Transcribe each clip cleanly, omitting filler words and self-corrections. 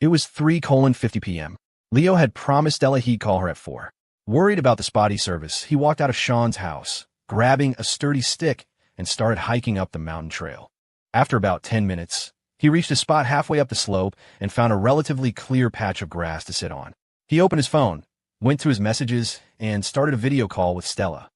It was 3:50 p.m. Leo had promised Stella he'd call her at 4. Worried about the spotty service, he walked out of Sean's house, grabbing a sturdy stick, and started hiking up the mountain trail. After about 10 minutes, he reached a spot halfway up the slope and found a relatively clear patch of grass to sit on. He opened his phone, went to his messages, and started a video call with Stella.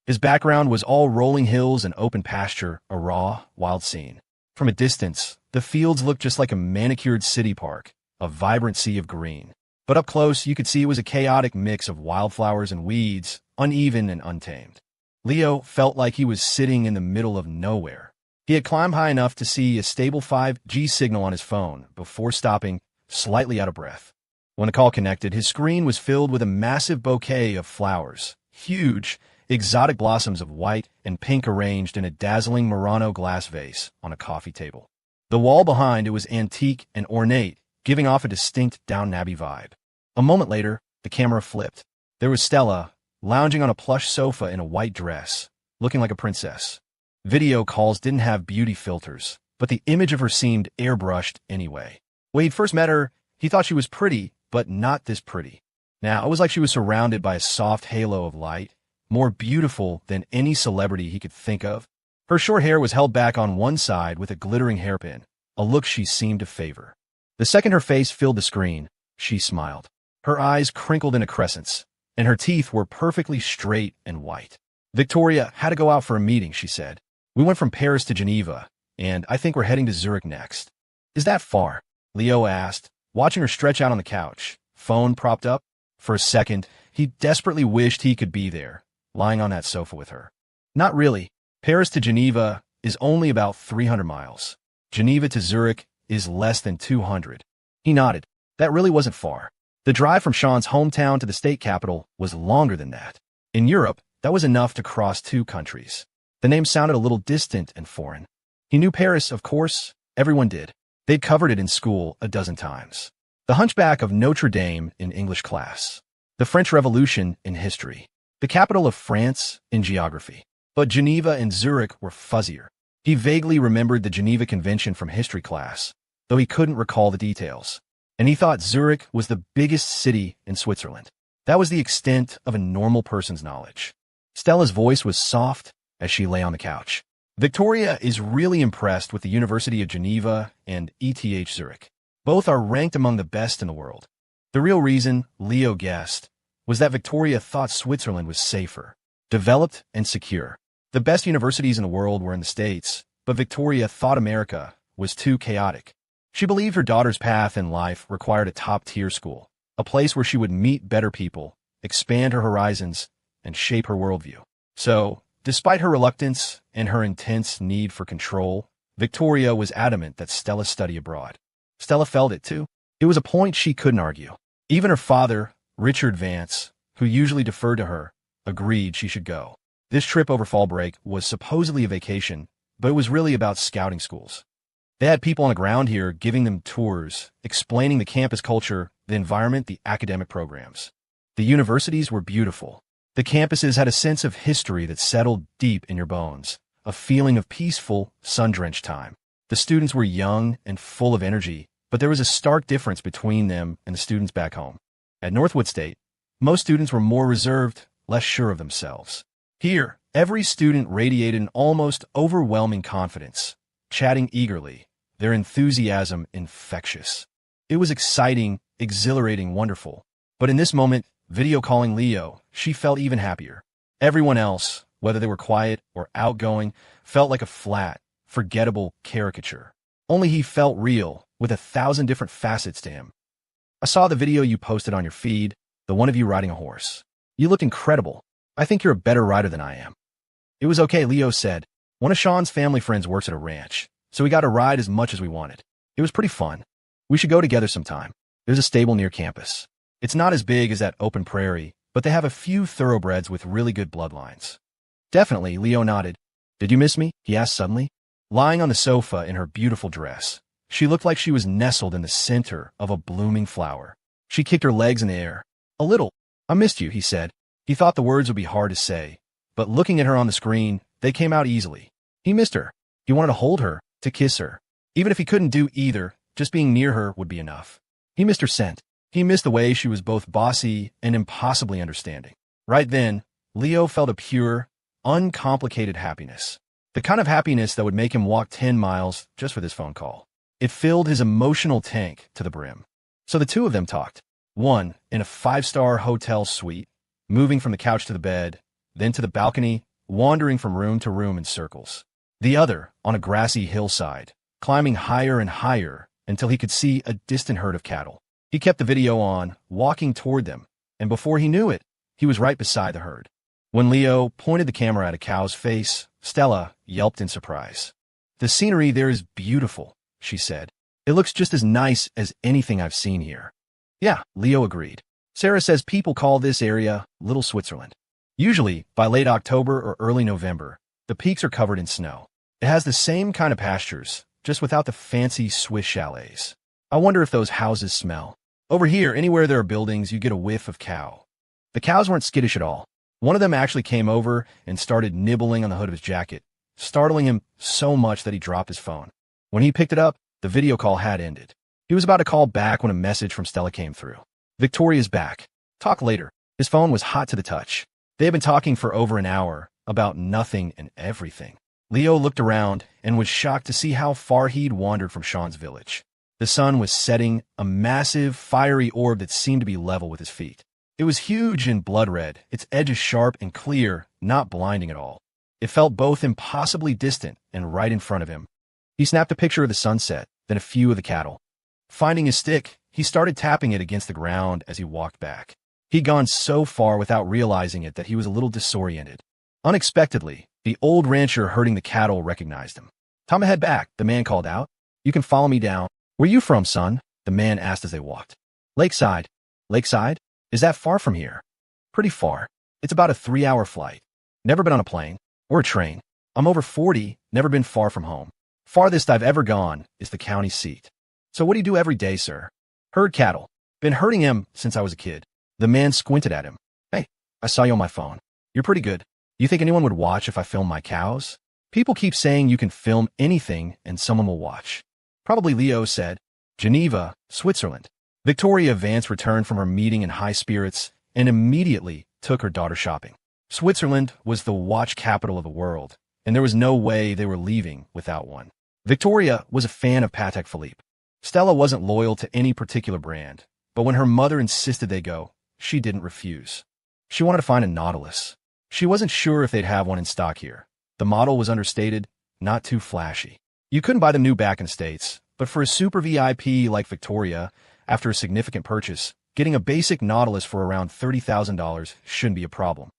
His background was all rolling hills and open pasture, a raw, wild scene. From a distance, the fields looked just like a manicured city park, a vibrant sea of green. But up close, you could see it was a chaotic mix of wildflowers and weeds, uneven and untamed. Leo felt like he was sitting in the middle of nowhere. He had climbed high enough to see a stable 5G signal on his phone before stopping, slightly out of breath. When the call connected, his screen was filled with a massive bouquet of flowers, huge, exotic blossoms of white and pink arranged in a dazzling Murano glass vase on a coffee table. The wall behind it was antique and ornate, giving off a distinct Downton Abbey vibe. A moment later, the camera flipped. There was Stella, lounging on a plush sofa in a white dress, looking like a princess. Video calls didn't have beauty filters, but the image of her seemed airbrushed anyway. When he'd first met her, he thought she was pretty, but not this pretty. Now, it was like she was surrounded by a soft halo of light, more beautiful than any celebrity he could think of. Her short hair was held back on one side with a glittering hairpin, a look she seemed to favor. The second her face filled the screen, she smiled. Her eyes crinkled into crescents, and her teeth were perfectly straight and white. Victoria had to go out for a meeting, she said. We went from Paris to Geneva, and I think we're heading to Zurich next. Is that far? Leo asked, watching her stretch out on the couch, phone propped up. For a second, he desperately wished he could be there, lying on that sofa with her. Not really. Paris to Geneva is only about 300 miles. Geneva to Zurich is less than 200. He nodded. That really wasn't far. The drive from Sean's hometown to the state capital was longer than that. In Europe, that was enough to cross 2 countries. The name sounded a little distant and foreign. He knew Paris, of course. Everyone did. They'd covered it in school a dozen times. The Hunchback of Notre Dame in English class. The French Revolution in history. The capital of France in geography. But Geneva and Zurich were fuzzier. He vaguely remembered the Geneva Convention from history class, though he couldn't recall the details. And he thought Zurich was the biggest city in Switzerland. That was the extent of a normal person's knowledge. Stella's voice was soft as she lay on the couch. Victoria is really impressed with the University of Geneva and ETH Zurich. Both are ranked among the best in the world. The real reason, Leo guessed, was that Victoria thought Switzerland was safer, developed, and secure. The best universities in the world were in the States, but Victoria thought America was too chaotic. She believed her daughter's path in life required a top-tier school, a place where she would meet better people, expand her horizons, and shape her worldview. So, despite her reluctance and her intense need for control, Victoria was adamant that Stella study abroad. Stella felt it too. It was a point she couldn't argue. Even her father, Richard Vance, who usually deferred to her, agreed she should go. This trip over fall break was supposedly a vacation, but it was really about scouting schools. They had people on the ground here giving them tours, explaining the campus culture, the environment, the academic programs. The universities were beautiful. The campuses had a sense of history that settled deep in your bones, a feeling of peaceful, sun-drenched time. The students were young and full of energy, but there was a stark difference between them and the students back home. At Northwood State, most students were more reserved, less sure of themselves. Here, every student radiated an almost overwhelming confidence, chatting eagerly, their enthusiasm infectious. It was exciting, exhilarating, wonderful. But in this moment, video calling Leo, she felt even happier. Everyone else, whether they were quiet or outgoing, felt like a flat, forgettable caricature. Only he felt real, with 1,000 different facets to him. I saw the video you posted on your feed, the one of you riding a horse. You looked incredible. I think you're a better rider than I am. It was okay, Leo said. One of Sean's family friends works at a ranch, so we got to ride as much as we wanted. It was pretty fun. We should go together sometime. There's a stable near campus. It's not as big as that open prairie, but they have a few thoroughbreds with really good bloodlines. Definitely, Leo nodded. Did you miss me? He asked suddenly. Lying on the sofa in her beautiful dress, she looked like she was nestled in the center of a blooming flower. She kicked her legs in the air. A little. I missed you, he said. He thought the words would be hard to say, but looking at her on the screen, they came out easily. He missed her. He wanted to hold her, to kiss her. Even if he couldn't do either, just being near her would be enough. He missed her scent. He missed the way she was both bossy and impossibly understanding. Right then, Leo felt a pure, uncomplicated happiness. The kind of happiness that would make him walk 10 miles just for this phone call. It filled his emotional tank to the brim. So the two of them talked. One in a 5-star hotel suite, moving from the couch to the bed, then to the balcony, wandering from room to room in circles. The other on a grassy hillside, climbing higher and higher until he could see a distant herd of cattle. He kept the video on, walking toward them, and before he knew it, he was right beside the herd. When Leo pointed the camera at a cow's face, Stella yelped in surprise. "The scenery there is beautiful," she said. "It looks just as nice as anything I've seen here." "Yeah," Leo agreed. "Sarah says people call this area Little Switzerland." Usually, by late October or early November, the peaks are covered in snow. It has the same kind of pastures, just without the fancy Swiss chalets. I wonder if those houses smell. Over here, anywhere there are buildings, you get a whiff of cow. The cows weren't skittish at all. One of them actually came over and started nibbling on the hood of his jacket, startling him so much that he dropped his phone. When he picked it up, the video call had ended. He was about to call back when a message from Stella came through. "Victoria's back. Talk later." His phone was hot to the touch. They had been talking for over an hour about nothing and everything. Leo looked around and was shocked to see how far he'd wandered from Sean's village. The sun was setting, a massive, fiery orb that seemed to be level with his feet. It was huge and blood-red, its edges sharp and clear, not blinding at all. It felt both impossibly distant and right in front of him. He snapped a picture of the sunset, then a few of the cattle. Finding his stick, he started tapping it against the ground as he walked back. He'd gone so far without realizing it that he was a little disoriented. Unexpectedly, the old rancher herding the cattle recognized him. "Time to head back," the man called out. "You can follow me down." "Where you from, son?" the man asked as they walked. "Lakeside." "Lakeside? Is that far from here?" "Pretty far. It's about a 3-hour flight. Never been on a plane. Or a train. I'm over 40, never been far from home. Farthest I've ever gone is the county seat." "So what do you do every day, sir?" "Herd cattle. Been herding him since I was a kid." The man squinted at him. "Hey, I saw you on my phone. You're pretty good. You think anyone would watch if I film my cows?" "People keep saying you can film anything and someone will watch." "Probably," Leo said. Geneva, Switzerland. Victoria Vance returned from her meeting in high spirits and immediately took her daughter shopping. Switzerland was the watch capital of the world, and there was no way they were leaving without one. Victoria was a fan of Patek Philippe. Stella wasn't loyal to any particular brand, but when her mother insisted they go, she didn't refuse. She wanted to find a Nautilus. She wasn't sure if they'd have one in stock here. The model was understated, not too flashy. You couldn't buy them new back in the States, but for a super VIP like Victoria, after a significant purchase, getting a basic Nautilus for around $30,000 shouldn't be a problem.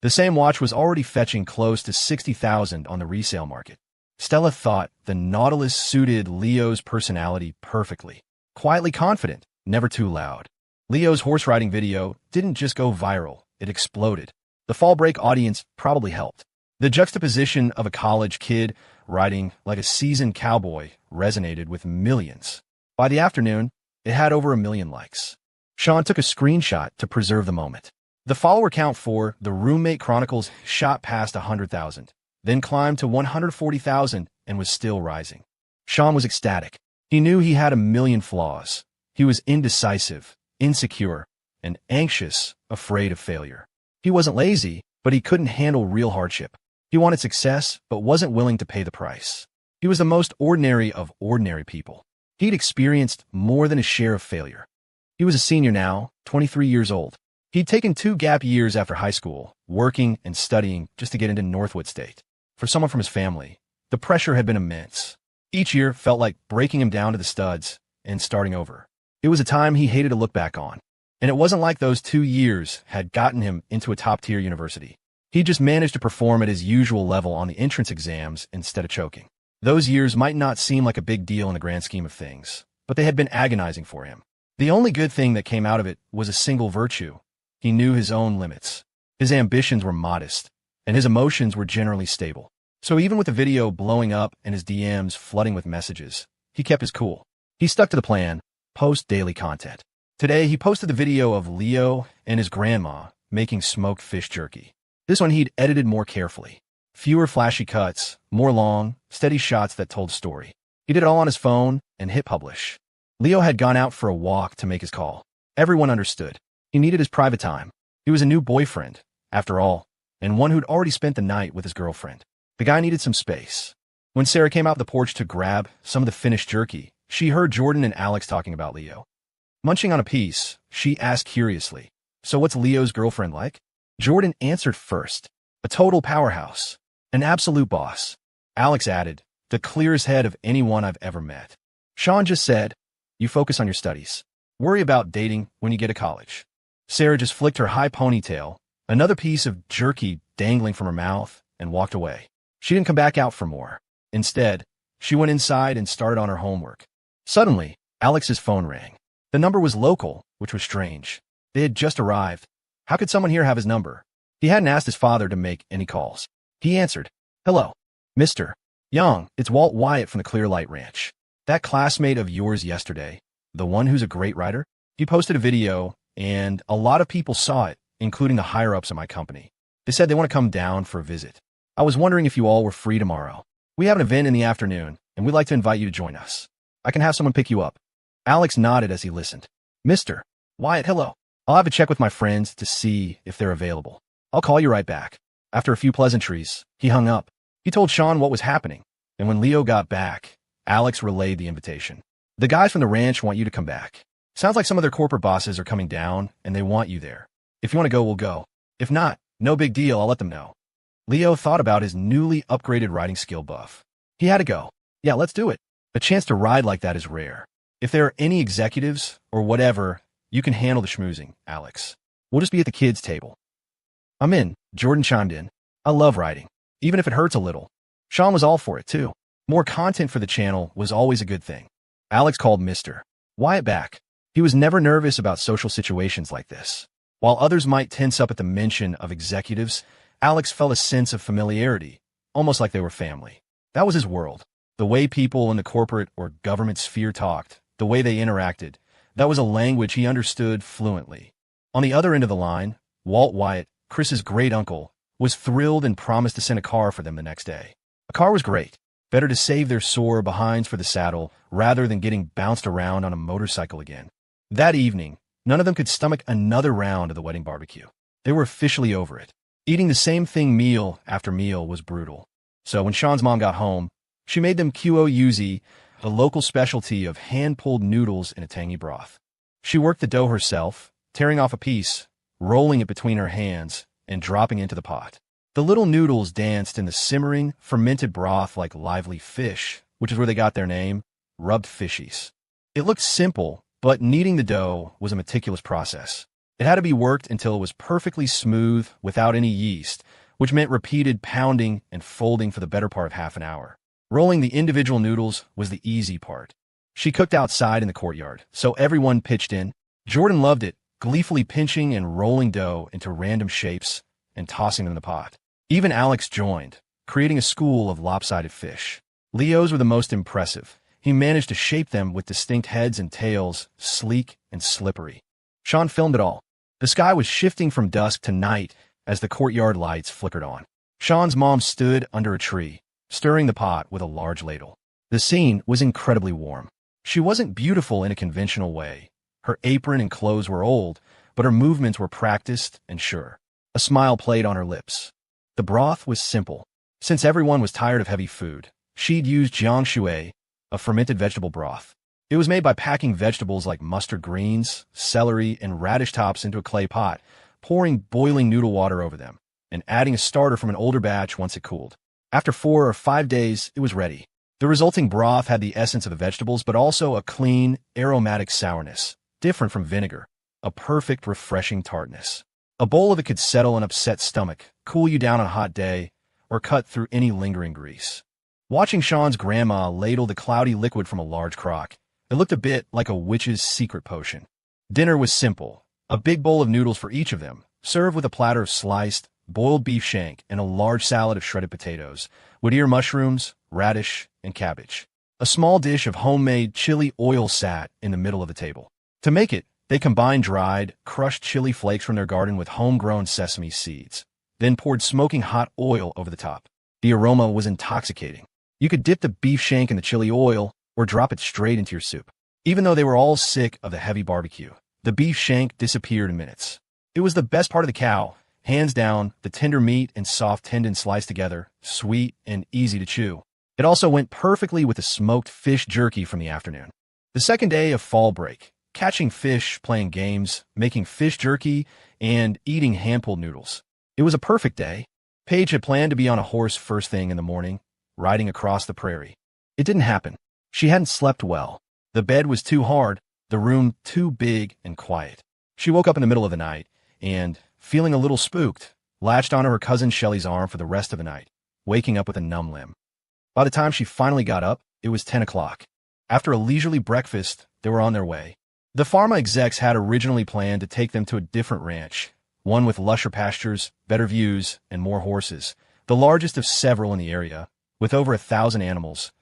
The same watch was already fetching close to $60,000 on the resale market. Stella thought the Nautilus suited Leo's personality perfectly. Quietly confident, never too loud. Leo's horse riding video didn't just go viral, it exploded. The fall break audience probably helped. The juxtaposition of a college kid riding like a seasoned cowboy resonated with millions. By the afternoon, it had over 1 million likes. Sean took a screenshot to preserve the moment. The follower count for The Roommate Chronicles shot past 100,000, then climbed to 140,000 and was still rising. Sean was ecstatic. He knew he had 1 million flaws. He was indecisive, insecure, and anxious, afraid of failure. He wasn't lazy, but he couldn't handle real hardship. He wanted success, but wasn't willing to pay the price. He was the most ordinary of ordinary people. He'd experienced more than his share of failure. He was a senior now, 23 years old. He'd taken 2 gap years after high school, working and studying just to get into Northwood State. For someone from his family, the pressure had been immense. Each year felt like breaking him down to the studs and starting over. It was a time he hated to look back on. And it wasn't like those 2 years had gotten him into a top-tier university. He just managed to perform at his usual level on the entrance exams instead of choking. Those years might not seem like a big deal in the grand scheme of things, but they had been agonizing for him. The only good thing that came out of it was a single virtue. He knew his own limits. His ambitions were modest, and his emotions were generally stable. So even with the video blowing up and his DMs flooding with messages, he kept his cool. He stuck to the plan, post daily content. Today, he posted the video of Leo and his grandma making smoked fish jerky. This one he'd edited more carefully. Fewer flashy cuts, more long, steady shots that told a story. He did it all on his phone and hit publish. Leo had gone out for a walk to make his call. Everyone understood. He needed his private time. He was a new boyfriend, after all, and one who'd already spent the night with his girlfriend. The guy needed some space. When Sarah came out the porch to grab some of the finished jerky, she heard Jordan and Alex talking about Leo. Munching on a piece, she asked curiously, "So what's Leo's girlfriend like?" Jordan answered first, "A total powerhouse. An absolute boss." Alex added, "The clearest head of anyone I've ever met." Sean just said, "You focus on your studies. Worry about dating when you get to college." Sarah just flicked her high ponytail, another piece of jerky dangling from her mouth, and walked away. She didn't come back out for more. Instead, she went inside and started on her homework. Suddenly, Alex's phone rang. The number was local, which was strange. They had just arrived. How could someone here have his number? He hadn't asked his father to make any calls. He answered, "Hello, Mr. Young, it's Walt Wyatt from the Clearlight Ranch. That classmate of yours yesterday, the one who's a great writer? He posted a video, and a lot of people saw it, including the higher-ups at my company. They said they want to come down for a visit. I was wondering if you all were free tomorrow. We have an event in the afternoon, and we'd like to invite you to join us. I can have someone pick you up." Alex nodded as he listened. "Mr. Wyatt, hello. I'll have to check with my friends to see if they're available. I'll call you right back." After a few pleasantries, he hung up. He told Sean what was happening, and when Leo got back, Alex relayed the invitation. "The guys from the ranch want you to come back. Sounds like some of their corporate bosses are coming down, and they want you there. If you want to go, we'll go. If not, no big deal, I'll let them know." Leo thought about his newly upgraded riding skill buff. He had to go. "Yeah, let's do it. A chance to ride like that is rare. If there are any executives, or whatever, you can handle the schmoozing, Alex. We'll just be at the kids' table." "I'm in," Jordan chimed in. "I love riding, even if it hurts a little." Sean was all for it, too. More content for the channel was always a good thing. Alex called Mr. Wyatt back. He was never nervous about social situations like this. While others might tense up at the mention of executives, Alex felt a sense of familiarity, almost like they were family. That was his world. The way people in the corporate or government sphere talked, the way they interacted, that was a language he understood fluently. On the other end of the line, Walt Wyatt, Chris's great-uncle, was thrilled and promised to send a car for them the next day. A car was great. Better to save their sore behinds for the saddle rather than getting bounced around on a motorcycle again. That evening, none of them could stomach another round of the wedding barbecue. They were officially over it. Eating the same thing meal after meal was brutal. So when Sean's mom got home, she made them QOUZ, a local specialty of hand-pulled noodles in a tangy broth. She worked the dough herself, tearing off a piece, rolling it between her hands, and dropping into the pot. The little noodles danced in the simmering, fermented broth like lively fish, which is where they got their name, rubbed fishies. It looked simple, but kneading the dough was a meticulous process. It had to be worked until it was perfectly smooth without any yeast, which meant repeated pounding and folding for the better part of half an hour. Rolling the individual noodles was the easy part. She cooked outside in the courtyard, so everyone pitched in. Jordan loved it, gleefully pinching and rolling dough into random shapes and tossing them in the pot. Even Alex joined, creating a school of lopsided fish. Leo's were the most impressive. He managed to shape them with distinct heads and tails, sleek and slippery. Sean filmed it all. The sky was shifting from dusk to night as the courtyard lights flickered on. Sean's mom stood under a tree, stirring the pot with a large ladle. The scene was incredibly warm. She wasn't beautiful in a conventional way. Her apron and clothes were old, but her movements were practiced and sure. A smile played on her lips. The broth was simple. Since everyone was tired of heavy food, she'd used jiangshui, a fermented vegetable broth. It was made by packing vegetables like mustard greens, celery, and radish tops into a clay pot, pouring boiling noodle water over them, and adding a starter from an older batch once it cooled. After 4 or 5 days, it was ready. The resulting broth had the essence of the vegetables, but also a clean, aromatic sourness, different from vinegar, a perfect, refreshing tartness. A bowl of it could settle an upset stomach, cool you down on a hot day, or cut through any lingering grease. Watching Sean's grandma ladle the cloudy liquid from a large crock, it looked a bit like a witch's secret potion. Dinner was simple, a big bowl of noodles for each of them, served with a platter of sliced, boiled beef shank and a large salad of shredded potatoes, with ear mushrooms, radish, and cabbage. A small dish of homemade chili oil sat in the middle of the table. To make it, they combined dried, crushed chili flakes from their garden with homegrown sesame seeds, then poured smoking hot oil over the top. The aroma was intoxicating. You could dip the beef shank in the chili oil or drop it straight into your soup. Even though they were all sick of the heavy barbecue, the beef shank disappeared in minutes. It was the best part of the cow, hands down, the tender meat and soft tendon sliced together, sweet and easy to chew. It also went perfectly with the smoked fish jerky from the afternoon. The second day of fall break, catching fish, playing games, making fish jerky, and eating hand-pulled noodles. It was a perfect day. Paige had planned to be on a horse first thing in the morning, riding across the prairie. It didn't happen. She hadn't slept well. The bed was too hard, the room too big and quiet. She woke up in the middle of the night and, feeling a little spooked, latched onto her cousin Shelley's arm for the rest of the night, waking up with a numb limb. By the time she finally got up, it was 10 o'clock. After a leisurely breakfast, they were on their way. The pharma execs had originally planned to take them to a different ranch, one with lusher pastures, better views, and more horses, the largest of several in the area, with over 1,000 animals,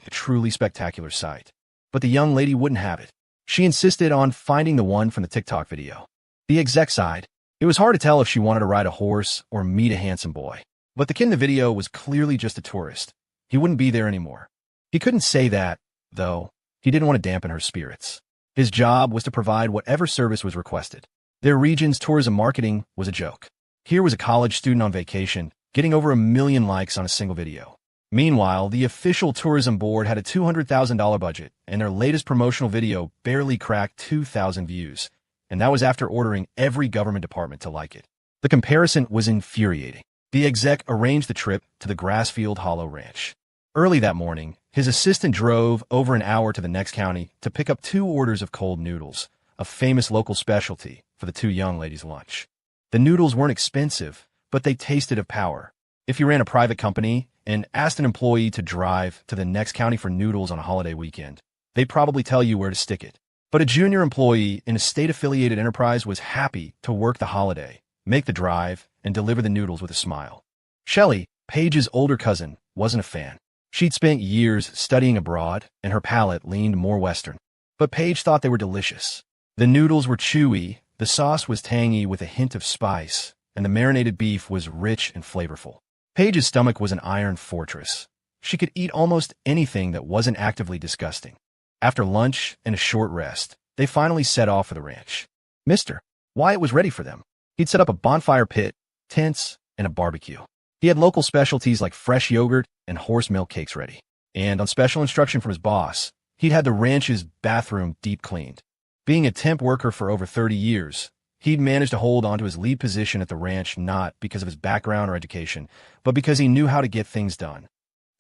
a truly spectacular sight. But the young lady wouldn't have it. She insisted on finding the one from the TikTok video. The exec sighed. It was hard to tell if she wanted to ride a horse or meet a handsome boy. But the kid in the video was clearly just a tourist. He wouldn't be there anymore. He couldn't say that, though. He didn't want to dampen her spirits. His job was to provide whatever service was requested. Their region's tourism marketing was a joke. Here was a college student on vacation, getting over 1 million likes on a single video. Meanwhile, the official tourism board had a $200,000 budget, and their latest promotional video barely cracked 2,000 views, and that was after ordering every government department to like it. The comparison was infuriating. The exec arranged the trip to the Grassfield Hollow Ranch. Early that morning, his assistant drove over an hour to the next county to pick up 2 orders of cold noodles, a famous local specialty, for the 2 young ladies' lunch. The noodles weren't expensive, but they tasted of power. If you ran a private company and asked an employee to drive to the next county for noodles on a holiday weekend, they'd probably tell you where to stick it. But a junior employee in a state-affiliated enterprise was happy to work the holiday, make the drive, and deliver the noodles with a smile. Shelley, Paige's older cousin, wasn't a fan. She'd spent years studying abroad, and her palate leaned more Western. But Paige thought they were delicious. The noodles were chewy, the sauce was tangy with a hint of spice, and the marinated beef was rich and flavorful. Paige's stomach was an iron fortress. She could eat almost anything that wasn't actively disgusting. After lunch and a short rest, they finally set off for the ranch. Mr. Wyatt was ready for them. He'd set up a bonfire pit, tents, and a barbecue. He had local specialties like fresh yogurt and horse milk cakes ready. And on special instruction from his boss, he'd had the ranch's bathroom deep cleaned. Being a temp worker for over 30 years, he'd managed to hold onto his lead position at the ranch not because of his background or education, but because he knew how to get things done.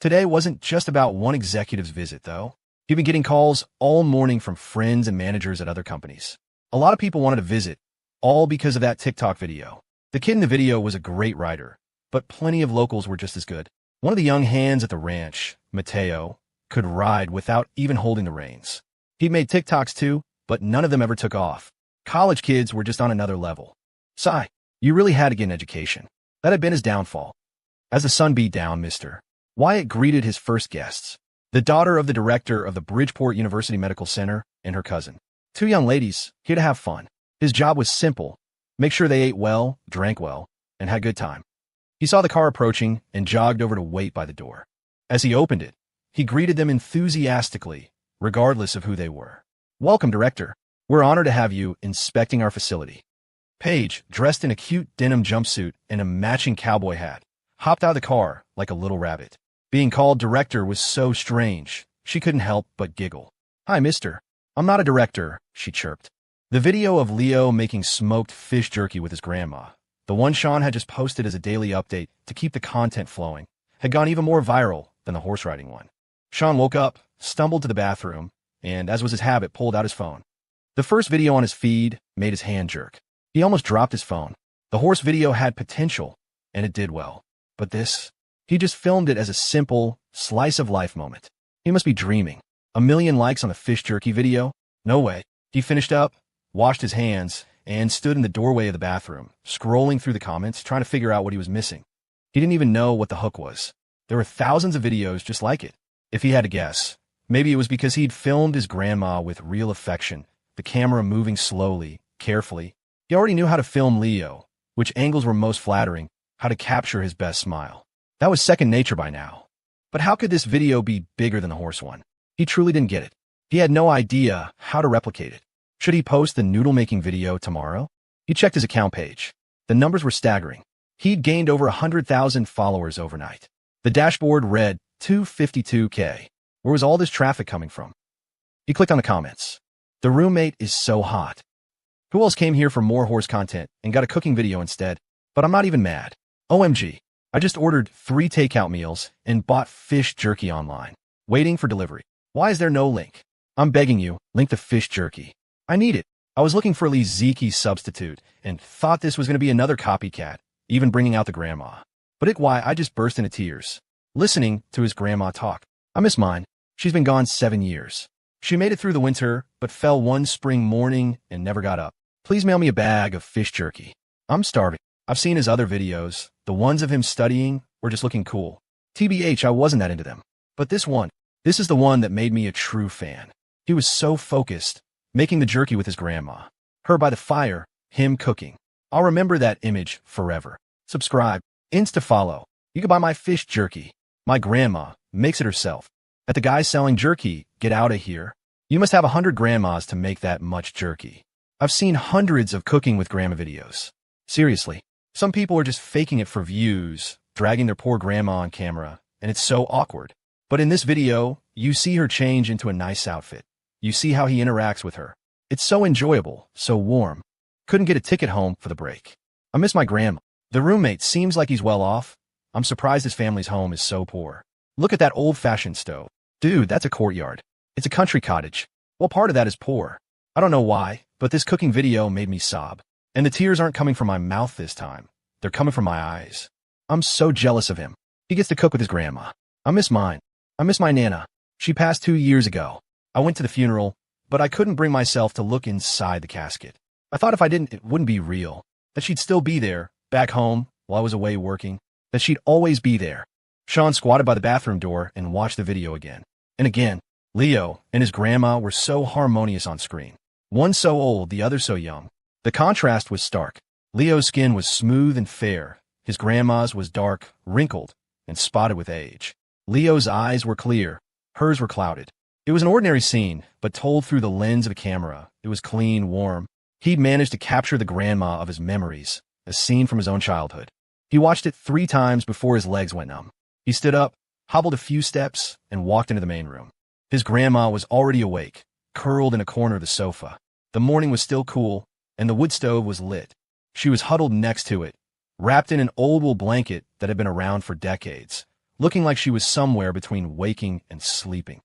Today wasn't just about one executive's visit, though. He'd been getting calls all morning from friends and managers at other companies. A lot of people wanted to visit, all because of that TikTok video. The kid in the video was a great rider, but plenty of locals were just as good. One of the young hands at the ranch, Mateo, could ride without even holding the reins. He'd made TikToks too, but none of them ever took off. College kids were just on another level. Sigh, you really had to get an education. That had been his downfall. As the sun beat down, Mr. Wyatt greeted his first guests, the daughter of the director of the Bridgeport University Medical Center and her cousin. 2 young ladies, here to have fun. His job was simple. Make sure they ate well, drank well, and had a good time. He saw the car approaching and jogged over to wait by the door. As he opened it, he greeted them enthusiastically, regardless of who they were. Welcome, Director. We're honored to have you inspecting our facility. Paige, dressed in a cute denim jumpsuit and a matching cowboy hat, hopped out of the car like a little rabbit. Being called director was so strange, she couldn't help but giggle. Hi, mister. I'm not a director, she chirped. The video of Leo making smoked fish jerky with his grandma, the one Sean had just posted as a daily update to keep the content flowing, had gone even more viral than the horse riding one. Sean woke up, stumbled to the bathroom, and, as was his habit, pulled out his phone. The first video on his feed made his hand jerk. He almost dropped his phone. The horse video had potential, and it did well. But this, he just filmed it as a simple, slice-of-life moment. He must be dreaming. 1 million likes on the fish jerky video? No way. He finished up, washed his hands, and stood in the doorway of the bathroom, scrolling through the comments, trying to figure out what he was missing. He didn't even know what the hook was. There were thousands of videos just like it. If he had to guess, maybe it was because he'd filmed his grandma with real affection, the camera moving slowly, carefully. He already knew how to film Leo, which angles were most flattering, how to capture his best smile. That was second nature by now. But how could this video be bigger than the horse one? He truly didn't get it. He had no idea how to replicate it. Should he post the noodle-making video tomorrow? He checked his account page. The numbers were staggering. He'd gained over 100,000 followers overnight. The dashboard read 252K. Where was all this traffic coming from? He clicked on the comments. The roommate is so hot. Who else came here for more horse content and got a cooking video instead? But I'm not even mad. OMG. I just ordered 3 takeout meals and bought fish jerky online, waiting for delivery. Why is there no link? I'm begging you, link the fish jerky. I need it. I was looking for Lee's Zeke's substitute and thought this was going to be another copycat, even bringing out the grandma. But why I just burst into tears, listening to his grandma talk. I miss mine. She's been gone 7 years. She made it through the winter, but fell one spring morning and never got up. Please mail me a bag of fish jerky. I'm starving. I've seen his other videos. The ones of him studying were just looking cool. TBH, I wasn't that into them. But this is the one that made me a true fan. He was so focused, making the jerky with his grandma. Her by the fire, him cooking. I'll remember that image forever. Subscribe. Insta follow. You can buy my fish jerky. My grandma makes it herself. At the guy selling jerky, get out of here. You must have 100 grandmas to make that much jerky. I've seen hundreds of cooking with grandma videos. Seriously, some people are just faking it for views, dragging their poor grandma on camera, and it's so awkward. But in this video, you see her change into a nice outfit. You see how he interacts with her. It's so enjoyable, so warm. Couldn't get a ticket home for the break. I miss my grandma. The roommate seems like he's well off. I'm surprised his family's home is so poor. Look at that old-fashioned stove. Dude, that's a courtyard. It's a country cottage. Well, part of that is poor. I don't know why, but this cooking video made me sob. And the tears aren't coming from my mouth this time. They're coming from my eyes. I'm so jealous of him. He gets to cook with his grandma. I miss mine. I miss my Nana. She passed 2 years ago. I went to the funeral, but I couldn't bring myself to look inside the casket. I thought if I didn't, it wouldn't be real. That she'd still be there, back home, while I was away working. That she'd always be there. Sean squatted by the bathroom door and watched the video again. And again, Leo and his grandma were so harmonious on screen. One so old, the other so young. The contrast was stark. Leo's skin was smooth and fair. His grandma's was dark, wrinkled, and spotted with age. Leo's eyes were clear. Hers were clouded. It was an ordinary scene, but told through the lens of a camera. It was clean, warm. He'd managed to capture the grandma of his memories, a scene from his own childhood. He watched it 3 times before his legs went numb. He stood up, hobbled a few steps, and walked into the main room. His grandma was already awake, curled in a corner of the sofa. The morning was still cool, and the wood stove was lit. She was huddled next to it, wrapped in an old wool blanket that had been around for decades, looking like she was somewhere between waking and sleeping.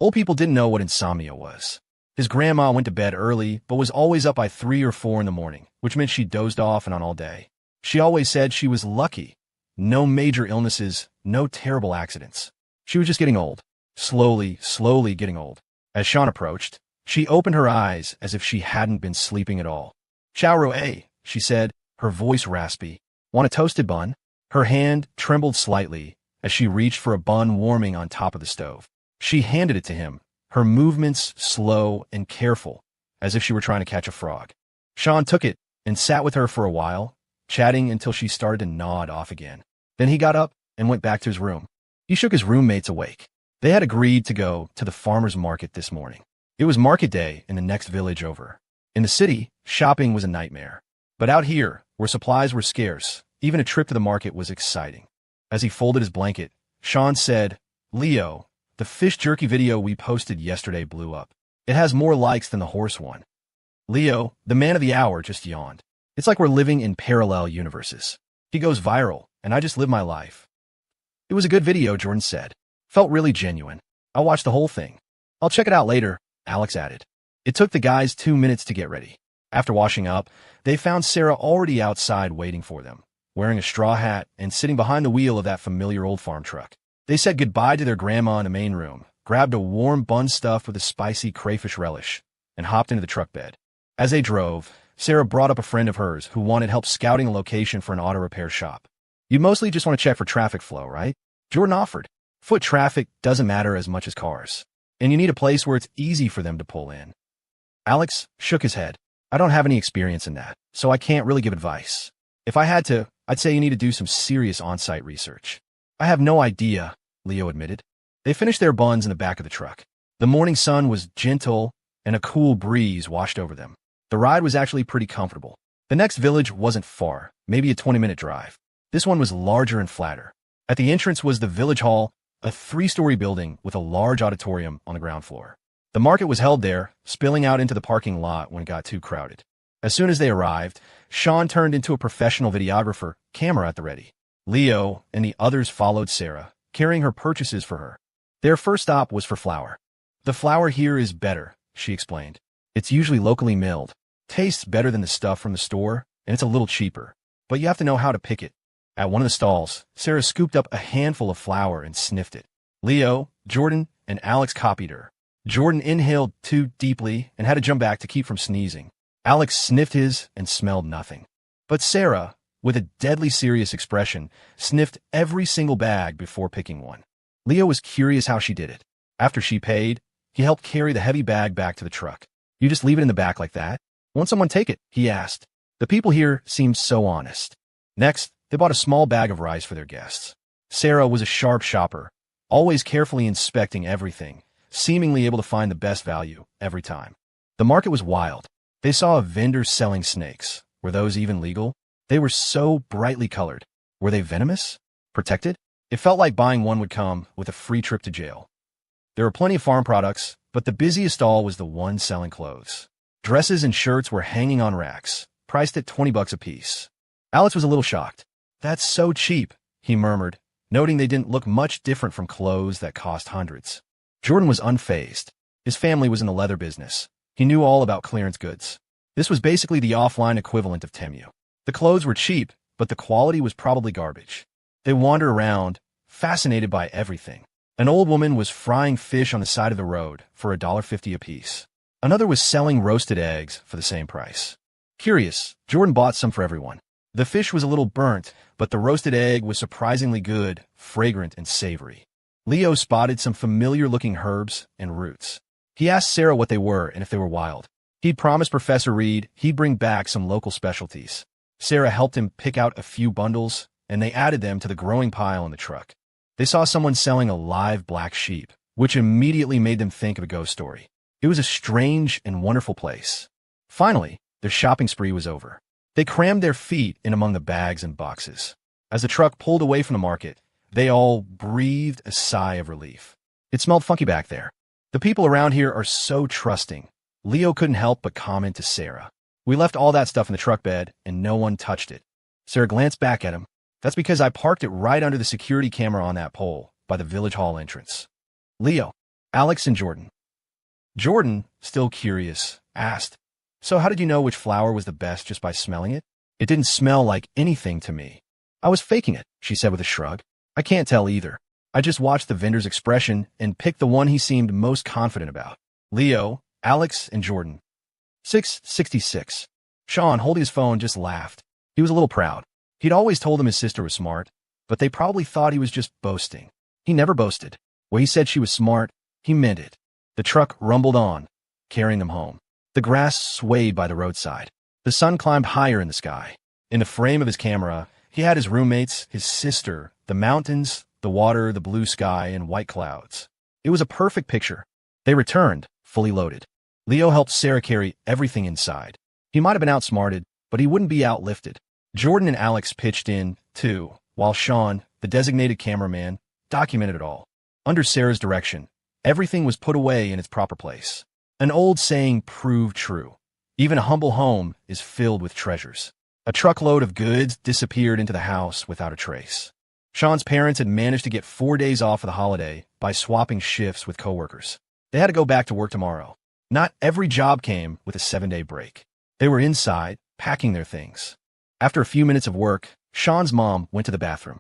Old people didn't know what insomnia was. His grandma went to bed early, but was always up by 3 or 4 in the morning, which meant she dozed off and on all day. She always said she was lucky. No major illnesses, no terrible accidents. She was just getting old. Slowly getting old. As Sean approached, she opened her eyes as if she hadn't been sleeping at all. "Chow roe," she said, her voice raspy. "Want a toasted bun?" Her hand trembled slightly as she reached for a bun warming on top of the stove. She handed it to him, her movements slow and careful, as if she were trying to catch a frog. Sean took it and sat with her for a while, chatting until she started to nod off again. Then he got up and went back to his room. He shook his roommates awake. They had agreed to go to the farmer's market this morning. It was market day in the next village over. In the city, shopping was a nightmare. But out here, where supplies were scarce, even a trip to the market was exciting. As he folded his blanket, Sean said, "Leo, the fish jerky video we posted yesterday blew up. It has more likes than the horse one." Leo, the man of the hour, just yawned. It's like we're living in parallel universes. He goes viral, and I just live my life. "It was a good video," Jordan said. "Felt really genuine. I watched the whole thing." "I'll check it out later," Alex added. It took the guys 2 minutes to get ready. After washing up, they found Sarah already outside waiting for them, wearing a straw hat and sitting behind the wheel of that familiar old farm truck. They said goodbye to their grandma in the main room, grabbed a warm bun stuffed with a spicy crayfish relish, and hopped into the truck bed. As they drove, Sarah brought up a friend of hers who wanted help scouting a location for an auto repair shop. "You mostly just want to check for traffic flow, right?" Jordan offered. "Foot traffic doesn't matter as much as cars, and you need a place where it's easy for them to pull in." Alex shook his head. "I don't have any experience in that, so I can't really give advice. If I had to, I'd say you need to do some serious on-site research." "I have no idea," Leo admitted. They finished their buns in the back of the truck. The morning sun was gentle, and a cool breeze washed over them. The ride was actually pretty comfortable. The next village wasn't far, maybe a 20-minute drive. This one was larger and flatter. At the entrance was the village hall, a 3-story building with a large auditorium on the ground floor. The market was held there, spilling out into the parking lot when it got too crowded. As soon as they arrived, Sean turned into a professional videographer, camera at the ready. Leo and the others followed Sarah, carrying her purchases for her. Their first stop was for flour. "The flour here is better," she explained. "It's usually locally milled. Tastes better than the stuff from the store, and it's a little cheaper. But you have to know how to pick it." At one of the stalls, Sarah scooped up a handful of flour and sniffed it. Leo, Jordan, and Alex copied her. Jordan inhaled too deeply and had to jump back to keep from sneezing. Alex sniffed his and smelled nothing. But Sarah, with a deadly serious expression, sniffed every single bag before picking one. Leo was curious how she did it. After she paid, he helped carry the heavy bag back to the truck. "You just leave it in the back like that? Won't someone take it?" he asked. The people here seemed so honest. Next, they bought a small bag of rice for their guests. Sarah was a sharp shopper, always carefully inspecting everything, seemingly able to find the best value every time. The market was wild. They saw a vendor selling snakes. Were those even legal? They were so brightly colored. Were they venomous? Protected? It felt like buying one would come with a free trip to jail. There were plenty of farm products, but the busiest stall was the one selling clothes. Dresses and shirts were hanging on racks, priced at $20 a piece. Alex was a little shocked. "That's so cheap," he murmured, noting they didn't look much different from clothes that cost hundreds. Jordan was unfazed. His family was in the leather business. He knew all about clearance goods. This was basically the offline equivalent of Temu. The clothes were cheap, but the quality was probably garbage. They wandered around, fascinated by everything. An old woman was frying fish on the side of the road for $1.50 apiece. Another was selling roasted eggs for the same price. Curious, Jordan bought some for everyone. The fish was a little burnt, but the roasted egg was surprisingly good, fragrant, and savory. Leo spotted some familiar-looking herbs and roots. He asked Sarah what they were and if they were wild. He'd promised Professor Reed he'd bring back some local specialties. Sarah helped him pick out a few bundles, and they added them to the growing pile in the truck. They saw someone selling a live black sheep, which immediately made them think of a ghost story. It was a strange and wonderful place. Finally, their shopping spree was over. They crammed their feet in among the bags and boxes. As the truck pulled away from the market, they all breathed a sigh of relief. It smelled funky back there. "The people around here are so trusting," Leo couldn't help but comment to Sarah. "We left all that stuff in the truck bed, and no one touched it." Sarah glanced back at him. "That's because I parked it right under the security camera on that pole, by the village hall entrance." Leo, Alex, and Jordan. Jordan, still curious, asked, "So how did you know which flour was the best just by smelling it?" "It didn't smell like anything to me. I was faking it," she said with a shrug. "I can't tell either. I just watched the vendor's expression and picked the one he seemed most confident about." Leo, Alex, and Jordan. 666. Sean, holding his phone, just laughed. He was a little proud. He'd always told them his sister was smart, but they probably thought he was just boasting. He never boasted. When he said she was smart, he meant it. The truck rumbled on, carrying them home. The grass swayed by the roadside. The sun climbed higher in the sky. In the frame of his camera, he had his roommates, his sister, the mountains, the water, the blue sky, and white clouds. It was a perfect picture. They returned, fully loaded. Leo helped Sarah carry everything inside. He might have been outsmarted, but he wouldn't be outlifted. Jordan and Alex pitched in, too, while Sean, the designated cameraman, documented it all. Under Sarah's direction, everything was put away in its proper place. An old saying proved true. Even a humble home is filled with treasures. A truckload of goods disappeared into the house without a trace. Sean's parents had managed to get 4 days off for the holiday by swapping shifts with coworkers. They had to go back to work tomorrow. Not every job came with a 7-day break. They were inside, packing their things. After a few minutes of work, Sean's mom went to the bathroom.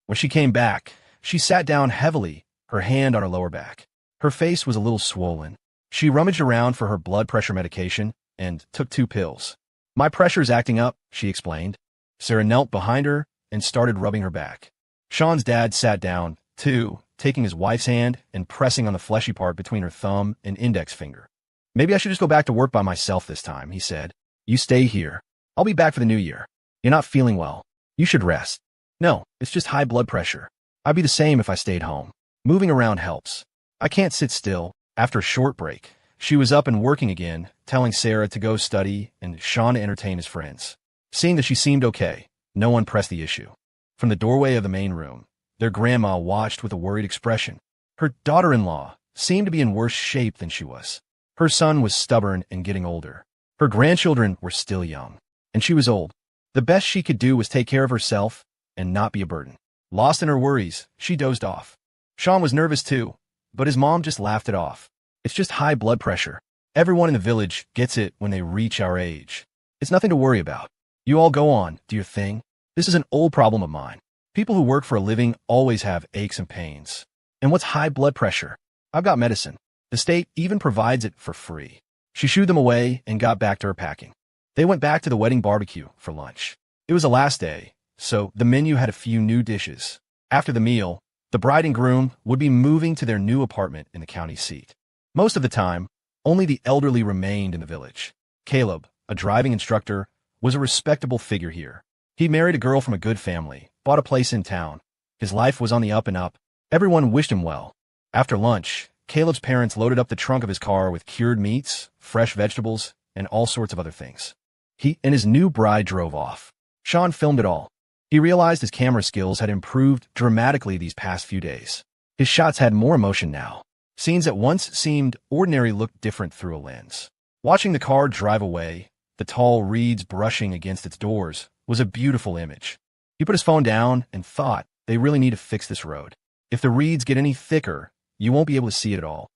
When she came back, she sat down heavily, her hand on her lower back. Her face was a little swollen. She rummaged around for her blood pressure medication and took 2 pills. "My pressure's acting up," she explained. Sarah knelt behind her and started rubbing her back. Sean's dad sat down, too, taking his wife's hand and pressing on the fleshy part between her thumb and index finger. "Maybe I should just go back to work by myself this time," he said. "You stay here. I'll be back for the new year. You're not feeling well. You should rest." "No, it's just high blood pressure. I'd be the same if I stayed home. Moving around helps. I can't sit still," After a short break, she was up and working again, telling Sarah to go study and Sean to entertain his friends. Seeing that she seemed okay, no one pressed the issue. From the doorway of the main room, their grandma watched with a worried expression. Her daughter-in-law seemed to be in worse shape than she was. Her son was stubborn and getting older. Her grandchildren were still young, and she was old. The best she could do was take care of herself and not be a burden. Lost in her worries, she dozed off. Sean was nervous too, but his mom just laughed it off. It's just high blood pressure. Everyone in the village gets it when they reach our age. It's nothing to worry about. You all go on, do your thing. This is an old problem of mine. People who work for a living always have aches and pains. And what's high blood pressure? I've got medicine. The state even provides it for free. She shooed them away and got back to her packing. They went back to the wedding barbecue for lunch. It was the last day, so the menu had a few new dishes. After the meal, the bride and groom would be moving to their new apartment in the county seat. Most of the time, only the elderly remained in the village. Caleb, a driving instructor, was a respectable figure here. He married a girl from a good family, bought a place in town. His life was on the up and up. Everyone wished him well. After lunch, Caleb's parents loaded up the trunk of his car with cured meats, fresh vegetables, and all sorts of other things. He and his new bride drove off. Sean filmed it all. He realized his camera skills had improved dramatically these past few days. His shots had more emotion now. Scenes that once seemed ordinary looked different through a lens. Watching the car drive away, the tall reeds brushing against its doors, was a beautiful image. He put his phone down and thought, they really need to fix this road. If the reeds get any thicker, you won't be able to see it at all.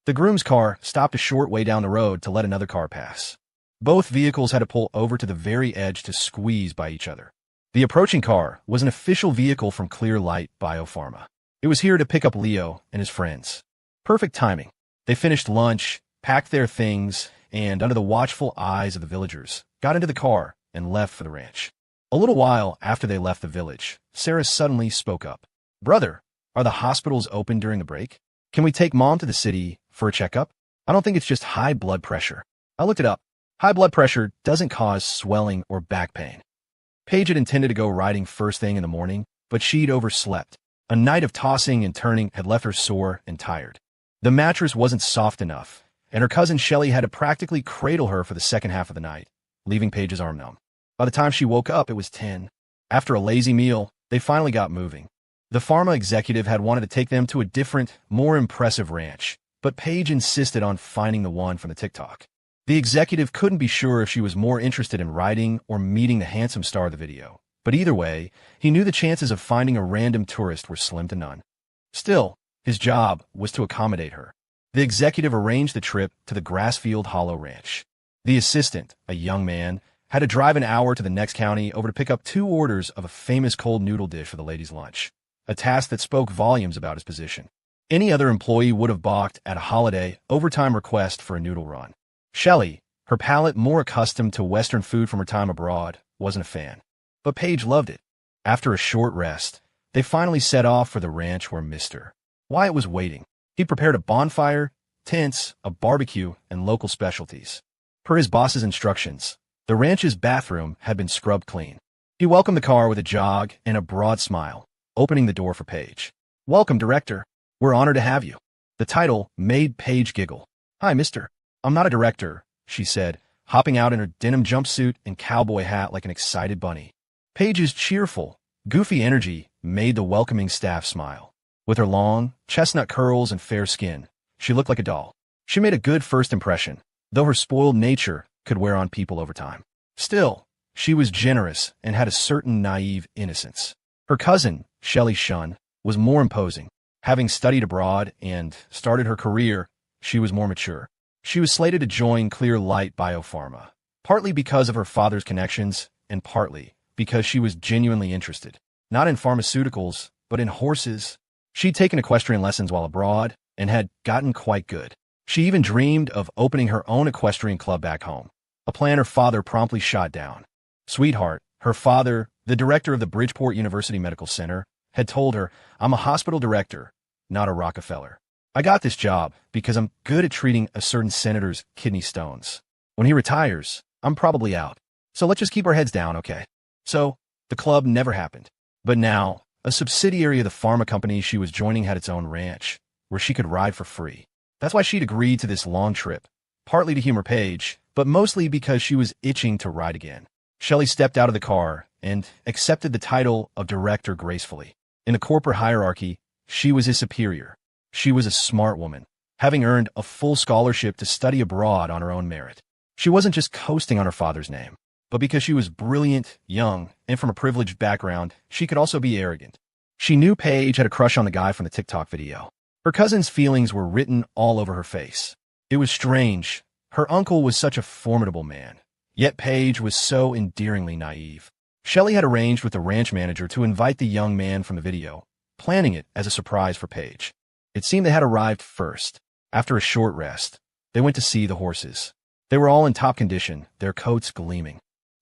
The groom's car stopped a short way down the road to let another car pass. Both vehicles had to pull over to the very edge to squeeze by each other. The approaching car was an official vehicle from Clear Light Biopharma. It was here to pick up Leo and his friends. Perfect timing. They finished lunch, packed their things, and under the watchful eyes of the villagers, got into the car and left for the ranch. A little while after they left the village, Sarah suddenly spoke up. "Brother, are the hospitals open during the break? Can we take Mom to the city for a checkup? I don't think it's just high blood pressure." I looked it up. High blood pressure doesn't cause swelling or back pain. Paige had intended to go riding first thing in the morning, but she'd overslept. A night of tossing and turning had left her sore and tired. The mattress wasn't soft enough, and her cousin Shelley had to practically cradle her for the second half of the night, leaving Paige's arm numb. By the time she woke up, it was 10. After a lazy meal, they finally got moving. The pharma executive had wanted to take them to a different, more impressive ranch, but Paige insisted on finding the one from the TikTok. The executive couldn't be sure if she was more interested in riding or meeting the handsome star of the video, but either way, he knew the chances of finding a random tourist were slim to none. Still, his job was to accommodate her. The executive arranged the trip to the Grassfield Hollow Ranch. The assistant, a young man, had to drive an hour to the next county over to pick up 2 orders of a famous cold noodle dish for the ladies' lunch, a task that spoke volumes about his position. Any other employee would have balked at a holiday overtime request for a noodle run. Shelley, her palate more accustomed to Western food from her time abroad, wasn't a fan. But Paige loved it. After a short rest, they finally set off for the ranch where Mr. Wyatt was waiting. He'd prepared a bonfire, tents, a barbecue, and local specialties. Per his boss's instructions, the ranch's bathroom had been scrubbed clean. He welcomed the car with a jog and a broad smile, opening the door for Paige. "Welcome, Director. We're honored to have you." The title made Paige giggle. "Hi, mister. I'm not a director," she said, hopping out in her denim jumpsuit and cowboy hat like an excited bunny. Paige's cheerful, goofy energy made the welcoming staff smile. With her long, chestnut curls and fair skin, she looked like a doll. She made a good first impression, though her spoiled nature could wear on people over time. Still, she was generous and had a certain naive innocence. Her cousin, Shelley Shunn, was more imposing. Having studied abroad and started her career, she was more mature. She was slated to join Clear Light Biopharma, partly because of her father's connections and partly because she was genuinely interested, not in pharmaceuticals, but in horses. She'd taken equestrian lessons while abroad and had gotten quite good. She even dreamed of opening her own equestrian club back home, a plan her father promptly shot down. Sweetheart, her father, the director of the Bridgeport University Medical Center, had told her, "I'm a hospital director, not a Rockefeller. I got this job because I'm good at treating a certain senator's kidney stones. When he retires, I'm probably out. So let's just keep our heads down, okay?" So, the club never happened. But now, a subsidiary of the pharma company she was joining had its own ranch, where she could ride for free. That's why she'd agreed to this long trip, partly to humor Paige, but mostly because she was itching to ride again. Shelley stepped out of the car and accepted the title of director gracefully. In the corporate hierarchy, she was his superior. She was a smart woman, having earned a full scholarship to study abroad on her own merit. She wasn't just coasting on her father's name, but because she was brilliant, young, and from a privileged background, she could also be arrogant. She knew Paige had a crush on the guy from the TikTok video. Her cousin's feelings were written all over her face. It was strange. Her uncle was such a formidable man, yet Paige was so endearingly naive. Shelley had arranged with the ranch manager to invite the young man from the video, planning it as a surprise for Paige. It seemed they had arrived first. After a short rest, they went to see the horses. They were all in top condition, their coats gleaming.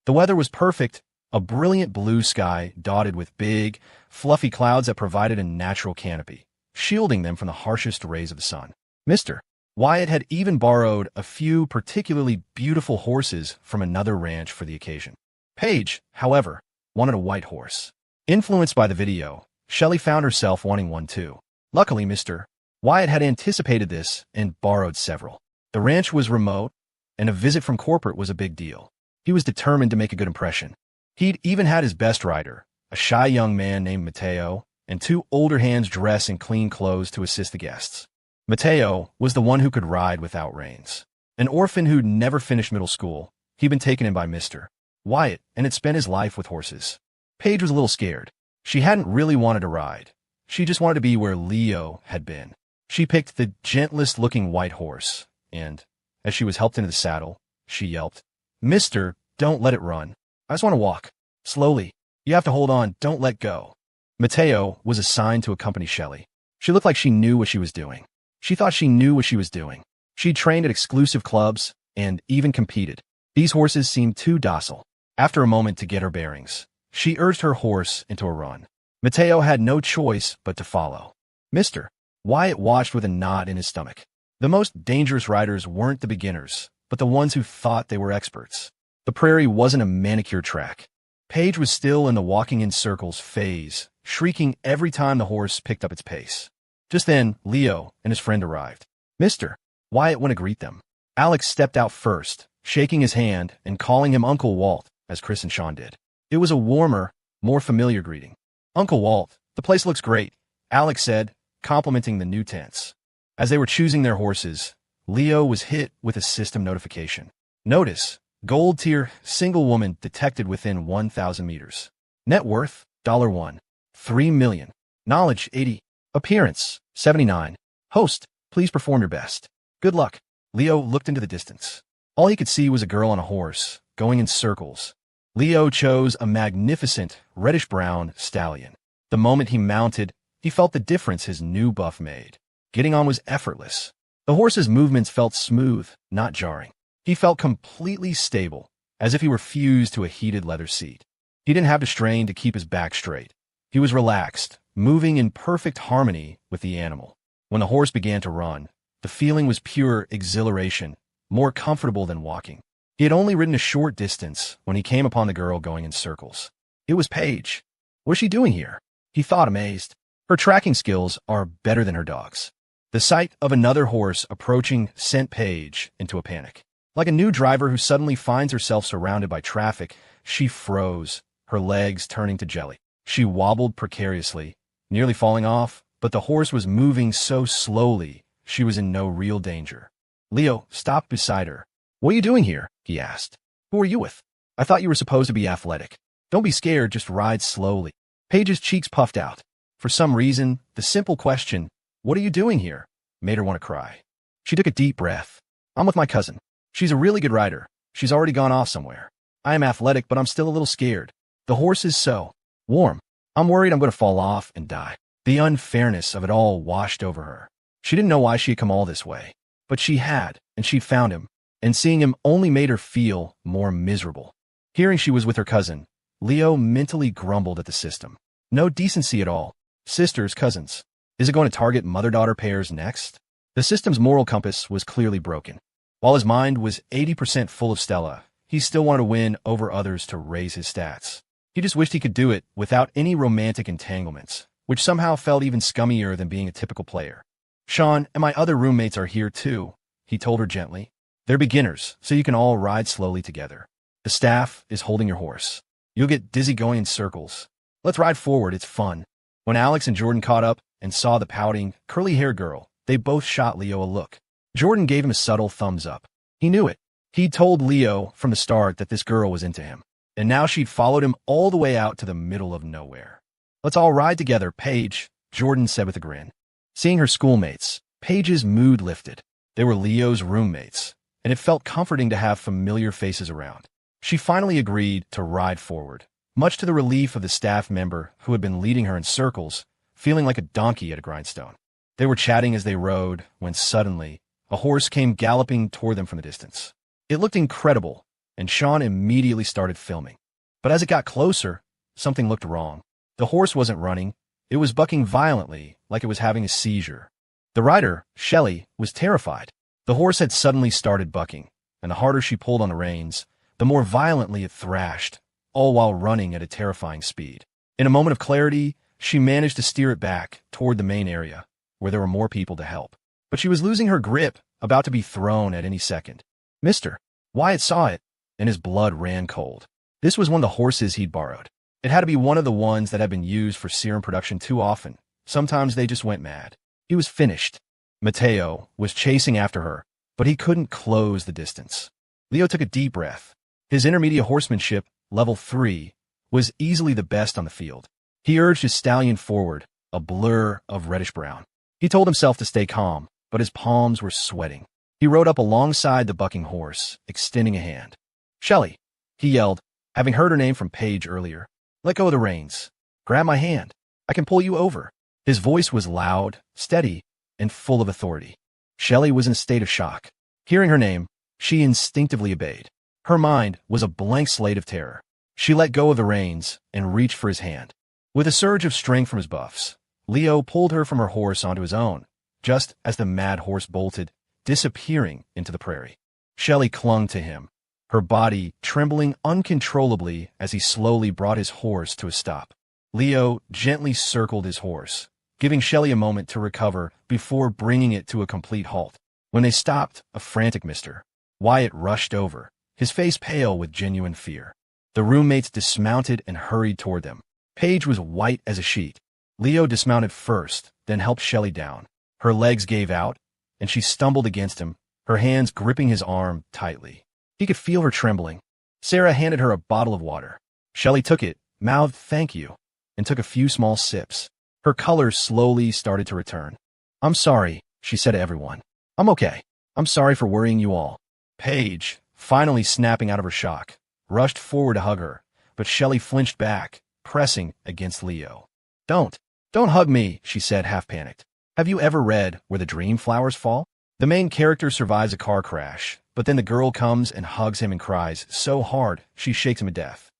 The weather was perfect, a brilliant blue sky dotted with big, fluffy clouds that provided a natural canopy, shielding them from the harshest rays of the sun. Mr. Wyatt had even borrowed a few particularly beautiful horses from another ranch for the occasion. Paige, however, wanted a white horse. Influenced by the video, Shelley found herself wanting one too. Luckily, Mr. Wyatt had anticipated this and borrowed several. The ranch was remote, and a visit from corporate was a big deal. He was determined to make a good impression. He'd even had his best rider, a shy young man named Mateo, and two older hands dressed in clean clothes to assist the guests. Mateo was the one who could ride without reins. An orphan who'd never finished middle school, he'd been taken in by Mr. Wyatt and had spent his life with horses. Paige was a little scared. She hadn't really wanted to ride. She just wanted to be where Leo had been. She picked the gentlest-looking white horse, and, as she was helped into the saddle, she yelped, "Mister, don't let it run. I just want to walk. Slowly. You have to hold on. Don't let go." Mateo was assigned to accompany Shelley. She looked like she knew what she was doing. She thought she knew what she was doing. She'd trained at exclusive clubs and even competed. These horses seemed too docile. After a moment to get her bearings, she urged her horse into a run. Mateo had no choice but to follow. Mr. Wyatt watched with a knot in his stomach. The most dangerous riders weren't the beginners, but the ones who thought they were experts. The prairie wasn't a manicured track. Paige was still in the walking in circles phase, shrieking every time the horse picked up its pace. Just then, Leo and his friend arrived. Mr. Wyatt went to greet them. Alex stepped out first, shaking his hand and calling him Uncle Walt, as Chris and Sean did. It was a warmer, more familiar greeting. "Uncle Walt, the place looks great," Alex said, complimenting the new tents. As they were choosing their horses, Leo was hit with a system notification. Notice, gold tier, single woman detected within 1,000 meters. Net worth, $1. 3 million. Knowledge, 80. Appearance, 79. Host, please perform your best. Good luck. Leo looked into the distance. All he could see was a girl on a horse, going in circles. Leo chose a magnificent, reddish-brown stallion. The moment he mounted, he felt the difference his new buff made. Getting on was effortless. The horse's movements felt smooth, not jarring. He felt completely stable, as if he were fused to a heated leather seat. He didn't have to strain to keep his back straight. He was relaxed, moving in perfect harmony with the animal. When the horse began to run, the feeling was pure exhilaration, more comfortable than walking. He had only ridden a short distance when he came upon the girl going in circles. It was Paige. What is she doing here? He thought, amazed. Her tracking skills are better than her dog's. The sight of another horse approaching sent Paige into a panic. Like a new driver who suddenly finds herself surrounded by traffic, she froze, her legs turning to jelly. She wobbled precariously, nearly falling off, but the horse was moving so slowly, she was in no real danger. Leo stopped beside her. "What are you doing here?" he asked. "Who are you with? I thought you were supposed to be athletic. Don't be scared, just ride slowly." Paige's cheeks puffed out. For some reason, the simple question, "What are you doing here?" made her want to cry. She took a deep breath. "I'm with my cousin. She's a really good rider. She's already gone off somewhere. I am athletic, but I'm still a little scared. The horse is so warm. I'm worried I'm going to fall off and die." The unfairness of it all washed over her. She didn't know why she had come all this way, but she had, and she'd found him, and seeing him only made her feel more miserable. Hearing she was with her cousin, Leo mentally grumbled at the system. No decency at all. Sisters, cousins. Is it going to target mother-daughter pairs next? The system's moral compass was clearly broken. While his mind was 80% full of Stella, he still wanted to win over others to raise his stats. He just wished he could do it without any romantic entanglements, which somehow felt even scummier than being a typical player. Sean and my other roommates are here too, he told her gently. They're beginners, so you can all ride slowly together. The staff is holding your horse. You'll get dizzy going in circles. Let's ride forward, it's fun. When Alex and Jordan caught up and saw the pouting, curly-haired girl, they both shot Leo a look. Jordan gave him a subtle thumbs up. He knew it. He'd told Leo from the start that this girl was into him. And now she'd followed him all the way out to the middle of nowhere. Let's all ride together, Paige, Jordan said with a grin. Seeing her schoolmates, Paige's mood lifted. They were Leo's roommates, and it felt comforting to have familiar faces around. She finally agreed to ride forward, much to the relief of the staff member who had been leading her in circles, feeling like a donkey at a grindstone. They were chatting as they rode, when suddenly, a horse came galloping toward them from the distance. It looked incredible, and Sean immediately started filming. But as it got closer, something looked wrong. The horse wasn't running. It was bucking violently, like it was having a seizure. The rider, Shelley, was terrified. The horse had suddenly started bucking, and the harder she pulled on the reins, the more violently it thrashed, all while running at a terrifying speed. In a moment of clarity, she managed to steer it back toward the main area, where there were more people to help. But she was losing her grip, about to be thrown at any second. Mister. Wyatt saw it, and his blood ran cold. This was one of the horses he'd borrowed. It had to be one of the ones that had been used for serum production too often. Sometimes they just went mad. He was finished. Mateo was chasing after her, but he couldn't close the distance. Leo took a deep breath. His intermediate horsemanship, level 3, was easily the best on the field. He urged his stallion forward, a blur of reddish-brown. He told himself to stay calm, but his palms were sweating. He rode up alongside the bucking horse, extending a hand. Shelley, he yelled, having heard her name from Paige earlier. Let go of the reins. Grab my hand. I can pull you over. His voice was loud, steady, and full of authority. Shelley was in a state of shock. Hearing her name, she instinctively obeyed. Her mind was a blank slate of terror. She let go of the reins and reached for his hand. With a surge of strength from his buffs, Leo pulled her from her horse onto his own, just as the mad horse bolted, disappearing into the prairie. Shelley clung to him, her body trembling uncontrollably as he slowly brought his horse to a stop. Leo gently circled his horse, giving Shelley a moment to recover before bringing it to a complete halt. When they stopped, a frantic Mr. Wyatt rushed over, his face pale with genuine fear. The roommates dismounted and hurried toward them. Paige was white as a sheet. Leo dismounted first, then helped Shelley down. Her legs gave out, and she stumbled against him, her hands gripping his arm tightly. He could feel her trembling. Sarah handed her a bottle of water. Shelley took it, mouthed thank you, and took a few small sips. Her color slowly started to return. I'm sorry, she said to everyone. I'm okay. I'm sorry for worrying you all. Paige, finally snapping out of her shock, rushed forward to hug her, but Shelley flinched back, pressing against Leo. Don't hug me, she said, half panicked. Have you ever read Where the Dream Flowers Fall? The main character survives a car crash, but then the girl comes and hugs him and cries so hard she shakes him to death.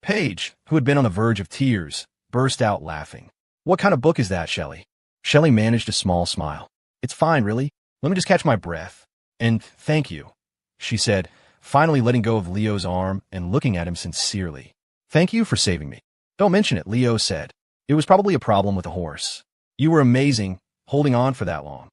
Paige, who had been on the verge of tears, burst out laughing. What kind of book is that, Shelley? Shelley managed a small smile. It's fine, really. Let me just catch my breath. And thank you, she said, finally letting go of Leo's arm and looking at him sincerely. Thank you for saving me. Don't mention it, Leo said. It was probably a problem with the horse. You were amazing, holding on for that long.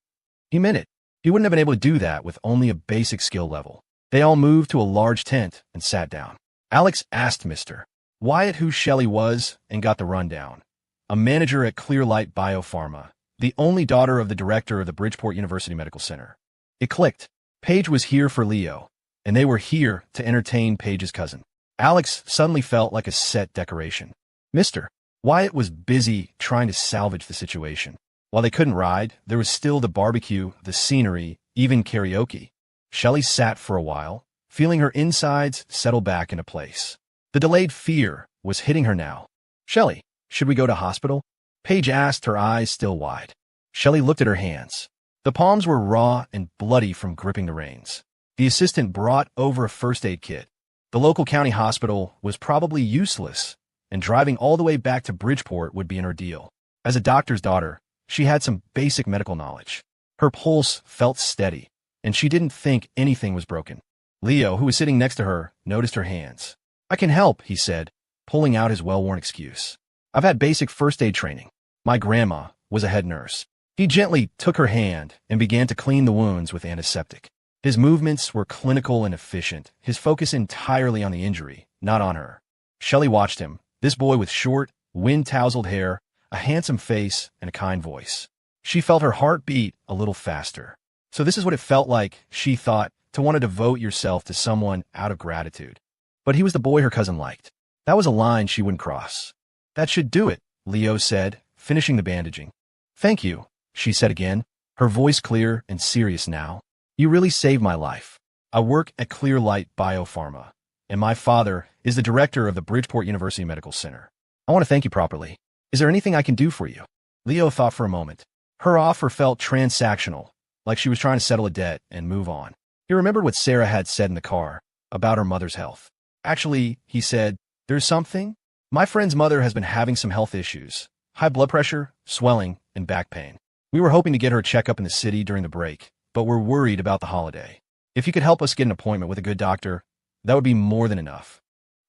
He meant it. He wouldn't have been able to do that with only a basic skill level. They all moved to a large tent and sat down. Alex asked Mr. Wyatt who Shelley was and got the rundown. A manager at Clearlight Biopharma, the only daughter of the director of the Bridgeport University Medical Center. It clicked. Paige was here for Leo, and they were here to entertain Paige's cousin. Alex suddenly felt like a set decoration. Mr. Wyatt was busy trying to salvage the situation. While they couldn't ride, there was still the barbecue, the scenery, even karaoke. Shelley sat for a while, feeling her insides settle back into place. The delayed fear was hitting her now. Shelley, should we go to hospital? Paige asked, her eyes still wide. Shelley looked at her hands. The palms were raw and bloody from gripping the reins. The assistant brought over a first aid kit. The local county hospital was probably useless, and driving all the way back to Bridgeport would be an ordeal. As a doctor's daughter, she had some basic medical knowledge. Her pulse felt steady, and she didn't think anything was broken. Leo, who was sitting next to her, noticed her hands. I can help, he said, pulling out his well-worn excuse. I've had basic first aid training. My grandma was a head nurse. He gently took her hand and began to clean the wounds with antiseptic. His movements were clinical and efficient, his focus entirely on the injury, not on her. Shelley watched him, this boy with short, wind-tousled hair, a handsome face, and a kind voice. She felt her heart beat a little faster. So this is what it felt like, she thought, to want to devote yourself to someone out of gratitude. But he was the boy her cousin liked. That was a line she wouldn't cross. That should do it, Leo said, finishing the bandaging. Thank you, she said again, her voice clear and serious now. You really saved my life. I work at Clear Light Biopharma, and my father is the director of the Bridgeport University Medical Center. I want to thank you properly. Is there anything I can do for you? Leo thought for a moment. Her offer felt transactional, like she was trying to settle a debt and move on. He remembered what Sarah had said in the car about her mother's health. Actually, he said, there's something? My friend's mother has been having some health issues. High blood pressure, swelling, and back pain. We were hoping to get her a checkup in the city during the break, but we're worried about the holiday. If you could help us get an appointment with a good doctor, that would be more than enough.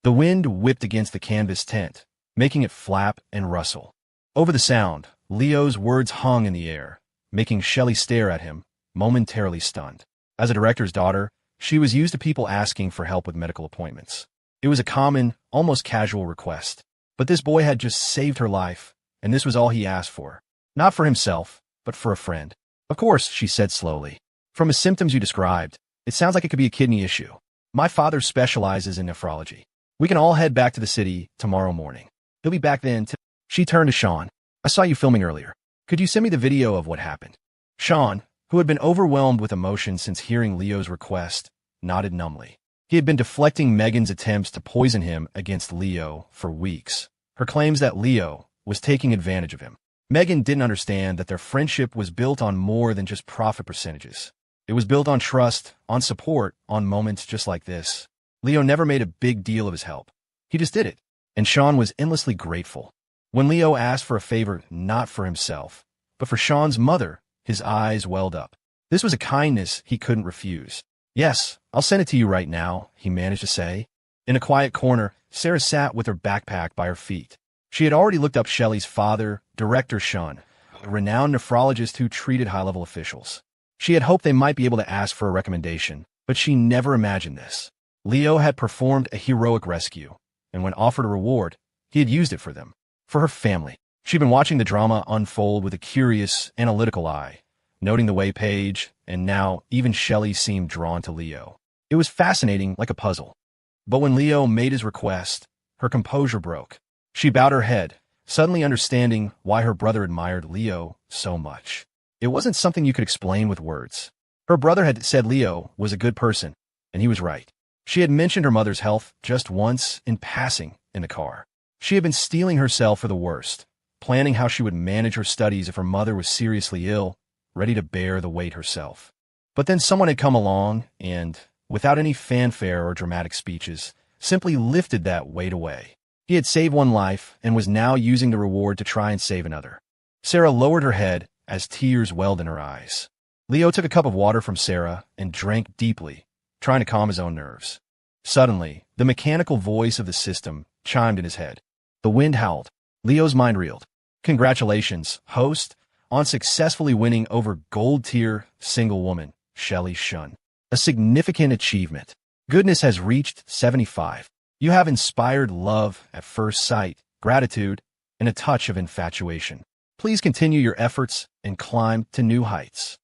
The wind whipped against the canvas tent, making it flap and rustle. Over the sound, Leo's words hung in the air, making Shelley stare at him, momentarily stunned. As a director's daughter, she was used to people asking for help with medical appointments. It was a common, almost casual request. But this boy had just saved her life, and this was all he asked for. Not for himself, but for a friend. Of course, she said slowly. From the symptoms you described, it sounds like it could be a kidney issue. My father specializes in nephrology. We can all head back to the city tomorrow morning. He'll be back then. She turned to Sean. I saw you filming earlier. Could you send me the video of what happened? Sean, who had been overwhelmed with emotion since hearing Leo's request, nodded numbly. He had been deflecting Megan's attempts to poison him against Leo for weeks. Her claims that Leo was taking advantage of him. Megan didn't understand that their friendship was built on more than just profit percentages. It was built on trust, on support, on moments just like this. Leo never made a big deal of his help. He just did it, and Sean was endlessly grateful. When Leo asked for a favor not for himself, but for Sean's mother, his eyes welled up. This was a kindness he couldn't refuse. Yes, I'll send it to you right now, he managed to say. In a quiet corner, Sarah sat with her backpack by her feet. She had already looked up Shelley's father, Director Sean, a renowned nephrologist who treated high-level officials. She had hoped they might be able to ask for a recommendation, but she never imagined this. Leo had performed a heroic rescue, and when offered a reward, he had used it for them, for her family. She'd been watching the drama unfold with a curious, analytical eye, noting the way Paige, and now even Shelley seemed drawn to Leo. It was fascinating, like a puzzle. But when Leo made his request, her composure broke. She bowed her head, suddenly understanding why her brother admired Leo so much. It wasn't something you could explain with words. Her brother had said Leo was a good person, and he was right. She had mentioned her mother's health just once in passing in the car. She had been steeling herself for the worst, planning how she would manage her studies if her mother was seriously ill, ready to bear the weight herself. But then someone had come along and, without any fanfare or dramatic speeches, simply lifted that weight away. He had saved one life and was now using the reward to try and save another. Sarah lowered her head as tears welled in her eyes. Leo took a cup of water from Sarah and drank deeply, trying to calm his own nerves. Suddenly, the mechanical voice of the system chimed in his head. The wind howled. Leo's mind reeled. Congratulations, host, on successfully winning over gold-tier single woman, Shelley Shun. A significant achievement. Goodness has reached 75. You have inspired love at first sight, gratitude, and a touch of infatuation. Please continue your efforts and climb to new heights.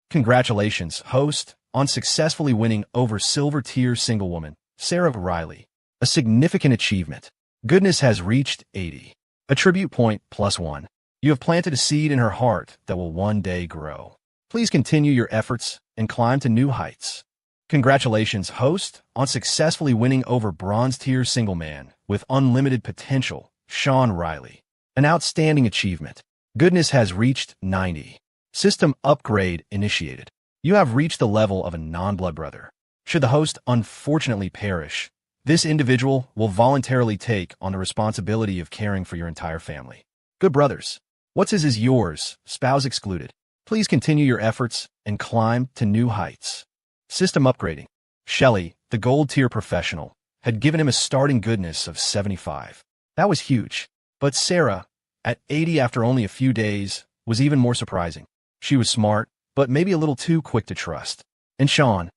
Congratulations, host, on successfully winning over silver-tier single woman, Sarah Riley. A significant achievement. Goodness has reached 80. Attribute point +1. You have planted a seed in her heart that will one day grow. Please continue your efforts and climb to new heights. Congratulations, host, on successfully winning over bronze-tier single man with unlimited potential, Sean Riley. An outstanding achievement. Goodness has reached 90. System upgrade initiated. You have reached the level of a non-blood brother. Should the host unfortunately perish, this individual will voluntarily take on the responsibility of caring for your entire family. Good brothers. What's his is yours, spouse excluded. Please continue your efforts and climb to new heights. System upgrading. Shelley, the gold-tier professional, had given him a starting goodness of 75. That was huge. But Sarah, at 80 after only a few days, was even more surprising. She was smart, but maybe a little too quick to trust. And Sean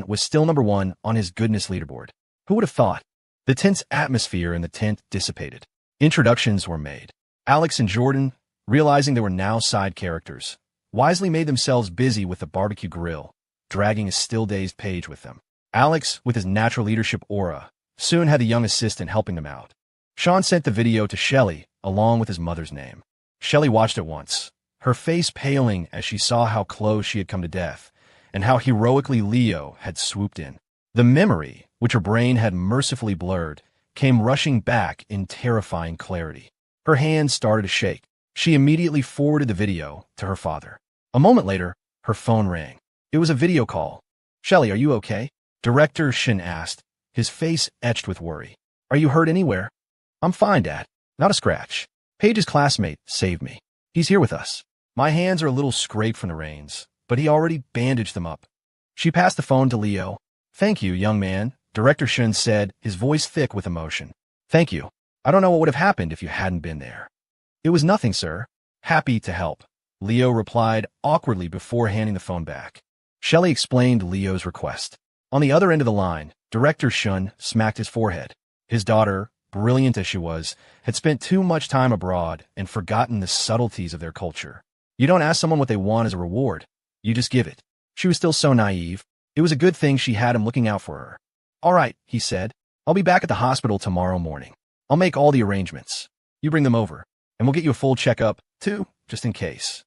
was still number one on his goodness leaderboard. Who would have thought? The tense atmosphere in the tent dissipated. Introductions were made. Alex and Jordan, realizing they were now side characters, wisely made themselves busy with the barbecue grill, dragging a still-dazed Paige with them. Alex, with his natural leadership aura, soon had the young assistant helping them out. Sean sent the video to Shelley, along with his mother's name. Shelley watched it once, her face paling as she saw how close she had come to death, and how heroically Leo had swooped in. The memory, which her brain had mercifully blurred, came rushing back in terrifying clarity. Her hands started to shake. She immediately forwarded the video to her father. A moment later, her phone rang. It was a video call. "Shelley, are you okay?" Director Shin asked, his face etched with worry. "Are you hurt anywhere?" "I'm fine, Dad. Not a scratch. Paige's classmate saved me. He's here with us. My hands are a little scraped from the rains, but he already bandaged them up." She passed the phone to Leo. "Thank you, young man," Director Shin said, his voice thick with emotion. "Thank you. I don't know what would have happened if you hadn't been there." "It was nothing, sir. Happy to help," Leo replied awkwardly before handing the phone back. Shelley explained Leo's request. On the other end of the line, Director Shun smacked his forehead. His daughter, brilliant as she was, had spent too much time abroad and forgotten the subtleties of their culture. You don't ask someone what they want as a reward. You just give it. She was still so naive. It was a good thing she had him looking out for her. "All right," he said. "I'll be back at the hospital tomorrow morning. I'll make all the arrangements. You bring them over, and we'll get you a full checkup, too, just in case."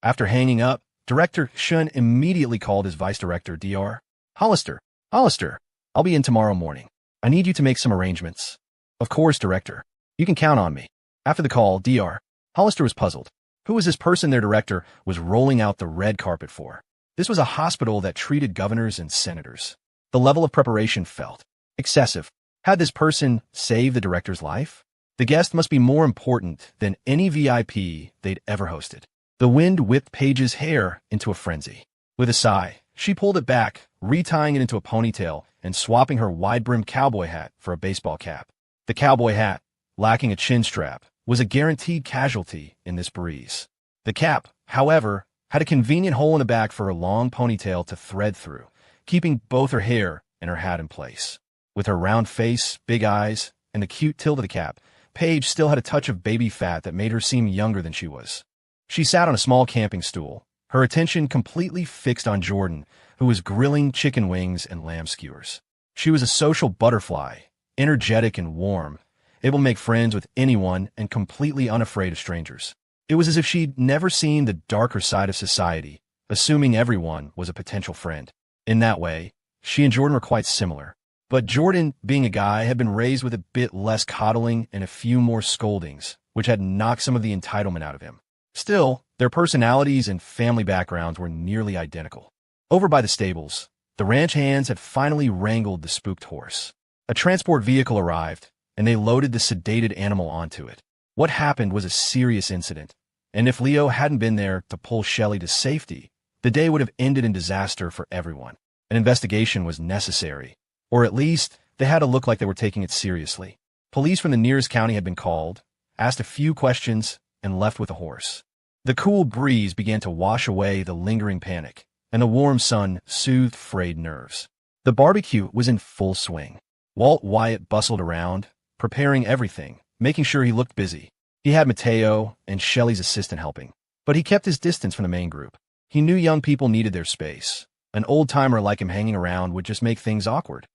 After hanging up, Director Shun immediately called his vice director, Dr. Hollister. "Hollister, I'll be in tomorrow morning. I need you to make some arrangements." "Of course, Director. You can count on me." After the call, Dr. Hollister was puzzled. Who was this person their director was rolling out the red carpet for? This was a hospital that treated governors and senators. The level of preparation felt excessive. Had this person saved the director's life? The guest must be more important than any VIP they'd ever hosted. The wind whipped Paige's hair into a frenzy. With a sigh, she pulled it back, retying it into a ponytail and swapping her wide-brimmed cowboy hat for a baseball cap. The cowboy hat, lacking a chin strap, was a guaranteed casualty in this breeze. The cap, however, had a convenient hole in the back for her long ponytail to thread through, keeping both her hair and her hat in place. With her round face, big eyes, and the cute tilt of the cap, Paige still had a touch of baby fat that made her seem younger than she was. She sat on a small camping stool, her attention completely fixed on Jordan, who was grilling chicken wings and lamb skewers. She was a social butterfly, energetic and warm, able to make friends with anyone and completely unafraid of strangers. It was as if she'd never seen the darker side of society, assuming everyone was a potential friend. In that way, she and Jordan were quite similar. But Jordan, being a guy, had been raised with a bit less coddling and a few more scoldings, which had knocked some of the entitlement out of him. Still, their personalities and family backgrounds were nearly identical. Over by the stables, the ranch hands had finally wrangled the spooked horse. A transport vehicle arrived, and they loaded the sedated animal onto it. What happened was a serious incident, and if Leo hadn't been there to pull Shelley to safety, the day would have ended in disaster for everyone. An investigation was necessary, or at least they had to look like they were taking it seriously. Police from the nearest county had been called, asked a few questions, and left with the horse. The cool breeze began to wash away the lingering panic, and the warm sun soothed frayed nerves. The barbecue was in full swing. Walt Wyatt bustled around, preparing everything, making sure he looked busy. He had Mateo and Shelley's assistant helping, but he kept his distance from the main group. He knew young people needed their space. An old-timer like him hanging around would just make things awkward.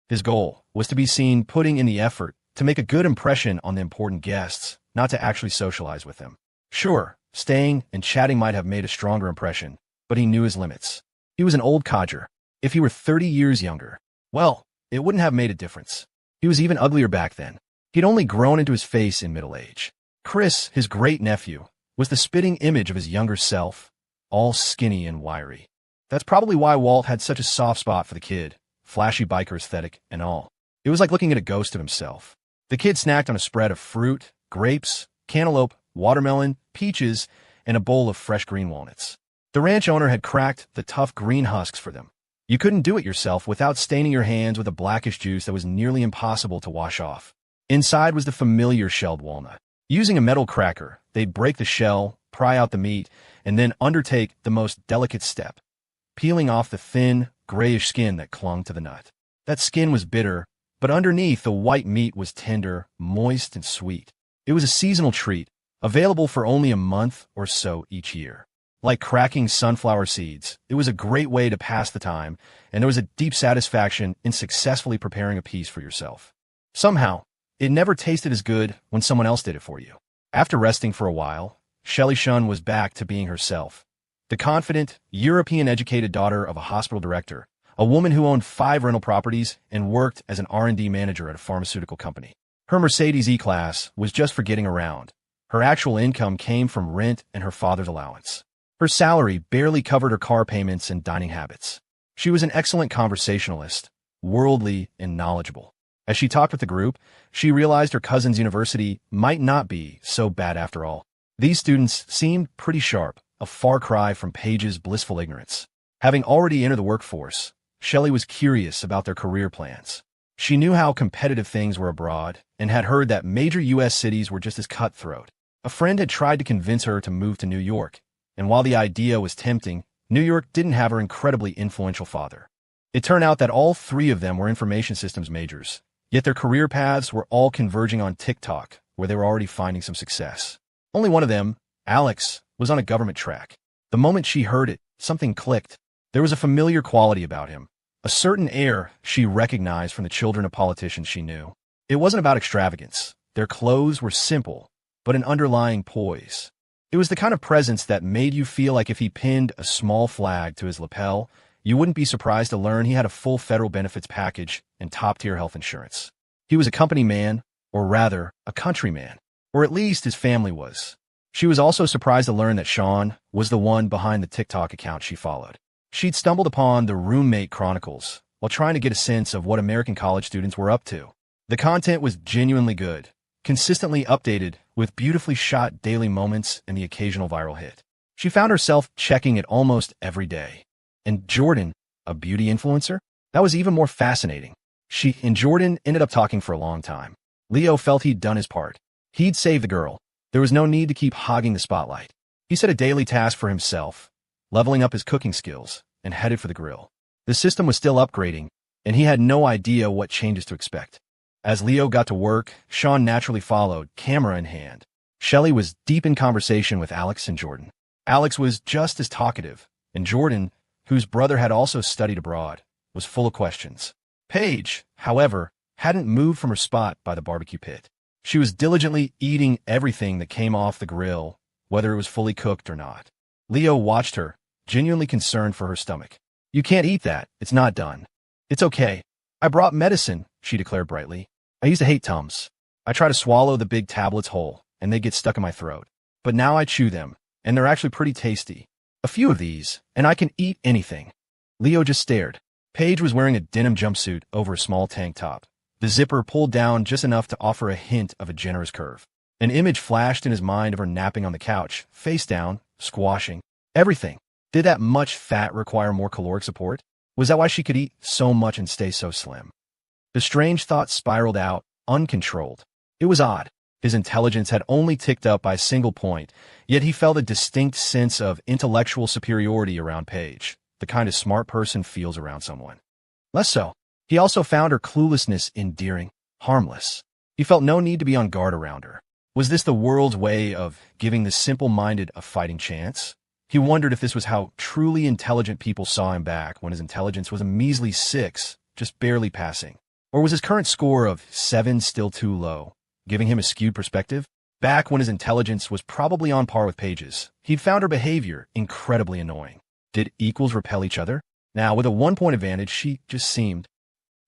His goal was to be seen putting in the effort to make a good impression on the important guests, not to actually socialize with them. Sure, staying and chatting might have made a stronger impression, but he knew his limits. He was an old codger. If he were 30 years younger, well, it wouldn't have made a difference. He was even uglier back then. He'd only grown into his face in middle age. Chris, his great-nephew, was the spitting image of his younger self, all skinny and wiry. That's probably why Walt had such a soft spot for the kid, flashy biker aesthetic and all. It was like looking at a ghost of himself. The kid snacked on a spread of fruit, grapes, cantaloupe, watermelon, peaches, and a bowl of fresh green walnuts. The ranch owner had cracked the tough green husks for them. You couldn't do it yourself without staining your hands with a blackish juice that was nearly impossible to wash off. Inside was the familiar shelled walnut. Using a metal cracker, they'd break the shell, pry out the meat, and then undertake the most delicate step, peeling off the thin, grayish skin that clung to the nut. That skin was bitter, but underneath the white meat was tender, moist, and sweet. It was a seasonal treat, available for only a month or so each year. Like cracking sunflower seeds, it was a great way to pass the time, and there was a deep satisfaction in successfully preparing a piece for yourself. Somehow, it never tasted as good when someone else did it for you. After resting for a while, Shelley Shun was back to being herself. The confident, European-educated daughter of a hospital director, a woman who owned 5 rental properties and worked as an R&D manager at a pharmaceutical company. Her Mercedes E-Class was just for getting around. Her actual income came from rent and her father's allowance. Her salary barely covered her car payments and dining habits. She was an excellent conversationalist, worldly and knowledgeable. As she talked with the group, she realized her cousin's university might not be so bad after all. These students seemed pretty sharp, a far cry from Paige's blissful ignorance. Having already entered the workforce, Shelley was curious about their career plans. She knew how competitive things were abroad and had heard that major U.S. cities were just as cutthroat. A friend had tried to convince her to move to New York, and while the idea was tempting, New York didn't have her incredibly influential father. It turned out that all 3 of them were information systems majors, yet their career paths were all converging on TikTok, where they were already finding some success. Only one of them, Alex, was on a government track. The moment she heard it, something clicked. There was a familiar quality about him, a certain air she recognized from the children of politicians she knew. It wasn't about extravagance. Their clothes were simple, but an underlying poise. It was the kind of presence that made you feel like if he pinned a small flag to his lapel, you wouldn't be surprised to learn he had a full federal benefits package and top-tier health insurance. He was a company man, or rather, a countryman, or at least his family was. She was also surprised to learn that Sean was the one behind the TikTok account she followed. She'd stumbled upon the Roommate Chronicles while trying to get a sense of what American college students were up to. The content was genuinely good, consistently updated with beautifully shot daily moments and the occasional viral hit. She found herself checking it almost every day. And Jordan, a beauty influencer? That was even more fascinating. She and Jordan ended up talking for a long time. Leo felt he'd done his part. He'd saved the girl. There was no need to keep hogging the spotlight. He set a daily task for himself, leveling up his cooking skills, and headed for the grill. The system was still upgrading, and he had no idea what changes to expect. As Leo got to work, Sean naturally followed, camera in hand. Shelley was deep in conversation with Alex and Jordan. Alex was just as talkative, and Jordan, whose brother had also studied abroad, was full of questions. Paige, however, hadn't moved from her spot by the barbecue pit. She was diligently eating everything that came off the grill, whether it was fully cooked or not. Leo watched her, genuinely concerned for her stomach. "You can't eat that. It's not done." "It's okay. I brought medicine," she declared brightly. "I used to hate Tums. I try to swallow the big tablets whole, and they get stuck in my throat. But now I chew them, and they're actually pretty tasty. A few of these, and I can eat anything." Leo just stared. Paige was wearing a denim jumpsuit over a small tank top, the zipper pulled down just enough to offer a hint of a generous curve. An image flashed in his mind of her napping on the couch, face down, squashing. Everything. Did that much fat require more caloric support? Was that why she could eat so much and stay so slim? The strange thought spiraled out, uncontrolled. It was odd. His intelligence had only ticked up by a single point, yet he felt a distinct sense of intellectual superiority around Paige, the kind of smart person feels around someone. Less so. He also found her cluelessness endearing, harmless. He felt no need to be on guard around her. Was this the world's way of giving the simple-minded a fighting chance? He wondered if this was how truly intelligent people saw him back when his intelligence was a measly 6, just barely passing. Or was his current score of 7 still too low, giving him a skewed perspective? Back when his intelligence was probably on par with Paige's, he'd found her behavior incredibly annoying. Did equals repel each other? Now, with a 1-point advantage, she just seemed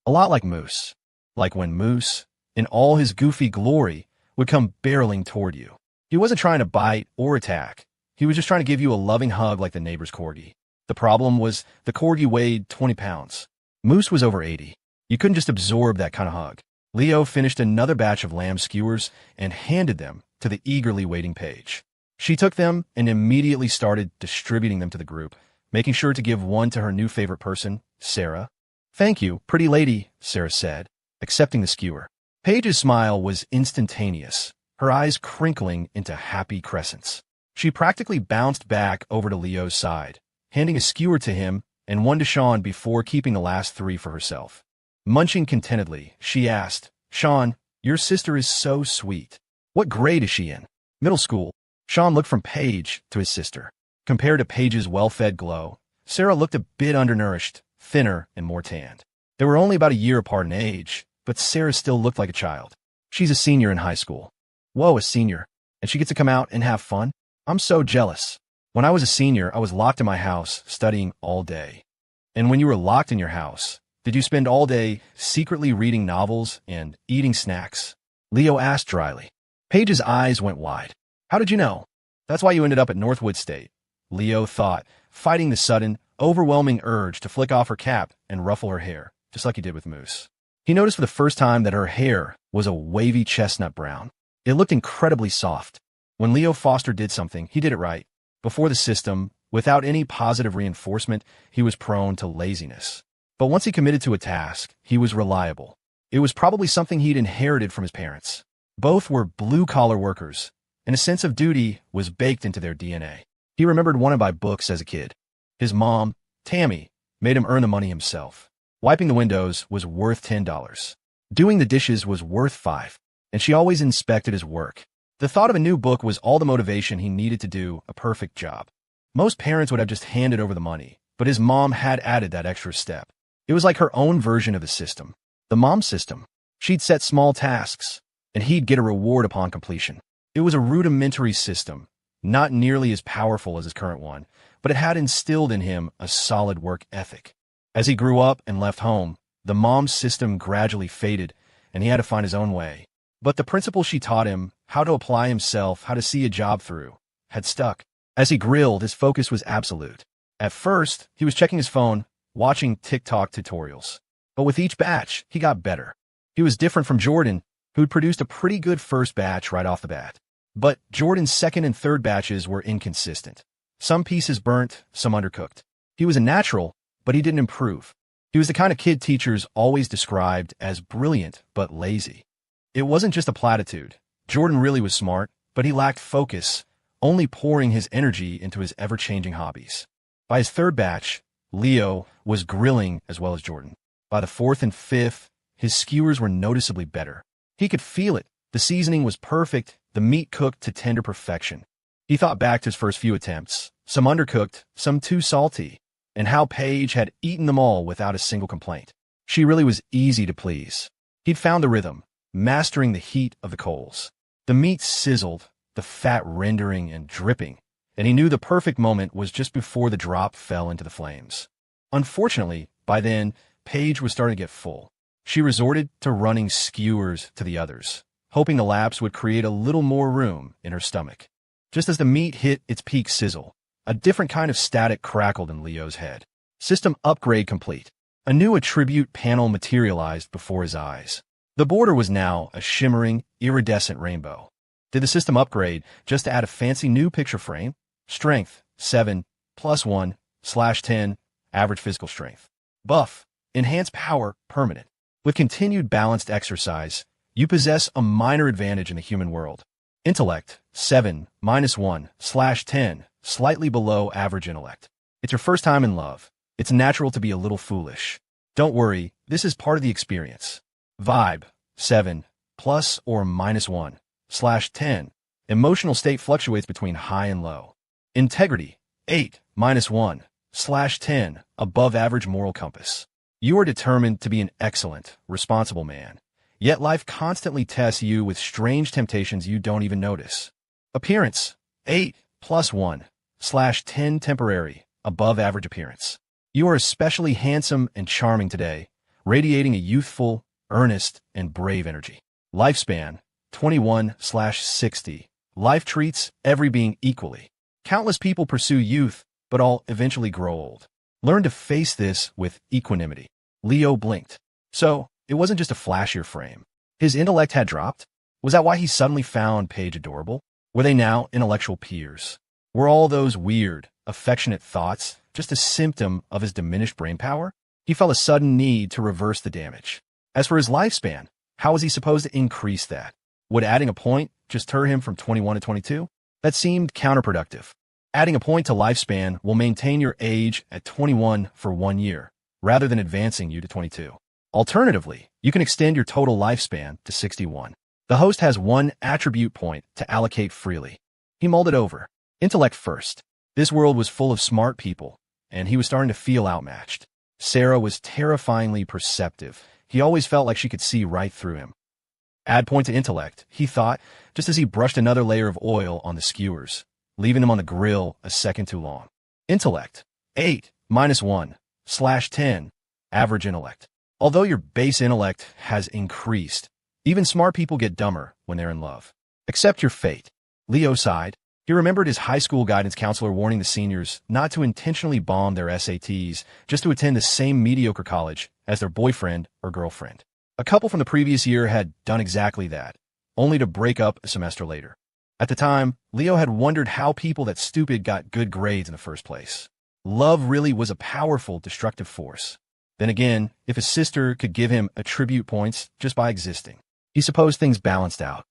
a lot like Moose. Like when Moose, in all his goofy glory, would come barreling toward you. He wasn't trying to bite or attack. He was just trying to give you a loving hug like the neighbor's corgi. The problem was the corgi weighed 20 pounds. Moose was over 80. You couldn't just absorb that kind of hug. Leo finished another batch of lamb skewers and handed them to the eagerly waiting Paige. She took them and immediately started distributing them to the group, making sure to give one to her new favorite person, Sarah. "Thank you, pretty lady," Sarah said, accepting the skewer. Paige's smile was instantaneous. her eyes crinkling into happy crescents. She practically bounced back over to Leo's side, handing a skewer to him and one to Sean before keeping the last 3 for herself. Munching contentedly, she asked, "Sean, your sister is so sweet. What grade is she in?" "Middle school." Sean looked from Paige to his sister. Compared to Paige's well-fed glow, Sarah looked a bit undernourished, thinner, and more tanned. They were only about a year apart in age, but Sarah still looked like a child. "She's a senior in high school." "Whoa, a senior. And she gets to come out and have fun? I'm so jealous. When I was a senior, I was locked in my house, studying all day." "And when you were locked in your house, did you spend all day secretly reading novels and eating snacks?" Leo asked dryly. Paige's eyes went wide. "How did you know?" "That's why you ended up at Northwood State," Leo thought, fighting the sudden, overwhelming urge to flick off her cap and ruffle her hair, just like he did with Moose. He noticed for the first time that her hair was a wavy chestnut brown. It looked incredibly soft. When Leo Foster did something, he did it right. Before the system, without any positive reinforcement, he was prone to laziness. But once he committed to a task, he was reliable. It was probably something he'd inherited from his parents. Both were blue-collar workers, and a sense of duty was baked into their DNA. He remembered wanting to buy books as a kid. His mom, Tammy, made him earn the money himself. Wiping the windows was worth $10. Doing the dishes was worth $5, and she always inspected his work. The thought of a new book was all the motivation he needed to do a perfect job. Most parents would have just handed over the money, but his mom had added that extra step. It was like her own version of the system. The mom system. She'd set small tasks, and he'd get a reward upon completion. It was a rudimentary system, not nearly as powerful as his current one, but it had instilled in him a solid work ethic. As he grew up and left home, the mom's system gradually faded, and he had to find his own way. But the principles she taught him, how to apply himself, how to see a job through, had stuck. As he grilled, his focus was absolute. At first, he was checking his phone, watching TikTok tutorials. But with each batch, he got better. He was different from Jordan, who'd produced a pretty good first batch right off the bat. But Jordan's second and third batches were inconsistent. Some pieces burnt, some undercooked. He was a natural, but he didn't improve. He was the kind of kid teachers always described as brilliant but lazy. It wasn't just a platitude. Jordan really was smart, but he lacked focus, only pouring his energy into his ever-changing hobbies. By his third batch, Leo was grilling as well as Jordan. By the fourth and fifth, his skewers were noticeably better. He could feel it. The seasoning was perfect, the meat cooked to tender perfection. He thought back to his first few attempts, some undercooked, some too salty, and how Paige had eaten them all without a single complaint. She really was easy to please. He'd found the rhythm, mastering the heat of the coals. The meat sizzled, the fat rendering and dripping, and he knew the perfect moment was just before the drop fell into the flames. Unfortunately, by then, Paige was starting to get full. She resorted to running skewers to the others, hoping the lapse would create a little more room in her stomach. Just as the meat hit its peak sizzle, a different kind of static crackled in Leo's head. System upgrade complete. A new attribute panel materialized before his eyes. The border was now a shimmering, iridescent rainbow. Did the system upgrade just to add a fancy new picture frame? Strength, 7, +1/10, average physical strength. Buff, enhanced power, permanent. With continued balanced exercise, you possess a minor advantage in the human world. Intellect, 7, -1/10, slightly below average intellect. It's your first time in love. It's natural to be a little foolish. Don't worry, this is part of the experience. Vibe, 7, +or -1/10. Emotional state fluctuates between high and low. Integrity, 8, -1/10, above average moral compass. You are determined to be an excellent, responsible man. Yet life constantly tests you with strange temptations you don't even notice. Appearance, 8, +1/10, temporary, above average appearance. You are especially handsome and charming today, radiating a youthful, earnest, and brave energy. Lifespan, 21/60. Life treats every being equally. Countless people pursue youth, but all eventually grow old. Learn to face this with equanimity. Leo blinked. So, it wasn't just a flashier frame. His intellect had dropped? Was that why he suddenly found Paige adorable? Were they now intellectual peers? Were all those weird, affectionate thoughts just a symptom of his diminished brain power? He felt a sudden need to reverse the damage. As for his lifespan, how was he supposed to increase that? Would adding a point just turn him from 21 to 22? That seemed counterproductive. Adding a point to lifespan will maintain your age at 21 for 1 year, rather than advancing you to 22. Alternatively, you can extend your total lifespan to 61. The host has 1 attribute point to allocate freely. He mulled it over. Intellect first. This world was full of smart people, and he was starting to feel outmatched. Sarah was terrifyingly perceptive. He always felt like she could see right through him. Add point to intellect, he thought, just as he brushed another layer of oil on the skewers, leaving them on the grill a second too long. Intellect. 8 minus 1/10. Average intellect. Although your base intellect has increased, even smart people get dumber when they're in love. Accept your fate. Leo sighed. He remembered his high school guidance counselor warning the seniors not to intentionally bomb their SATs just to attend the same mediocre college as their boyfriend or girlfriend. A couple from the previous year had done exactly that, only to break up a semester later. At the time, Leo had wondered how people that stupid got good grades in the first place. Love really was a powerful, destructive force. Then again, if his sister could give him attribute points just by existing, he supposed things balanced out.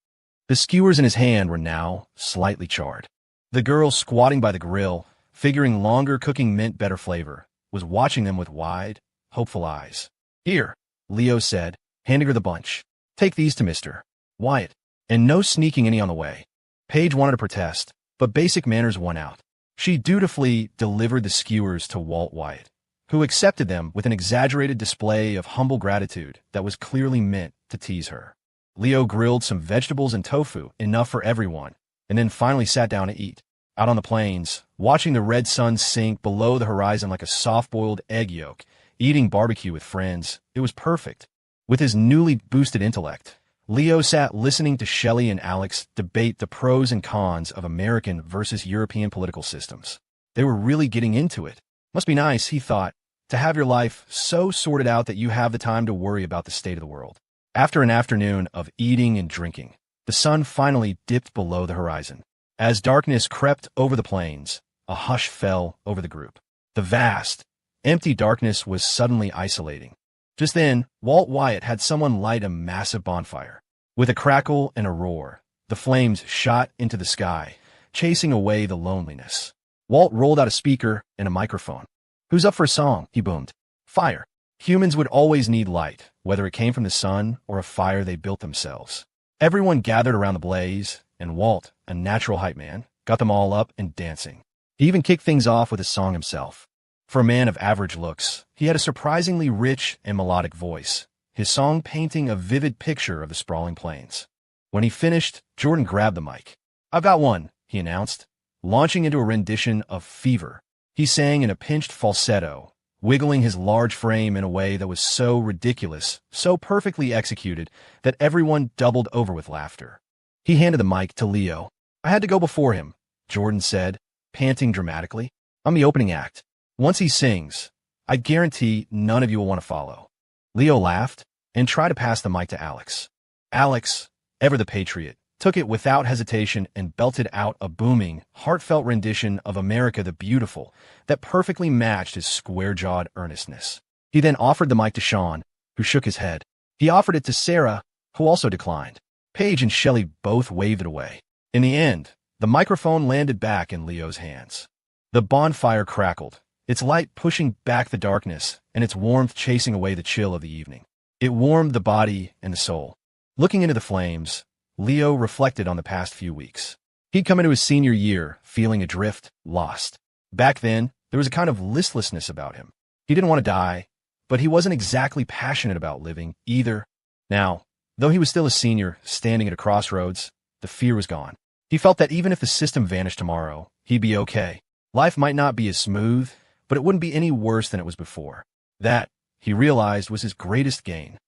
The skewers in his hand were now slightly charred. The girl squatting by the grill, figuring longer cooking meant better flavor, was watching them with wide, hopeful eyes. Here, Leo said, handing her the bunch. Take these to Mr. Wyatt. And no sneaking any on the way. Paige wanted to protest, but basic manners won out. She dutifully delivered the skewers to Walt Wyatt, who accepted them with an exaggerated display of humble gratitude that was clearly meant to tease her. Leo grilled some vegetables and tofu, enough for everyone, and then finally sat down to eat. Out on the plains, watching the red sun sink below the horizon like a soft-boiled egg yolk, eating barbecue with friends, it was perfect. With his newly boosted intellect, Leo sat listening to Shelley and Alex debate the pros and cons of American versus European political systems. They were really getting into it. Must be nice, he thought, to have your life so sorted out that you have the time to worry about the state of the world. After an afternoon of eating and drinking, the sun finally dipped below the horizon. As darkness crept over the plains, a hush fell over the group. The vast, empty darkness was suddenly isolating. Just then, Walt Wyatt had someone light a massive bonfire. With a crackle and a roar, the flames shot into the sky, chasing away the loneliness. Walt rolled out a speaker and a microphone. Who's up for a song? He boomed. Fire. Humans would always need light, whether it came from the sun or a fire they built themselves. Everyone gathered around the blaze, and Walt, a natural hype man, got them all up and dancing. He even kicked things off with a song himself. For a man of average looks, he had a surprisingly rich and melodic voice, his song painting a vivid picture of the sprawling plains. When he finished, Jordan grabbed the mic. I've got one, he announced, launching into a rendition of Fever. He sang in a pinched falsetto, wiggling his large frame in a way that was so ridiculous, so perfectly executed, that everyone doubled over with laughter. He handed the mic to Leo. I had to go before him, Jordan said, panting dramatically. I'm the opening act. Once he sings, I guarantee none of you will want to follow. Leo laughed and tried to pass the mic to Alex. Alex, ever the patriot, took it without hesitation and belted out a booming, heartfelt rendition of America the Beautiful that perfectly matched his square-jawed earnestness. He then offered the mic to Sean, who shook his head. He offered it to Sarah, who also declined. Paige and Shelley both waved it away. In the end, the microphone landed back in Leo's hands. The bonfire crackled, its light pushing back the darkness and its warmth chasing away the chill of the evening. It warmed the body and the soul. Looking into the flames, Leo reflected on the past few weeks. He'd come into his senior year feeling adrift, lost. Back then, there was a kind of listlessness about him. He didn't want to die, but he wasn't exactly passionate about living either. Now, though he was still a senior, standing at a crossroads, the fear was gone. He felt that even if the system vanished tomorrow, he'd be okay. Life might not be as smooth, but it wouldn't be any worse than it was before. That, he realized, was his greatest gain.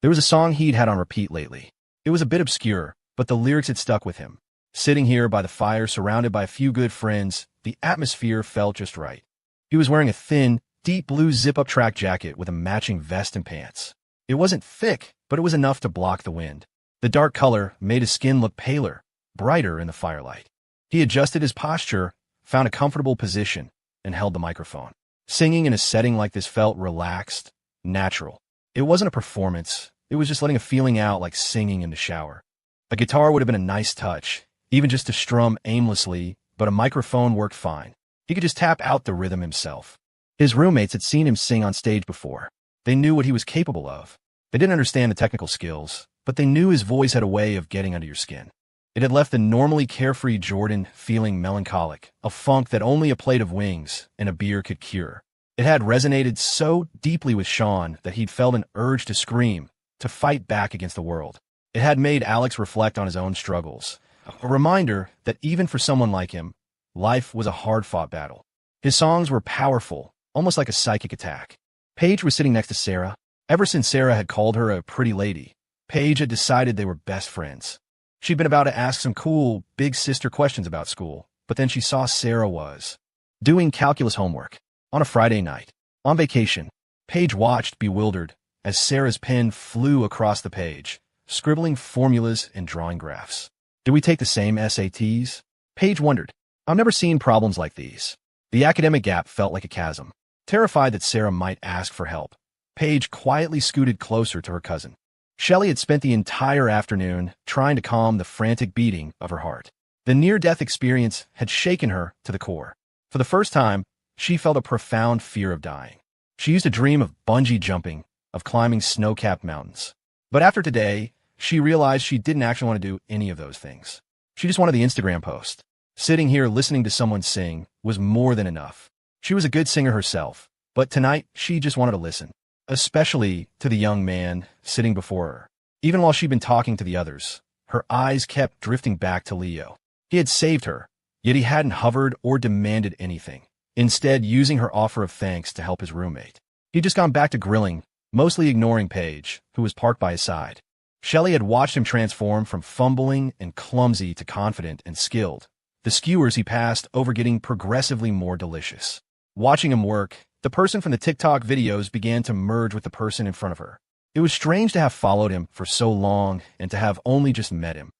There was a song he'd had on repeat lately. It was a bit obscure, but the lyrics had stuck with him. Sitting here by the fire, surrounded by a few good friends, the atmosphere felt just right. He was wearing a thin, deep blue zip-up track jacket with a matching vest and pants. It wasn't thick, but it was enough to block the wind. The dark color made his skin look paler, brighter in the firelight. He adjusted his posture, found a comfortable position, and held the microphone. Singing in a setting like this felt relaxed, natural. It wasn't a performance. It was just letting a feeling out like singing in the shower. A guitar would have been a nice touch, even just to strum aimlessly, but a microphone worked fine. He could just tap out the rhythm himself. His roommates had seen him sing on stage before. They knew what he was capable of. They didn't understand the technical skills, but they knew his voice had a way of getting under your skin. It had left the normally carefree Jordan feeling melancholic, a funk that only a plate of wings and a beer could cure. It had resonated so deeply with Sean that he'd felt an urge to scream, to fight back against the world. It had made Alex reflect on his own struggles, a reminder that even for someone like him, life was a hard-fought battle. His songs were powerful, almost like a psychic attack. Paige was sitting next to Sarah. Ever since Sarah had called her a pretty lady, Paige had decided they were best friends. She'd been about to ask some cool, big sister questions about school, but then she saw Sarah was doing calculus homework on a Friday night. On vacation, Paige watched, bewildered, as Sarah's pen flew across the page, scribbling formulas and drawing graphs. "Do we take the same SATs?" Paige wondered. "I've never seen problems like these." The academic gap felt like a chasm. Terrified that Sarah might ask for help, Paige quietly scooted closer to her cousin. Shelley had spent the entire afternoon trying to calm the frantic beating of her heart. The near-death experience had shaken her to the core. For the first time, she felt a profound fear of dying. She used to dream of bungee jumping, of climbing snow-capped mountains. But after today, she realized she didn't actually want to do any of those things. She just wanted the Instagram post. Sitting here listening to someone sing was more than enough. She was a good singer herself, but tonight she just wanted to listen. Especially to the young man sitting before her. Even while she'd been talking to the others, her eyes kept drifting back to Leo. He had saved her, yet he hadn't hovered or demanded anything, instead using her offer of thanks to help his roommate. He'd just gone back to grilling, mostly ignoring Paige, who was parked by his side. Shelley had watched him transform from fumbling and clumsy to confident and skilled, the skewers he passed over getting progressively more delicious. Watching him work, the person from the TikTok videos began to merge with the person in front of her. It was strange to have followed him for so long and to have only just met him.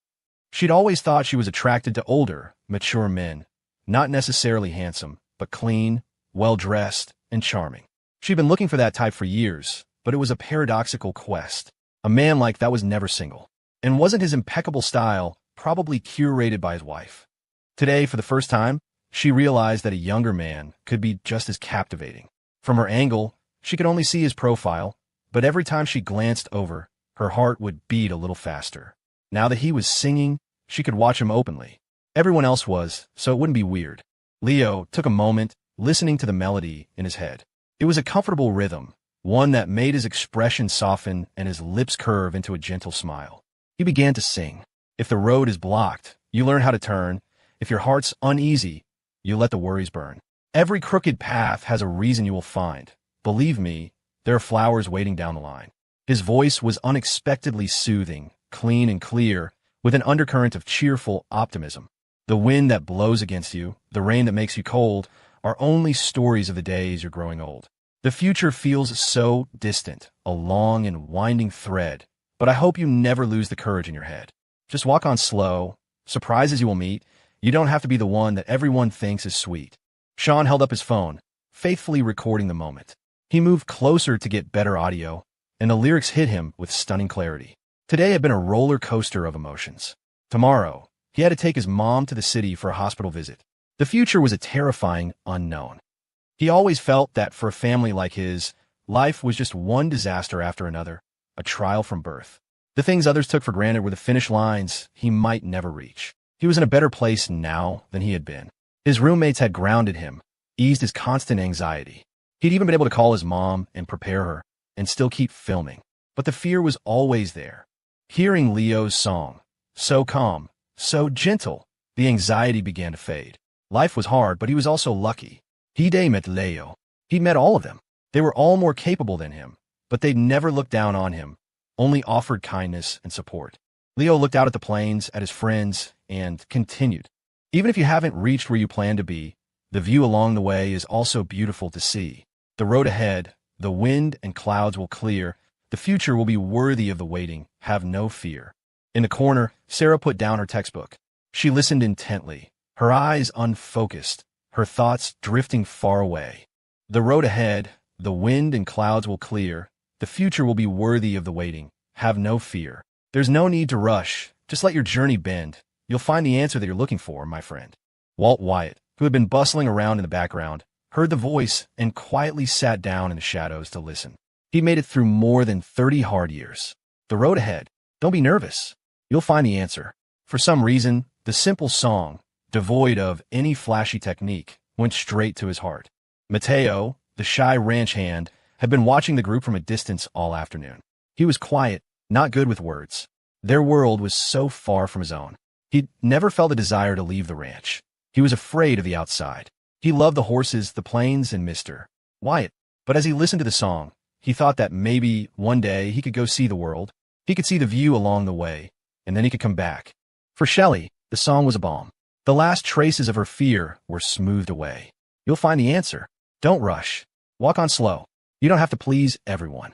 She'd always thought she was attracted to older, mature men, not necessarily handsome, but clean, well-dressed, and charming. She'd been looking for that type for years, but it was a paradoxical quest. A man like that was never single, and wasn't his impeccable style probably curated by his wife. Today, for the first time, she realized that a younger man could be just as captivating. From her angle, she could only see his profile, but every time she glanced over, her heart would beat a little faster. Now that he was singing, she could watch him openly. Everyone else was, so it wouldn't be weird. Leo took a moment, listening to the melody in his head. It was a comfortable rhythm, one that made his expression soften and his lips curve into a gentle smile. He began to sing. If the road is blocked, you learn how to turn. If your heart's uneasy, you let the worries burn. Every crooked path has a reason you will find. Believe me, there are flowers waiting down the line. His voice was unexpectedly soothing, clean and clear, with an undercurrent of cheerful optimism. The wind that blows against you, the rain that makes you cold, are only stories of the days you're growing old. The future feels so distant, a long and winding thread, but I hope you never lose the courage in your head. Just walk on slow. Surprises you will meet. You don't have to be the one that everyone thinks is sweet. Sean held up his phone, faithfully recording the moment. He moved closer to get better audio, and the lyrics hit him with stunning clarity. Today had been a roller coaster of emotions. Tomorrow, he had to take his mom to the city for a hospital visit. The future was a terrifying unknown. He always felt that for a family like his, life was just one disaster after another, a trial from birth. The things others took for granted were the finish lines he might never reach. He was in a better place now than he had been. His roommates had grounded him, eased his constant anxiety. He'd even been able to call his mom and prepare her, and still keep filming. But the fear was always there. Hearing Leo's song, so calm, so gentle, the anxiety began to fade. Life was hard, but he was also lucky. He'd met Leo. He'd met all of them. They were all more capable than him, but they'd never looked down on him, only offered kindness and support. Leo looked out at the plains, at his friends, and continued. Even if you haven't reached where you plan to be, the view along the way is also beautiful to see. The road ahead, the wind and clouds will clear. The future will be worthy of the waiting. Have no fear. In the corner, Sarah put down her textbook. She listened intently, her eyes unfocused, her thoughts drifting far away. The road ahead, the wind and clouds will clear. The future will be worthy of the waiting. Have no fear. There's no need to rush. Just let your journey bend. You'll find the answer that you're looking for, my friend. Walt Wyatt, who had been bustling around in the background, heard the voice and quietly sat down in the shadows to listen. He made it through more than 30 hard years. The road ahead. Don't be nervous. You'll find the answer. For some reason, the simple song, devoid of any flashy technique, went straight to his heart. Mateo, the shy ranch hand, had been watching the group from a distance all afternoon. He was quiet, not good with words. Their world was so far from his own. He'd never felt a desire to leave the ranch. He was afraid of the outside. He loved the horses, the plains, and Mr. Wyatt. But as he listened to the song, he thought that maybe one day he could go see the world. He could see the view along the way, and then he could come back. For Shelley, the song was a balm. The last traces of her fear were smoothed away. You'll find the answer. Don't rush. Walk on slow. You don't have to please everyone.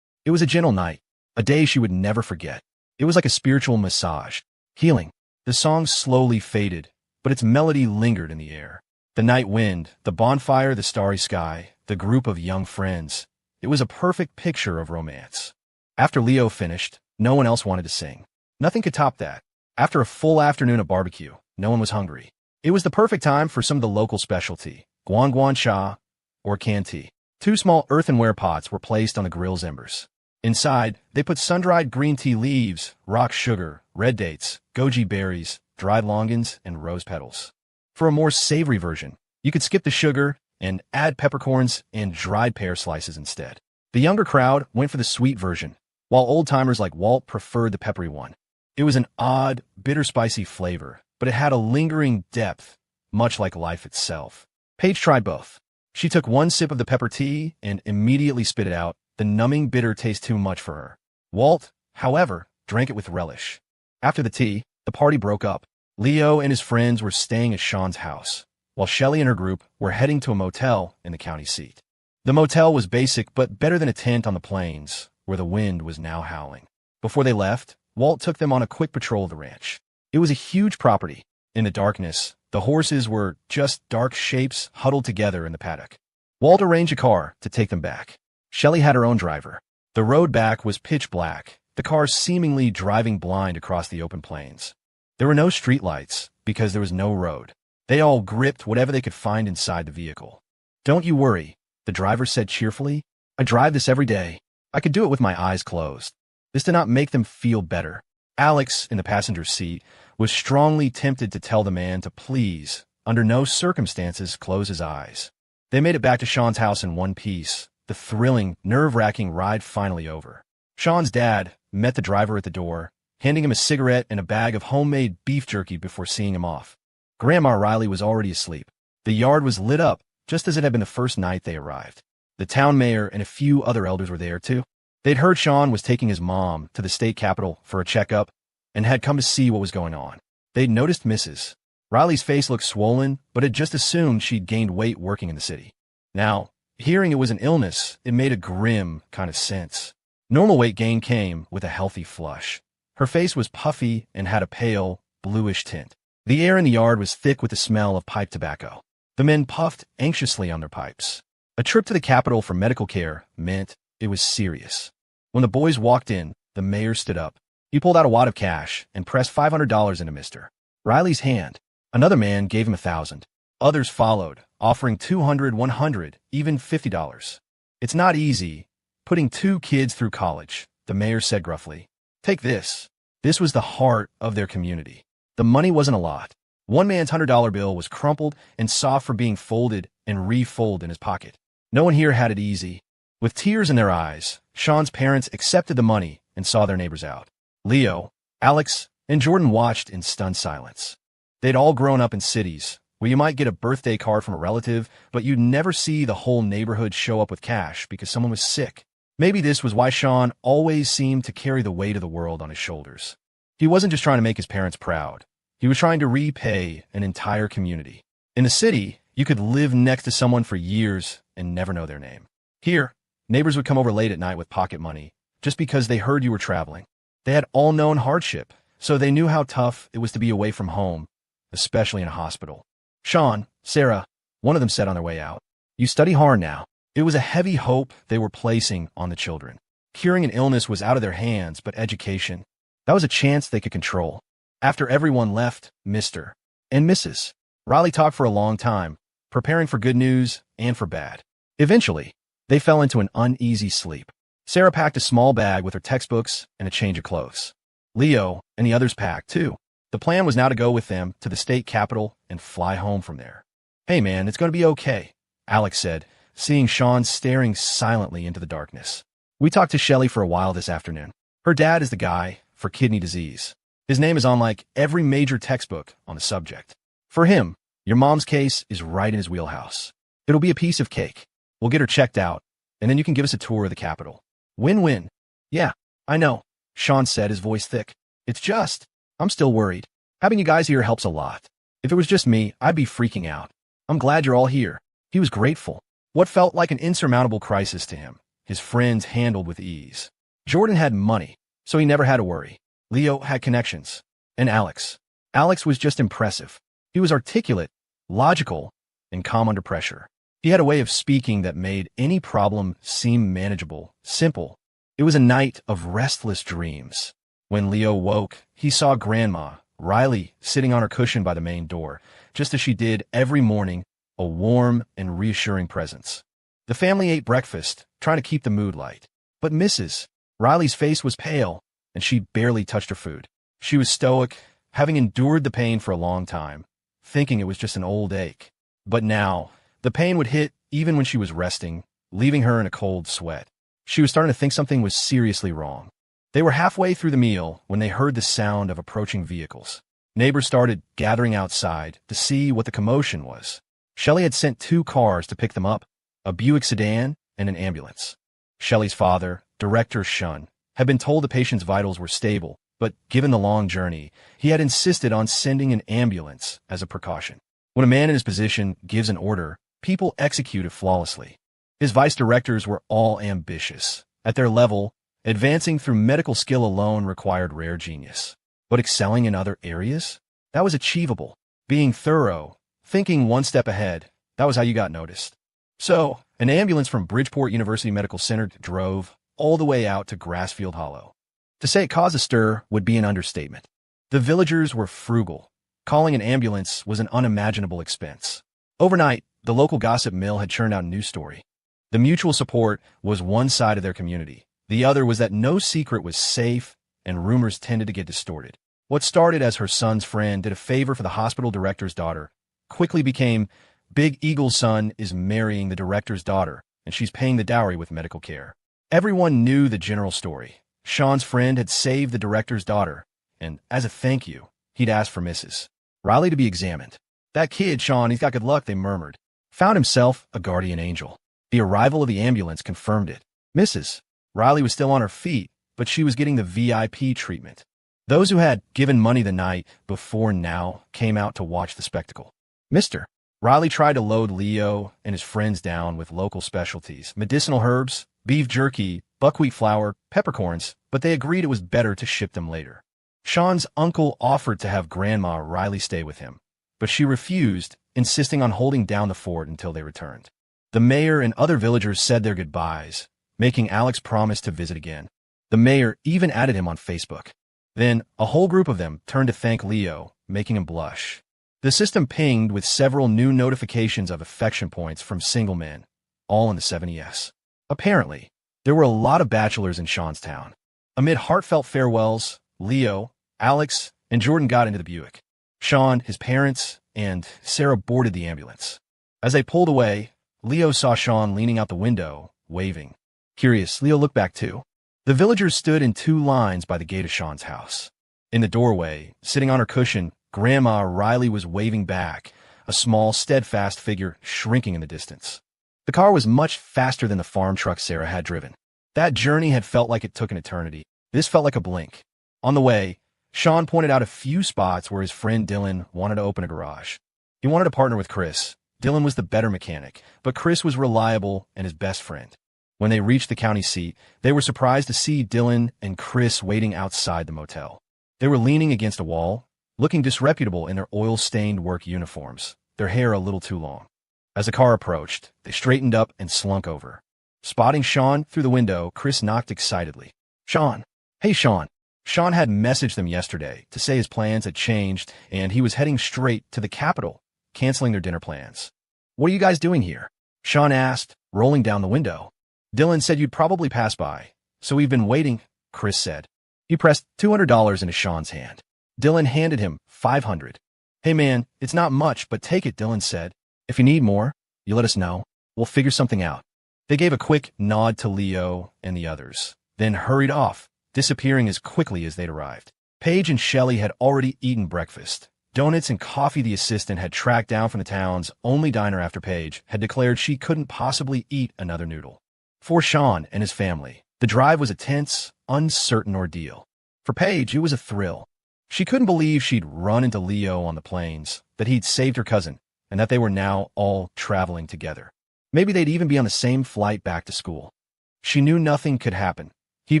It was a gentle night, a day she would never forget. It was like a spiritual massage, healing. The song slowly faded, but its melody lingered in the air. The night wind, the bonfire, the starry sky, the group of young friends. It was a perfect picture of romance. After Leo finished, no one else wanted to sing. Nothing could top that. After a full afternoon of barbecue, no one was hungry. It was the perfect time for some of the local specialty, guan guan cha or canned tea. 2 small earthenware pots were placed on the grill's embers. Inside, they put sun-dried green tea leaves, rock sugar, red dates, goji berries, dried longans, and rose petals. For a more savory version, you could skip the sugar and add peppercorns and dried pear slices instead. The younger crowd went for the sweet version, while old-timers like Walt preferred the peppery one. It was an odd, bitter-spicy flavor, but it had a lingering depth, much like life itself. Paige tried both. She took 1 sip of the pepper tea and immediately spit it out. The numbing bitter tasted too much for her. Walt, however, drank it with relish. After the tea, the party broke up. Leo and his friends were staying at Sean's house, while Shelley and her group were heading to a motel in the county seat. The motel was basic but better than a tent on the plains, where the wind was now howling. Before they left, Walt took them on a quick patrol of the ranch. It was a huge property. In the darkness, the horses were just dark shapes huddled together in the paddock. Walt arranged a car to take them back. Shelley had her own driver. The road back was pitch black, the car seemingly driving blind across the open plains. There were no streetlights because there was no road. They all gripped whatever they could find inside the vehicle. Don't you worry, the driver said cheerfully. I drive this every day. I could do it with my eyes closed. This did not make them feel better. Alex, in the passenger seat, was strongly tempted to tell the man to please, under no circumstances, close his eyes. They made it back to Sean's house in one piece. The thrilling, nerve-wracking ride finally over. Sean's dad met the driver at the door, handing him a cigarette and a bag of homemade beef jerky before seeing him off. Grandma Riley was already asleep. The yard was lit up, just as it had been the first night they arrived. The town mayor and a few other elders were there, too. They'd heard Sean was taking his mom to the state capitol for a checkup and had come to see what was going on. They'd noticed Mrs. Riley's face looked swollen, but had just assumed she'd gained weight working in the city. Now, hearing it was an illness, it made a grim kind of sense. Normal weight gain came with a healthy flush. Her face was puffy and had a pale, bluish tint. The air in the yard was thick with the smell of pipe tobacco. The men puffed anxiously on their pipes. A trip to the Capitol for medical care meant it was serious. When the boys walked in, the mayor stood up. He pulled out a wad of cash and pressed $500 into Mr. Riley's hand. Another man gave him $1,000. Others followed, offering $200, $100, even $50. It's not easy putting 2 kids through college, the mayor said gruffly. Take this. This was the heart of their community. The money wasn't a lot. One man's $100 bill was crumpled and soft for being folded and refolded in his pocket. No one here had it easy. With tears in their eyes, Sean's parents accepted the money and saw their neighbors out. Leo, Alex, and Jordan watched in stunned silence. They'd all grown up in cities, where you might get a birthday card from a relative, but you'd never see the whole neighborhood show up with cash because someone was sick. Maybe this was why Sean always seemed to carry the weight of the world on his shoulders. He wasn't just trying to make his parents proud. He was trying to repay an entire community. In the city, you could live next to someone for years and never know their name. Here, neighbors would come over late at night with pocket money, just because they heard you were traveling. They had all known hardship, so they knew how tough it was to be away from home, especially in a hospital. Sean, Sarah, one of them said on their way out, you study hard now. It was a heavy hope they were placing on the children. Curing an illness was out of their hands, but education, That was a chance they could control. After everyone left, Mr. and Mrs. Riley talked for a long time, preparing for good news and for bad. Eventually, they fell into an uneasy sleep. Sarah packed a small bag with her textbooks and a change of clothes. Leo and the others packed, too. The plan was now to go with them to the state capital and fly home from there. "Hey man, it's going to be okay," Alex said, seeing Sean staring silently into the darkness. "We talked to Shelley for a while this afternoon. Her dad is the guy for kidney disease. His name is on like every major textbook on the subject. For him, your mom's case is right in his wheelhouse. It'll be a piece of cake. We'll get her checked out, and then you can give us a tour of the capital. Win-win." "Yeah, I know," Sean said, his voice thick. "It's just, I'm still worried. Having you guys here helps a lot. If it was just me, I'd be freaking out. I'm glad you're all here." He was grateful. What felt like an insurmountable crisis to him, his friends handled with ease. Jordan had money, so he never had to worry. Leo had connections. And Alex. Alex was just impressive. He was articulate, logical, and calm under pressure. He had a way of speaking that made any problem seem manageable, simple. It was a night of restless dreams. When Leo woke, he saw Grandma, Riley, sitting on her cushion by the main door, just as she did every morning, a warm and reassuring presence. The family ate breakfast, trying to keep the mood light. But Mrs. Riley's face was pale, and she barely touched her food. She was stoic, having endured the pain for a long time, thinking it was just an old ache. But now, the pain would hit even when she was resting, leaving her in a cold sweat. She was starting to think something was seriously wrong. They were halfway through the meal when they heard the sound of approaching vehicles. Neighbors started gathering outside to see what the commotion was. Shelley had sent 2 cars to pick them up, a Buick sedan and an ambulance. Shelley's father, Director Shun, had been told the patient's vitals were stable, but given the long journey, he had insisted on sending an ambulance as a precaution. When a man in his position gives an order, people execute it flawlessly. His vice directors were all ambitious. At their level, advancing through medical skill alone required rare genius. But excelling in other areas? That was achievable. Being thorough, thinking one step ahead, that was how you got noticed. So, an ambulance from Bridgeport University Medical Center drove all the way out to Grassfield Hollow. To say it caused a stir would be an understatement. The villagers were frugal. Calling an ambulance was an unimaginable expense. Overnight, the local gossip mill had churned out a news story. The mutual support was one side of their community. The other was that no secret was safe, and rumors tended to get distorted. What started as her son's friend did a favor for the hospital director's daughter quickly became Big Eagle's son is marrying the director's daughter, and she's paying the dowry with medical care. Everyone knew the general story. Sean's friend had saved the director's daughter, and as a thank you, he'd asked for Mrs. Riley to be examined. "That kid, Sean, he's got good luck," they murmured. Found himself a guardian angel. The arrival of the ambulance confirmed it. Mrs. Riley was still on her feet, but she was getting the VIP treatment. Those who had given money the night before now came out to watch the spectacle. Mr. Riley tried to load Leo and his friends down with local specialties, medicinal herbs, beef jerky, buckwheat flour, peppercorns, but they agreed it was better to ship them later. Sean's uncle offered to have Grandma Riley stay with him, but she refused, insisting on holding down the fort until they returned. The mayor and other villagers said their goodbyes, making Alex promise to visit again. The mayor even added him on Facebook. Then, a whole group of them turned to thank Leo, making him blush. The system pinged with several new notifications of affection points from single men, all in the 7ES. Apparently, there were a lot of bachelors in Sean's town. Amid heartfelt farewells, Leo, Alex, and Jordan got into the Buick. Sean, his parents, and Sarah boarded the ambulance. As they pulled away, Leo saw Sean leaning out the window, waving. Curious, Leo looked back too. The villagers stood in 2 lines by the gate of Sean's house. In the doorway, sitting on her cushion, Grandma Riley was waving back, a small, steadfast figure shrinking in the distance. The car was much faster than the farm truck Sarah had driven. That journey had felt like it took an eternity. This felt like a blink. On the way, Sean pointed out a few spots where his friend Dylan wanted to open a garage. He wanted to partner with Chris. Dylan was the better mechanic, but Chris was reliable and his best friend. When they reached the county seat, they were surprised to see Dylan and Chris waiting outside the motel. They were leaning against a wall, looking disreputable in their oil-stained work uniforms, their hair a little too long. As the car approached, they straightened up and slunk over. Spotting Sean through the window, Chris knocked excitedly. "Sean! Hey, Sean! Sean had messaged them yesterday to say his plans had changed and he was heading straight to the capital, canceling their dinner plans. "What are you guys doing here?" Sean asked, rolling down the window. "Dylan said you'd probably pass by, so we've been waiting," Chris said. He pressed $200 into Sean's hand. Dylan handed him $500. "Hey man, it's not much, but take it," Dylan said. "If you need more, you let us know. We'll figure something out." They gave a quick nod to Leo and the others, then hurried off, disappearing as quickly as they'd arrived. Paige and Shelley had already eaten breakfast. Donuts and coffee the assistant had tracked down from the town's only diner after Paige had declared she couldn't possibly eat another noodle. For Sean and his family, the drive was a tense, uncertain ordeal. For Paige, it was a thrill. She couldn't believe she'd run into Leo on the plains, that he'd saved her cousin, and that they were now all traveling together. Maybe they'd even be on the same flight back to school. She knew nothing could happen. He'd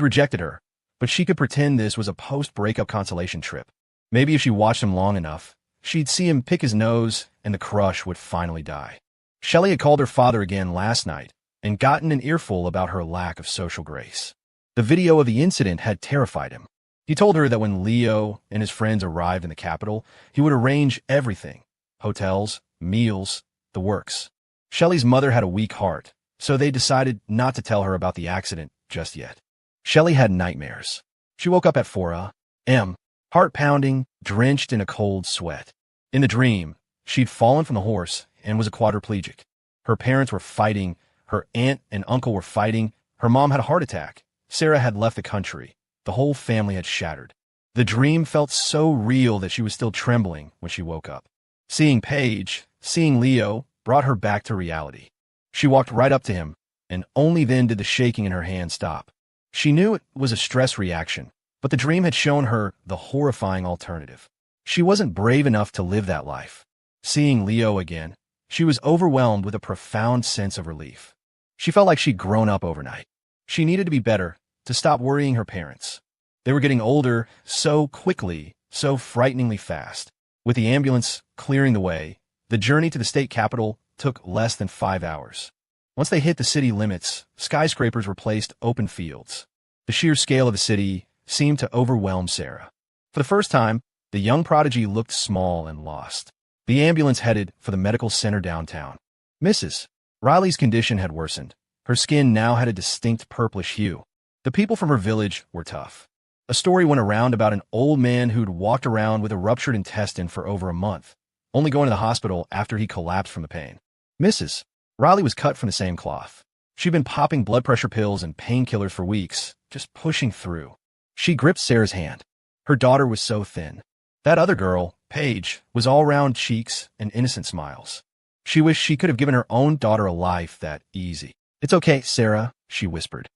rejected her, but she could pretend this was a post-breakup consolation trip. Maybe if she watched him long enough, she'd see him pick his nose and the crush would finally die. Shelley had called her father again last night and gotten an earful about her lack of social grace. The video of the incident had terrified him. He told her that when Leo and his friends arrived in the capital, he would arrange everything: hotels, meals, the works. Shelley's mother had a weak heart, so they decided not to tell her about the accident just yet. Shelley had nightmares. She woke up at 4 a.m., heart pounding, drenched in a cold sweat. In the dream, she'd fallen from the horse and was a quadriplegic. Her parents were fighting, her aunt and uncle were fighting, her mom had a heart attack, Sarah had left the country. The whole family had shattered. The dream felt so real that she was still trembling when she woke up. Seeing Paige, seeing Leo, brought her back to reality. She walked right up to him, and only then did the shaking in her hand stop. She knew it was a stress reaction, but the dream had shown her the horrifying alternative. She wasn't brave enough to live that life. Seeing Leo again, she was overwhelmed with a profound sense of relief. She felt like she'd grown up overnight. She needed to be better, to stop worrying her parents. They were getting older so quickly, so frighteningly fast. With the ambulance clearing the way, the journey to the state capital took less than 5 hours. Once they hit the city limits, skyscrapers replaced open fields. The sheer scale of the city seemed to overwhelm Sarah. For the first time, the young prodigy looked small and lost. The ambulance headed for the medical center downtown. Mrs. Riley's condition had worsened. Her skin now had a distinct purplish hue. The people from her village were tough. A story went around about an old man who'd walked around with a ruptured intestine for over a month, only going to the hospital after he collapsed from the pain. Mrs. Riley was cut from the same cloth. She'd been popping blood pressure pills and painkillers for weeks, just pushing through. She gripped Sarah's hand. Her daughter was so thin. That other girl, Paige, was all round cheeks and innocent smiles. She wished she could have given her own daughter a life that easy. "It's okay, Sarah," she whispered.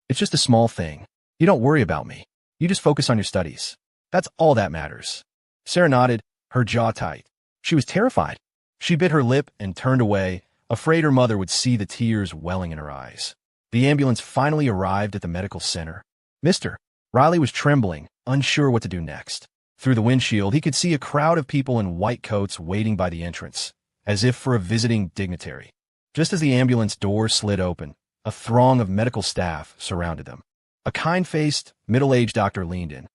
"It's just a small thing. You don't worry about me. You just focus on your studies. That's all that matters." Sarah nodded, her jaw tight. She was terrified. She bit her lip and turned away, afraid her mother would see the tears welling in her eyes. The ambulance finally arrived at the medical center. Mr. Riley was trembling, unsure what to do next. Through the windshield, he could see a crowd of people in white coats waiting by the entrance, as if for a visiting dignitary. Just as the ambulance door slid open, a throng of medical staff surrounded them. A kind-faced, middle-aged doctor leaned in.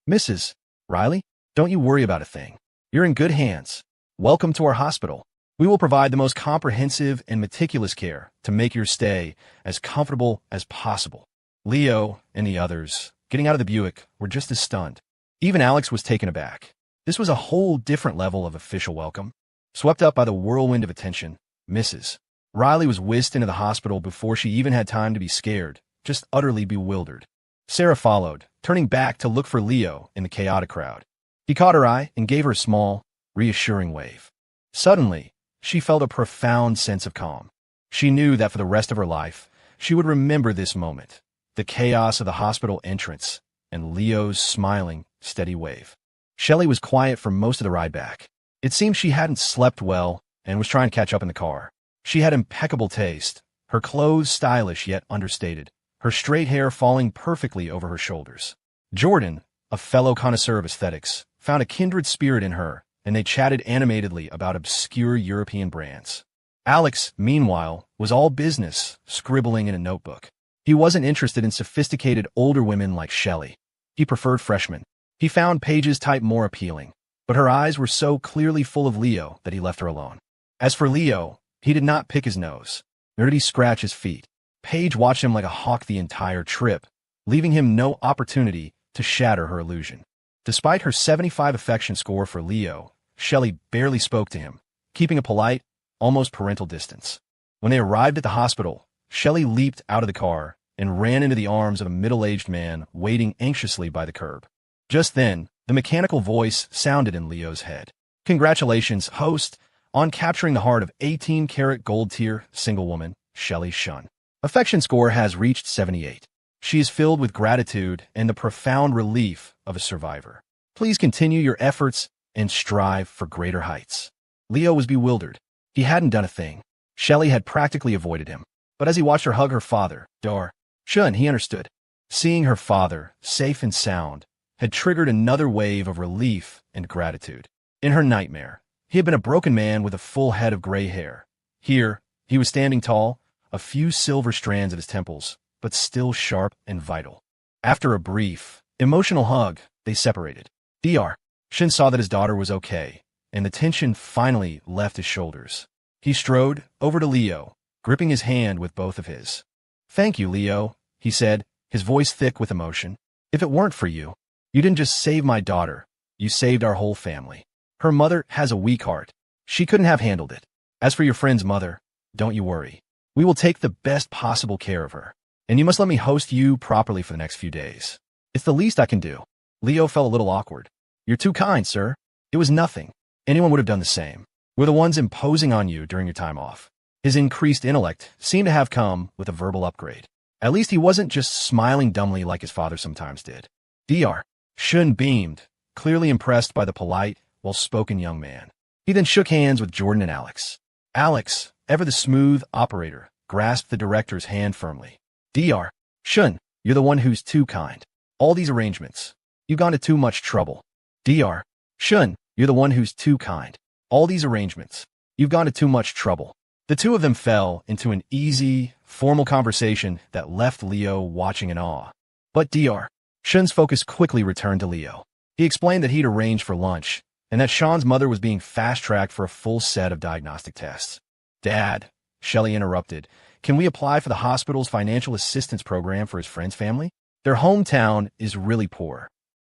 "Mrs. Riley, don't you worry about a thing. You're in good hands. Welcome to our hospital. We will provide the most comprehensive and meticulous care to make your stay as comfortable as possible." Leo and the others, getting out of the Buick, were just as stunned. Even Alex was taken aback. This was a whole different level of official welcome. Swept up by the whirlwind of attention, Mrs. Riley was whisked into the hospital before she even had time to be scared, just utterly bewildered. Sarah followed, turning back to look for Leo in the chaotic crowd. He caught her eye and gave her a small, reassuring wave. Suddenly, she felt a profound sense of calm. She knew that for the rest of her life, she would remember this moment, the chaos of the hospital entrance, and Leo's smiling, steady wave. Shelley was quiet for most of the ride back. It seemed she hadn't slept well and was trying to catch up in the car. She had impeccable taste, her clothes stylish yet understated, her straight hair falling perfectly over her shoulders. Jordan, a fellow connoisseur of aesthetics, found a kindred spirit in her, and they chatted animatedly about obscure European brands. Alex, meanwhile, was all business, scribbling in a notebook. He wasn't interested in sophisticated older women like Shelley. He preferred freshmen. He found Paige's type more appealing, but her eyes were so clearly full of Leo that he left her alone. As for Leo, he did not pick his nose, nor did he scratch his feet. Paige watched him like a hawk the entire trip, leaving him no opportunity to shatter her illusion. Despite her 75 affection score for Leo, Shelley barely spoke to him, keeping a polite, almost parental distance. When they arrived at the hospital, Shelley leaped out of the car and ran into the arms of a middle-aged man waiting anxiously by the curb. Just then, the mechanical voice sounded in Leo's head. "Congratulations, host, on capturing the heart of 18-karat gold-tier single woman, Shelley Shun. Affection score has reached 78. She is filled with gratitude and the profound relief of a survivor. Please continue your efforts and strive for greater heights." Leo was bewildered. He hadn't done a thing. Shelley had practically avoided him. But as he watched her hug her father, Dar Shun, he understood. Seeing her father, safe and sound, had triggered another wave of relief and gratitude. In her nightmare, he had been a broken man with a full head of gray hair. Here, he was standing tall, a few silver strands at his temples, but still sharp and vital. After a brief, emotional hug, they separated. Dr. Shun saw that his daughter was okay, and the tension finally left his shoulders. He strode over to Leo, gripping his hand with both of his. "Thank you, Leo," he said, his voice thick with emotion. "If it weren't for you, you didn't just save my daughter, you saved our whole family. Her mother has a weak heart. She couldn't have handled it. As for your friend's mother, don't you worry. We will take the best possible care of her. And you must let me host you properly for the next few days. It's the least I can do." Leo felt a little awkward. "You're too kind, sir. It was nothing. Anyone would have done the same. We're the ones imposing on you during your time off." His increased intellect seemed to have come with a verbal upgrade. At least he wasn't just smiling dumbly like his father sometimes did. Dr. Shun beamed, clearly impressed by the polite, well-spoken young man. He then shook hands with Jordan and Alex. Alex, ever the smooth operator, grasped the director's hand firmly. "Dr. Shun, you're the one who's too kind. All these arrangements. You've gone to too much trouble." "Dr. Shun, you're the one who's too kind. All these arrangements. You've gone to too much trouble." The two of them fell into an easy, formal conversation that left Leo watching in awe. But Dr. Shun's focus quickly returned to Leo. He explained that he'd arranged for lunch, and that Sean's mother was being fast-tracked for a full set of diagnostic tests. "Dad," Shelley interrupted, "can we apply for the hospital's financial assistance program for his friend's family? Their hometown is really poor."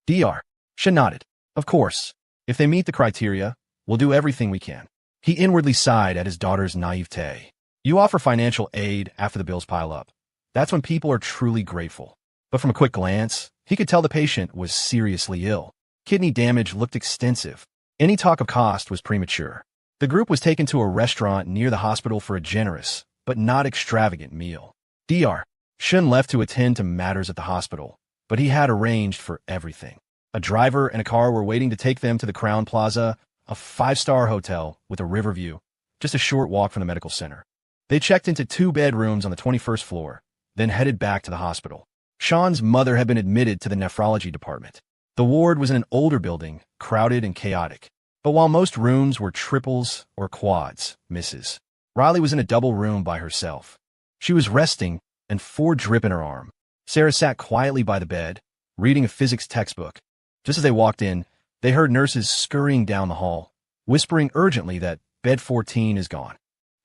Dr. Shun nodded. "Of course. If they meet the criteria, we'll do everything we can." He inwardly sighed at his daughter's naivete. You offer financial aid after the bills pile up. That's when people are truly grateful. But from a quick glance, he could tell the patient was seriously ill. Kidney damage looked extensive. Any talk of cost was premature. The group was taken to a restaurant near the hospital for a generous, but not extravagant meal. Dr. Shun left to attend to matters at the hospital, but he had arranged for everything. A driver and a car were waiting to take them to the Crown Plaza, a 5-star hotel with a river view, just a short walk from the medical center. They checked into 2 bedrooms on the 21st floor, then headed back to the hospital. Sean's mother had been admitted to the nephrology department. The ward was in an older building, crowded and chaotic. But while most rooms were triples or quads, Mrs. Riley was in a double room by herself. She was resting, and 4 drip in her arm. Sarah sat quietly by the bed, reading a physics textbook. Just as they walked in, they heard nurses scurrying down the hall, whispering urgently that bed 14 is gone.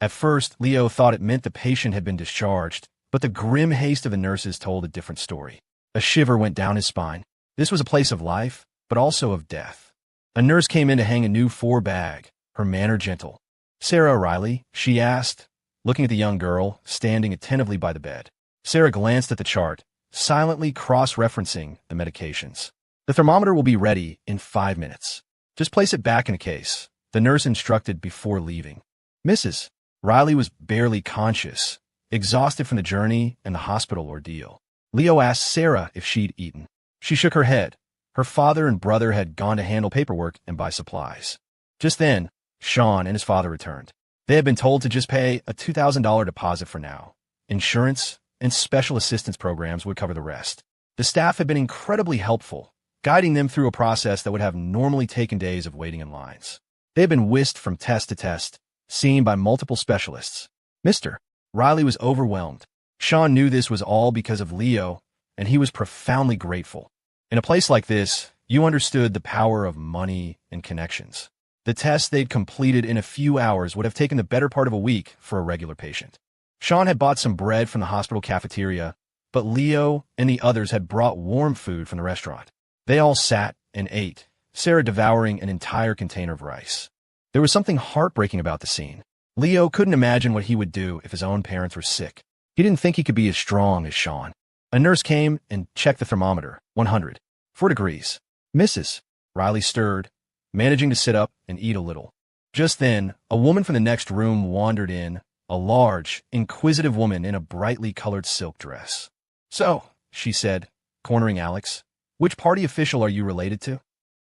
At first, Leo thought it meant the patient had been discharged, but the grim haste of the nurses told a different story. A shiver went down his spine. This was a place of life, but also of death. A nurse came in to hang a new 4 bag, her manner gentle. "Sarah Riley?" she asked, looking at the young girl, standing attentively by the bed. Sarah glanced at the chart, silently cross-referencing the medications. "The thermometer will be ready in 5 minutes. Just place it back in a case," the nurse instructed before leaving. Mrs. Riley was barely conscious, exhausted from the journey and the hospital ordeal. Leo asked Sarah if she'd eaten. She shook her head. Her father and brother had gone to handle paperwork and buy supplies. Just then, Sean and his father returned. They had been told to just pay a $2,000 deposit for now. Insurance and special assistance programs would cover the rest. The staff had been incredibly helpful, guiding them through a process that would have normally taken days of waiting in lines. They had been whisked from test to test, seen by multiple specialists. Mr. Riley was overwhelmed. Sean knew this was all because of Leo, and he was profoundly grateful. In a place like this, you understood the power of money and connections. The tests they'd completed in a few hours would have taken the better part of a week for a regular patient. Sean had bought some bread from the hospital cafeteria, but Leo and the others had brought warm food from the restaurant. They all sat and ate, Sarah devouring an entire container of rice. There was something heartbreaking about the scene. Leo couldn't imagine what he would do if his own parents were sick. He didn't think he could be as strong as Sean. A nurse came and checked the thermometer, 100. 4 degrees. Mrs. Riley stirred, managing to sit up and eat a little. Just then, a woman from the next room wandered in, a large, inquisitive woman in a brightly colored silk dress. "So," she said, cornering Alex, "which party official are you related to?"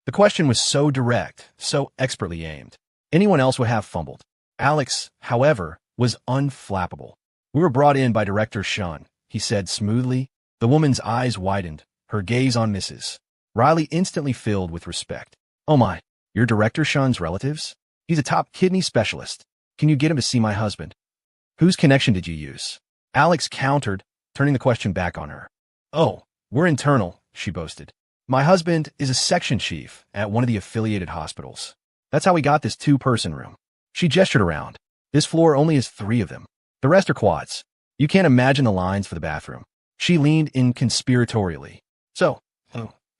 The question was so direct, so expertly aimed. Anyone else would have fumbled. Alex, however, was unflappable. "We were brought in by Director Shun," he said smoothly. The woman's eyes widened, her gaze on Mrs. Riley instantly filled with respect. "Oh my, you're Director Shun's relatives? He's a top kidney specialist. Can you get him to see my husband?" "Whose connection did you use?" Alex countered, turning the question back on her. "Oh, we're internal," she boasted. "My husband is a section chief at one of the affiliated hospitals. That's how we got this 2-person room." She gestured around. "This floor only has 3 of them. The rest are quads. You can't imagine the lines for the bathroom." She leaned in conspiratorially. "So,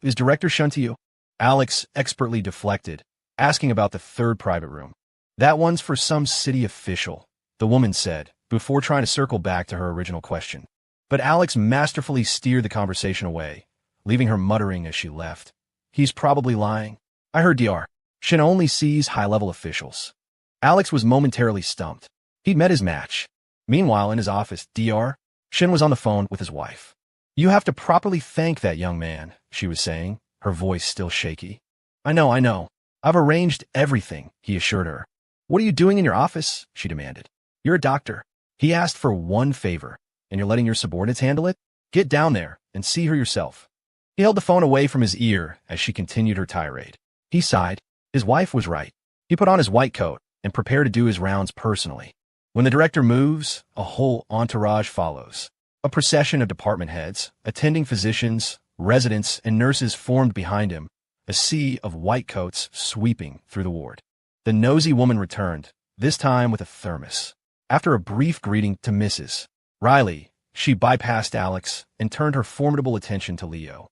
is Director Shun to you?" Alex expertly deflected, asking about the 3rd private room. "That one's for some city official," the woman said, before trying to circle back to her original question. But Alex masterfully steered the conversation away, leaving her muttering as she left. "He's probably lying. I heard Dr. Shin only sees high-level officials." Alex was momentarily stumped. He'd met his match. Meanwhile, in his office, Dr. Shin was on the phone with his wife. "You have to properly thank that young man," she was saying, her voice still shaky. I know. I've arranged everything," he assured her. "What are you doing in your office?" she demanded. "You're a doctor." He asked for one favor, and you're letting your subordinates handle it? Get down there and see her yourself. He held the phone away from his ear as she continued her tirade. He sighed. His wife was right. He put on his white coat and prepared to do his rounds personally. When the director moves, a whole entourage follows. A procession of department heads, attending physicians, residents, and nurses formed behind him, a sea of white coats sweeping through the ward. The nosy woman returned, this time with a thermos. After a brief greeting to Mrs. Riley, she bypassed Alex and turned her formidable attention to Leo.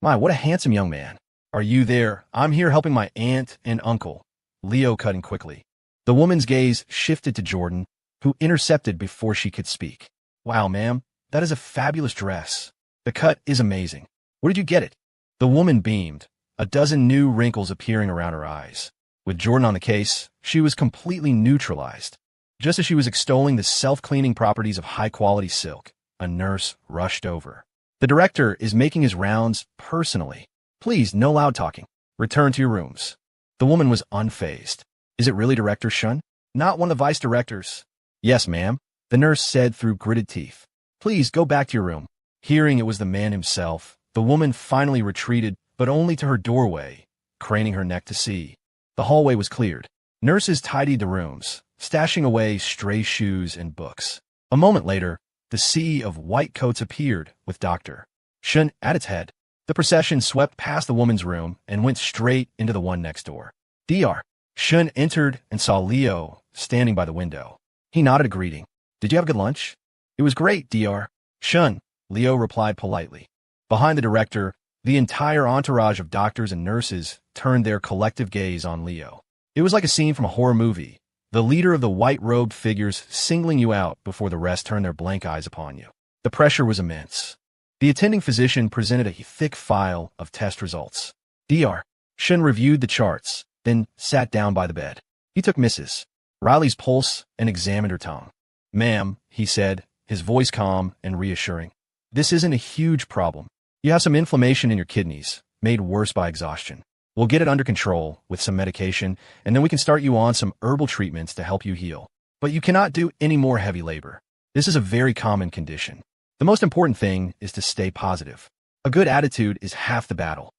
"My, what a handsome young man. Are you there? I'm here helping my aunt and uncle." Leo cut in quickly. The woman's gaze shifted to Jordan, who intercepted before she could speak. "Wow, ma'am, that is a fabulous dress. The cut is amazing. Where did you get it?" The woman beamed, a dozen new wrinkles appearing around her eyes. With Jordan on the case, she was completely neutralized. Just as she was extolling the self-cleaning properties of high-quality silk, a nurse rushed over. "The director is making his rounds personally. Please, no loud talking. Return to your rooms." The woman was unfazed. "Is it really Director Shun? Not one of the vice directors?" "Yes, ma'am," the nurse said through gritted teeth. "Please go back to your room." Hearing it was the man himself, the woman finally retreated, but only to her doorway, craning her neck to see. The hallway was cleared. Nurses tidied the rooms, stashing away stray shoes and books. A moment later, the sea of white coats appeared, with Dr. Shun at its head. The procession swept past the woman's room and went straight into the one next door. Dr. Shun entered and saw Leo standing by the window. He nodded a greeting. "Did you have a good lunch?" "It was great, Dr. Shun," Leo replied politely. Behind the director, the entire entourage of doctors and nurses turned their collective gaze on Leo. It was like a scene from a horror movie, the leader of the white-robed figures singling you out before the rest turned their blank eyes upon you. The pressure was immense. The attending physician presented a thick file of test results. Dr. Shun reviewed the charts, then sat down by the bed. He took Mrs. Riley's pulse and examined her tongue. "Ma'am," he said, his voice calm and reassuring, "this isn't a huge problem. You have some inflammation in your kidneys, made worse by exhaustion. We'll get it under control with some medication, and then we can start you on some herbal treatments to help you heal. But you cannot do any more heavy labor. This is a very common condition. The most important thing is to stay positive. A good attitude is half the battle."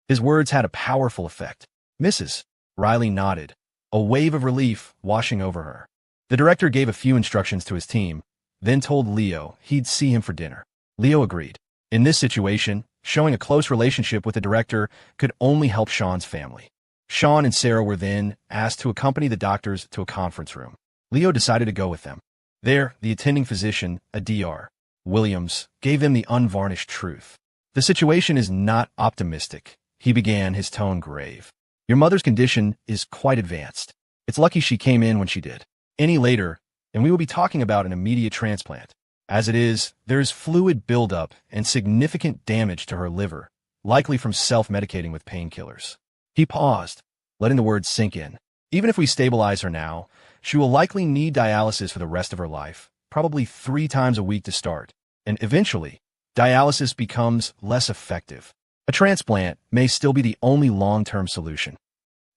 His words had a powerful effect. Mrs. Riley nodded, a wave of relief washing over her. The director gave a few instructions to his team, then told Leo he'd see him for dinner. Leo agreed. In this situation, Showing a close relationship with the director could only help Sean's family. Sean and Sarah were then asked to accompany the doctors to a conference room. Leo decided to go with them. There, the attending physician, a Dr. Williams, gave them the unvarnished truth. The situation is not optimistic, he began, his tone grave. Your mother's condition is quite advanced. It's lucky she came in when she did. Any later, and we will be talking about an immediate transplant. As it is, there is fluid buildup and significant damage to her liver, likely from self-medicating with painkillers. He paused, letting the words sink in. Even if we stabilize her now, she will likely need dialysis for the rest of her life, probably 3 times a week to start, and eventually, dialysis becomes less effective. A transplant may still be the only long-term solution.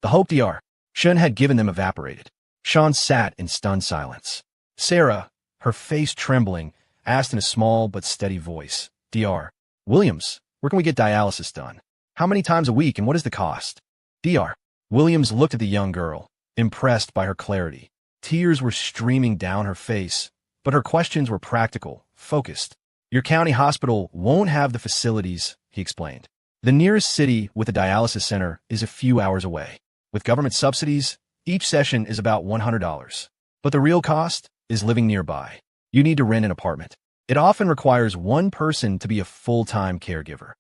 The hope Dr. Shun had given them evaporated. Sean sat in stunned silence. Sarah, her face trembling, asked in a small but steady voice, Dr. Williams, where can we get dialysis done? How many times a week and what is the cost? Dr. Williams looked at the young girl, impressed by her clarity. Tears were streaming down her face, but her questions were practical, focused. Your county hospital won't have the facilities, he explained. The nearest city with a dialysis center is a few hours away. With government subsidies, each session is about $100. But the real cost is living nearby. You need to rent an apartment. It often requires one person to be a full-time caregiver.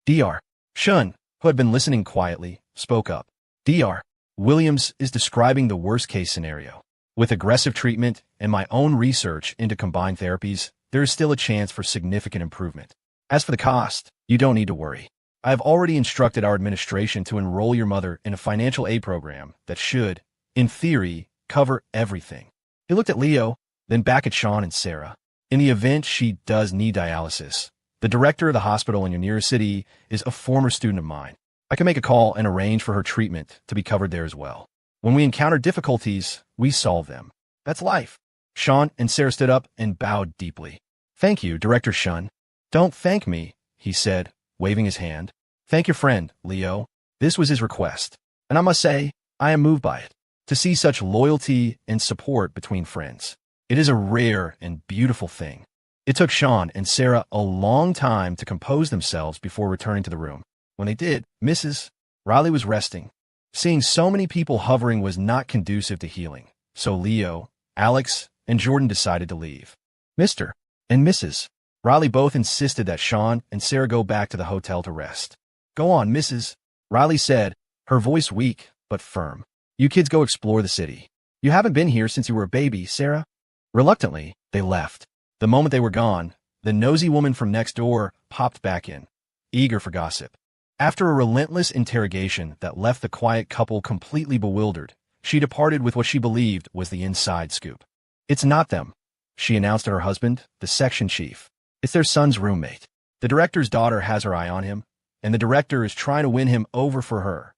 Dr. Shun, who had been listening quietly, spoke up. Dr. Williams is describing the worst-case scenario. With aggressive treatment and my own research into combined therapies, there is still a chance for significant improvement. As for the cost, you don't need to worry. I have already instructed our administration to enroll your mother in a financial aid program that should, in theory, cover everything. He looked at Leo, then back at Sean and Sarah. In the event she does need dialysis, the director of the hospital in your nearest city is a former student of mine. I can make a call and arrange for her treatment to be covered there as well. When we encounter difficulties, we solve them. That's life. Sean and Sarah stood up and bowed deeply. Thank you, Director Shun. Don't thank me, he said, waving his hand. Thank your friend, Leo. This was his request, and I must say, I am moved by it. To see such loyalty and support between friends. It is a rare and beautiful thing. It took Sean and Sarah a long time to compose themselves before returning to the room. When they did, Mrs. Riley was resting. Seeing so many people hovering was not conducive to healing, so Leo, Alex, and Jordan decided to leave. Mr. and Mrs. Riley both insisted that Sean and Sarah go back to the hotel to rest. Go on, Mrs. Riley said, her voice weak but firm. You kids go explore the city. You haven't been here since you were a baby, Sarah. Reluctantly, they left. The moment they were gone, the nosy woman from next door popped back in, eager for gossip. After a relentless interrogation that left the quiet couple completely bewildered, she departed with what she believed was the inside scoop. It's not them, she announced to her husband, the section chief. It's their son's roommate. The director's daughter has her eye on him, and the director is trying to win him over for her.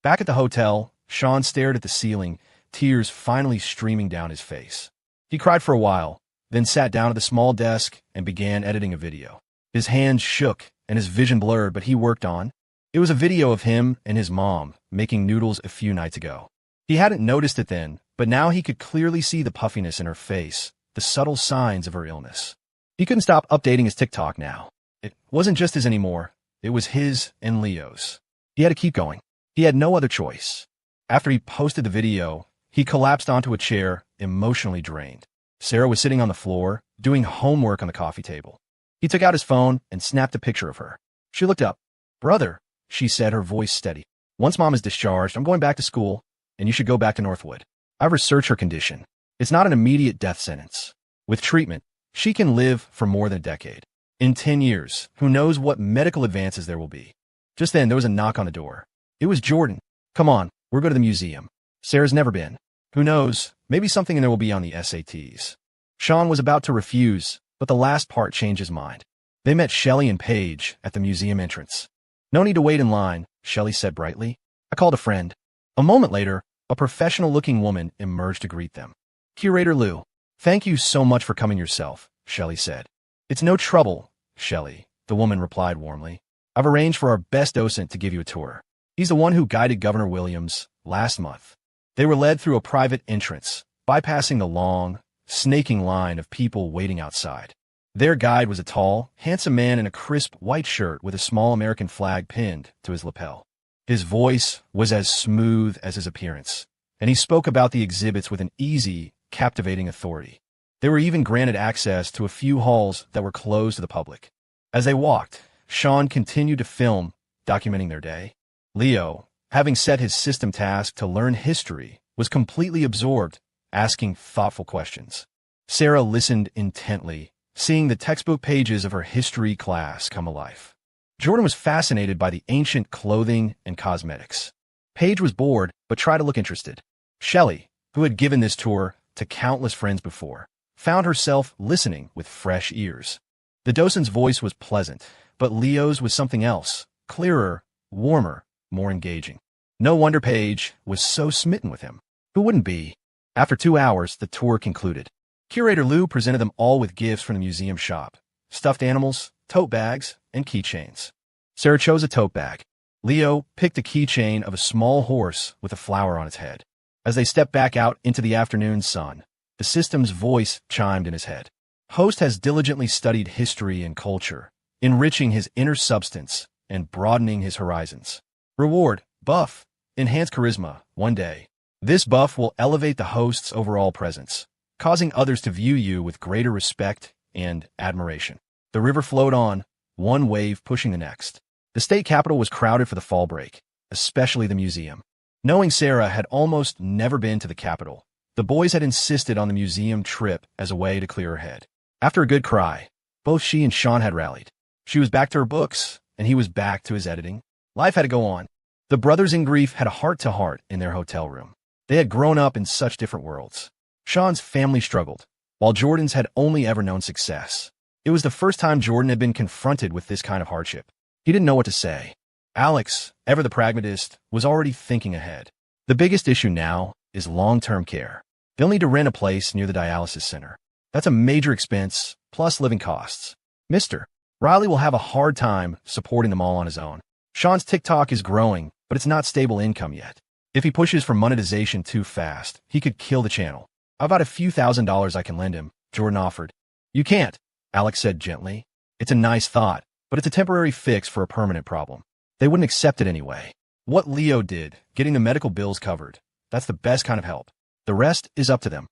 Back at the hotel, Sean stared at the ceiling, tears finally streaming down his face. He cried for a while, then sat down at the small desk and began editing a video. His hands shook and his vision blurred, but he worked on. It was a video of him and his mom making noodles a few nights ago. He hadn't noticed it then, but now he could clearly see the puffiness in her face, the subtle signs of her illness. He couldn't stop updating his TikTok now. It wasn't just his anymore. It was his and Leo's. He had to keep going. He had no other choice. After he posted the video, he collapsed onto a chair, emotionally drained. Sarah was sitting on the floor, doing homework on the coffee table. He took out his phone and snapped a picture of her. She looked up. Brother, she said, her voice steady. Once Mom is discharged, I'm going back to school, and you should go back to Northwood. I've researched her condition. It's not an immediate death sentence. With treatment, she can live for more than a decade. In 10 years, who knows what medical advances there will be. Just then, there was a knock on the door. It was Jordan. Come on, we'll go to the museum. Sarah's never been. Who knows, maybe something in there will be on the SATs. Sean was about to refuse, but the last part changed his mind. They met Shelley and Paige at the museum entrance. No need to wait in line, Shelley said brightly. I called a friend. A moment later, a professional-looking woman emerged to greet them. Curator Lou, thank you so much for coming yourself, Shelley said. It's no trouble, Shelley, the woman replied warmly. I've arranged for our best docent to give you a tour. He's the one who guided Governor Williams last month. They were led through a private entrance, bypassing the long, snaking line of people waiting outside. Their guide was a tall, handsome man in a crisp white shirt with a small American flag pinned to his lapel. His voice was as smooth as his appearance, and he spoke about the exhibits with an easy, captivating authority. They were even granted access to a few halls that were closed to the public. As they walked, Sean continued to film, documenting their day. Leo, having set his system task to learn history, was completely absorbed, asking thoughtful questions. Sarah listened intently, seeing the textbook pages of her history class come alive. Jordan was fascinated by the ancient clothing and cosmetics. Paige was bored, but tried to look interested. Shelley, who had given this tour to countless friends before, found herself listening with fresh ears. The docent's voice was pleasant, but Leo's was something else, clearer, warmer, more engaging. No wonder Paige was so smitten with him. Who wouldn't be? After 2 hours, the tour concluded. Curator Lou presented them all with gifts from the museum shop: stuffed animals, tote bags, and keychains. Sarah chose a tote bag. Leo picked a keychain of a small horse with a flower on its head. As they stepped back out into the afternoon sun, the system's voice chimed in his head. Host has diligently studied history and culture, enriching his inner substance and broadening his horizons. Reward: buff, enhance charisma, 1 day. This buff will elevate the host's overall presence, causing others to view you with greater respect and admiration. The river flowed on, one wave pushing the next. The state capitol was crowded for the fall break, especially the museum. Knowing Sarah had almost never been to the Capitol, the boys had insisted on the museum trip as a way to clear her head. After a good cry, both she and Sean had rallied. She was back to her books, and he was back to his editing. Life had to go on. The brothers in grief had a heart-to-heart in their hotel room. They had grown up in such different worlds. Sean's family struggled, while Jordan's had only ever known success. It was the first time Jordan had been confronted with this kind of hardship. He didn't know what to say. Alex, ever the pragmatist, was already thinking ahead. The biggest issue now is long-term care. They'll need to rent a place near the dialysis center. That's a major expense, plus living costs. Mr. Riley will have a hard time supporting them all on his own. Sean's TikTok is growing, but it's not stable income yet. If he pushes for monetization too fast, he could kill the channel. I've got a few $1,000s I can lend him, Jordan offered. You can't, Alex said gently. It's a nice thought, but it's a temporary fix for a permanent problem. They wouldn't accept it anyway. What Leo did, getting the medical bills covered, that's the best kind of help. The rest is up to them.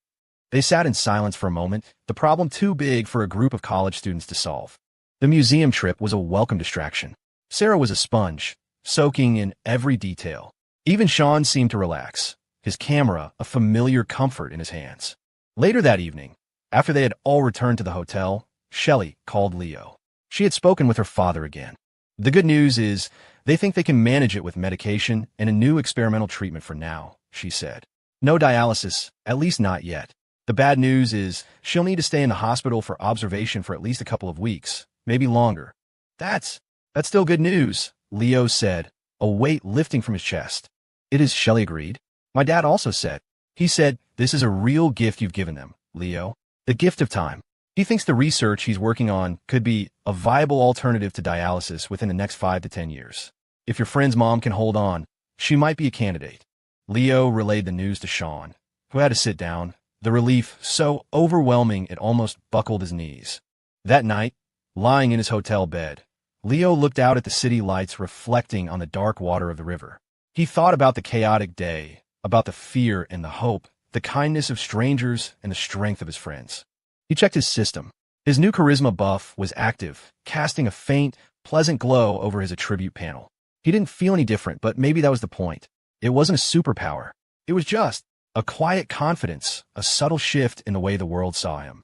They sat in silence for a moment, the problem too big for a group of college students to solve. The museum trip was a welcome distraction. Sarah was a sponge, soaking in every detail. Even Sean seemed to relax, his camera a familiar comfort in his hands. Later that evening, after they had all returned to the hotel, Shelley called Leo. She had spoken with her father again. The good news is, they think they can manage it with medication and a new experimental treatment for now, she said. No dialysis, at least not yet. The bad news is, she'll need to stay in the hospital for observation for at least a couple of weeks, maybe longer. That's still good news, Leo said, a weight lifting from his chest. It is, Shelley agreed. My dad also said. He said, this is a real gift you've given them, Leo. The gift of time. He thinks the research he's working on could be a viable alternative to dialysis within the next 5 to 10 years. If your friend's mom can hold on, she might be a candidate. Leo relayed the news to Sean, who had to sit down, the relief so overwhelming it almost buckled his knees. That night, lying in his hotel bed, Leo looked out at the city lights reflecting on the dark water of the river. He thought about the chaotic day, about the fear and the hope, the kindness of strangers and the strength of his friends. He checked his system. His new charisma buff was active, casting a faint, pleasant glow over his attribute panel. He didn't feel any different, but maybe that was the point. It wasn't a superpower. It was just a quiet confidence, a subtle shift in the way the world saw him.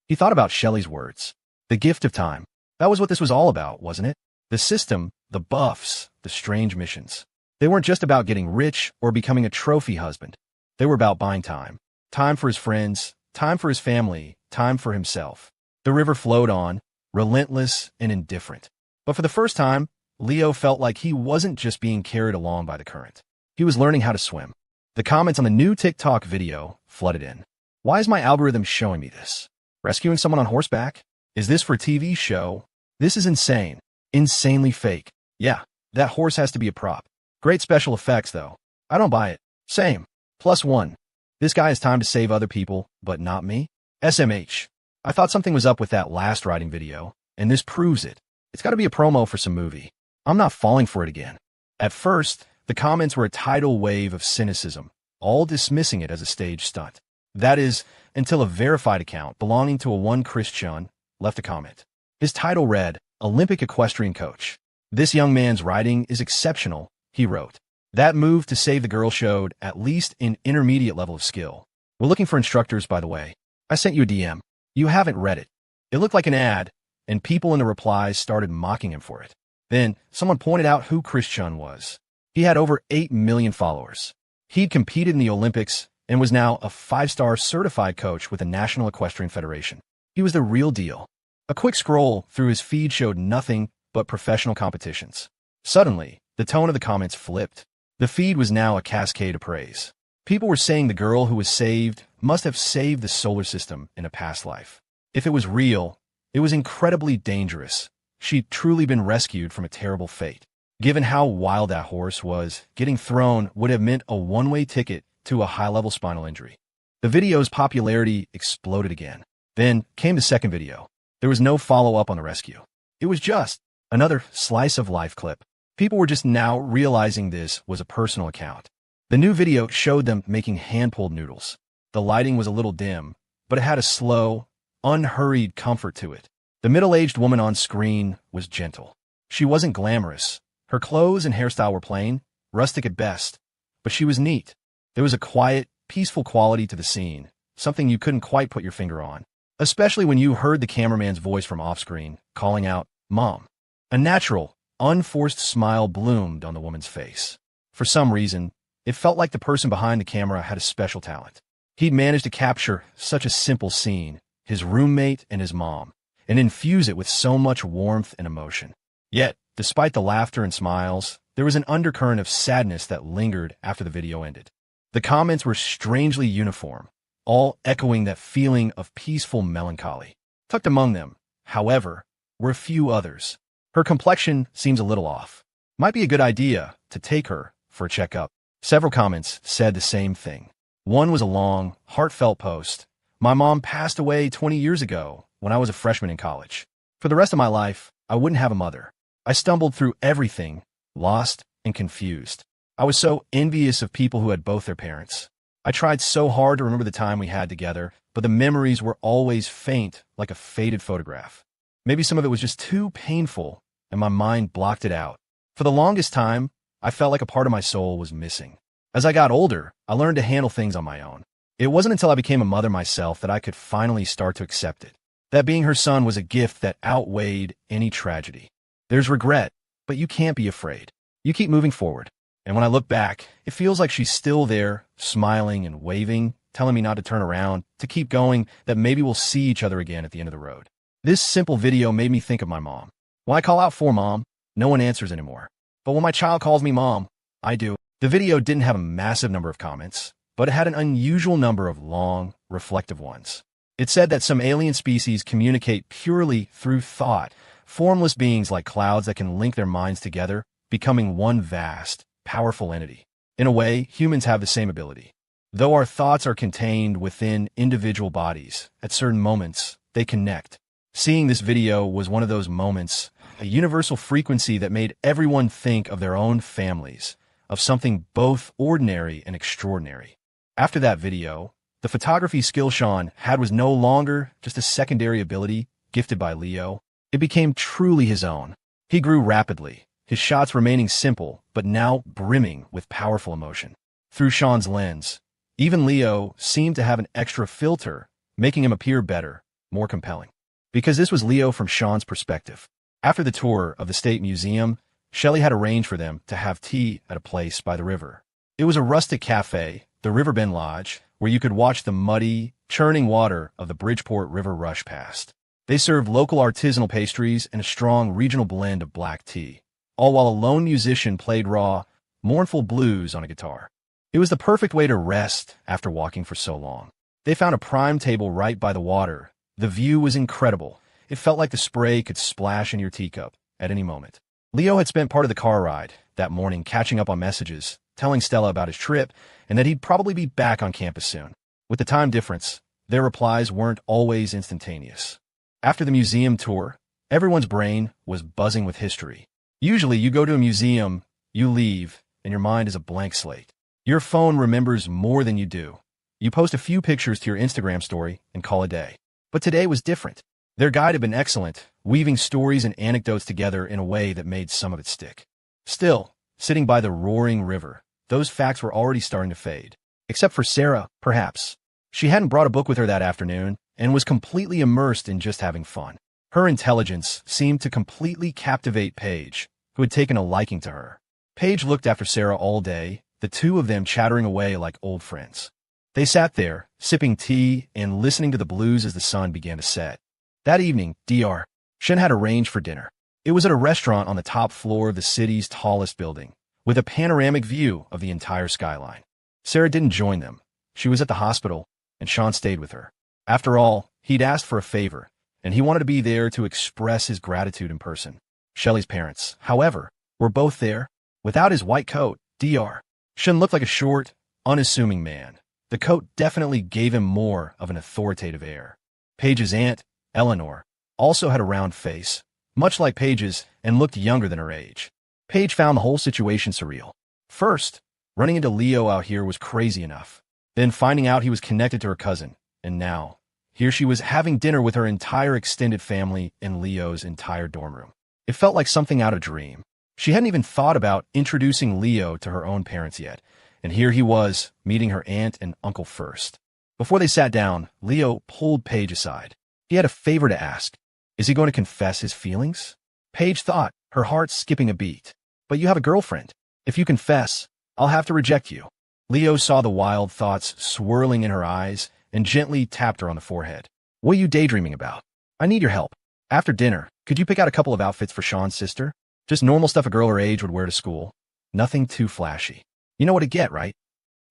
He thought about Shelley's words. The gift of time. That was what this was all about, wasn't it? The system, the buffs, the strange missions. They weren't just about getting rich or becoming a trophy husband. They were about buying time. Time for his friends, time for his family, time for himself. The river flowed on, relentless and indifferent. But for the first time, Leo felt like he wasn't just being carried along by the current. He was learning how to swim. The comments on the new TikTok video flooded in. Why is my algorithm showing me this? Rescuing someone on horseback? Is this for a TV show? This is insane. Insanely fake. Yeah, that horse has to be a prop. Great special effects, though. I don't buy it. Same. +1. This guy has time to save other people, but not me? SMH. I thought something was up with that last riding video, and this proves it. It's got to be a promo for some movie. I'm not falling for it again. At first, the comments were a tidal wave of cynicism, all dismissing it as a stage stunt. That is, until a verified account belonging to a one Christian left a comment. His title read, Olympic equestrian coach. This young man's riding is exceptional, he wrote. That move to save the girl showed at least an intermediate level of skill. We're looking for instructors, by the way. I sent you a DM. You haven't read it. It looked like an ad, and people in the replies started mocking him for it. Then, someone pointed out who Christian was. He had over 8 million followers. He'd competed in the Olympics and was now a 5-star certified coach with the National Equestrian Federation. He was the real deal. A quick scroll through his feed showed nothing but professional competitions. Suddenly, the tone of the comments flipped. The feed was now a cascade of praise. People were saying the girl who was saved must have saved the solar system in a past life. If it was real, it was incredibly dangerous. She'd truly been rescued from a terrible fate. Given how wild that horse was, getting thrown would have meant a one-way ticket to a high-level spinal injury. The video's popularity exploded again. Then came the second video. There was no follow-up on the rescue. It was just another slice-of-life clip. People were just now realizing this was a personal account. The new video showed them making hand-pulled noodles. The lighting was a little dim, but it had a slow, unhurried comfort to it. The middle-aged woman on screen was gentle. She wasn't glamorous. Her clothes and hairstyle were plain, rustic at best, but she was neat. There was a quiet, peaceful quality to the scene, something you couldn't quite put your finger on, especially when you heard the cameraman's voice from off-screen, calling out, Mom. A natural, unforced smile bloomed on the woman's face. For some reason, it felt like the person behind the camera had a special talent. He'd managed to capture such a simple scene, his roommate and his mom, and infuse it with so much warmth and emotion. Yet, despite the laughter and smiles, there was an undercurrent of sadness that lingered after the video ended. The comments were strangely uniform, all echoing that feeling of peaceful melancholy. Tucked among them, however, were a few others. Her complexion seems a little off. Might be a good idea to take her for a checkup. Several comments said the same thing. One was a long, heartfelt post. My mom passed away 20 years ago when I was a freshman in college. For the rest of my life, I wouldn't have a mother. I stumbled through everything, lost and confused. I was so envious of people who had both their parents. I tried so hard to remember the time we had together, but the memories were always faint, like a faded photograph. Maybe some of it was just too painful, and my mind blocked it out. For the longest time, I felt like a part of my soul was missing. As I got older, I learned to handle things on my own. It wasn't until I became a mother myself that I could finally start to accept it. That being her son was a gift that outweighed any tragedy. There's regret, but you can't be afraid. You keep moving forward. And when I look back, it feels like she's still there, smiling and waving, telling me not to turn around, to keep going, that maybe we'll see each other again at the end of the road. This simple video made me think of my mom. When I call out for Mom, no one answers anymore. But when my child calls me Mom, I do. The video didn't have a massive number of comments, but it had an unusual number of long, reflective ones. It said that some alien species communicate purely through thought, formless beings like clouds that can link their minds together, becoming one vast, powerful entity. In a way, humans have the same ability. Though our thoughts are contained within individual bodies, at certain moments, they connect. Seeing this video was one of those moments, a universal frequency that made everyone think of their own families, of something both ordinary and extraordinary. After that video, the photography skill Sean had was no longer just a secondary ability gifted by Leo. It became truly his own. He grew rapidly, his shots remaining simple, but now brimming with powerful emotion. Through Sean's lens, even Leo seemed to have an extra filter, making him appear better, more compelling. Because this was Leo from Sean's perspective. After the tour of the State Museum, Shelley had arranged for them to have tea at a place by the river. It was a rustic cafe, the Riverbend Lodge, where you could watch the muddy, churning water of the Bridgeport River rush past. They served local artisanal pastries and a strong regional blend of black tea, all while a lone musician played raw, mournful blues on a guitar. It was the perfect way to rest after walking for so long. They found a prime table right by the water. The view was incredible. It felt like the spray could splash in your teacup at any moment. Leo had spent part of the car ride that morning catching up on messages, telling Stella about his trip, and that he'd probably be back on campus soon. With the time difference, their replies weren't always instantaneous. After the museum tour, everyone's brain was buzzing with history. Usually, you go to a museum, you leave, and your mind is a blank slate. Your phone remembers more than you do. You post a few pictures to your Instagram story and call it a day. But today was different. Their guide had been excellent, weaving stories and anecdotes together in a way that made some of it stick. Still, sitting by the roaring river, those facts were already starting to fade. Except for Sarah, perhaps. She hadn't brought a book with her that afternoon and was completely immersed in just having fun. Her intelligence seemed to completely captivate Paige, who had taken a liking to her. Paige looked after Sarah all day, the two of them chattering away like old friends. They sat there, sipping tea and listening to the blues as the sun began to set. That evening, Dr. Shen had arranged for dinner. It was at a restaurant on the top floor of the city's tallest building, with a panoramic view of the entire skyline. Sarah didn't join them. She was at the hospital, and Sean stayed with her. After all, he'd asked for a favor, and he wanted to be there to express his gratitude in person. Shelley's parents, however, were both there. Without his white coat, Dr. Shen looked like a short, unassuming man. The coat definitely gave him more of an authoritative air. Paige's aunt, Eleanor, also had a round face, much like Paige's, and looked younger than her age. Paige found the whole situation surreal. First, running into Leo out here was crazy enough. Then finding out he was connected to her cousin. And now, here she was having dinner with her entire extended family in Leo's entire dorm room. It felt like something out of a dream. She hadn't even thought about introducing Leo to her own parents yet, and here he was, meeting her aunt and uncle first. Before they sat down, Leo pulled Paige aside. He had a favor to ask. Is he going to confess his feelings? Paige thought, her heart skipping a beat. But you have a girlfriend. If you confess, I'll have to reject you. Leo saw the wild thoughts swirling in her eyes and gently tapped her on the forehead. What are you daydreaming about? I need your help. After dinner, could you pick out a couple of outfits for Sean's sister? Just normal stuff a girl her age would wear to school. Nothing too flashy. You know what to get, right?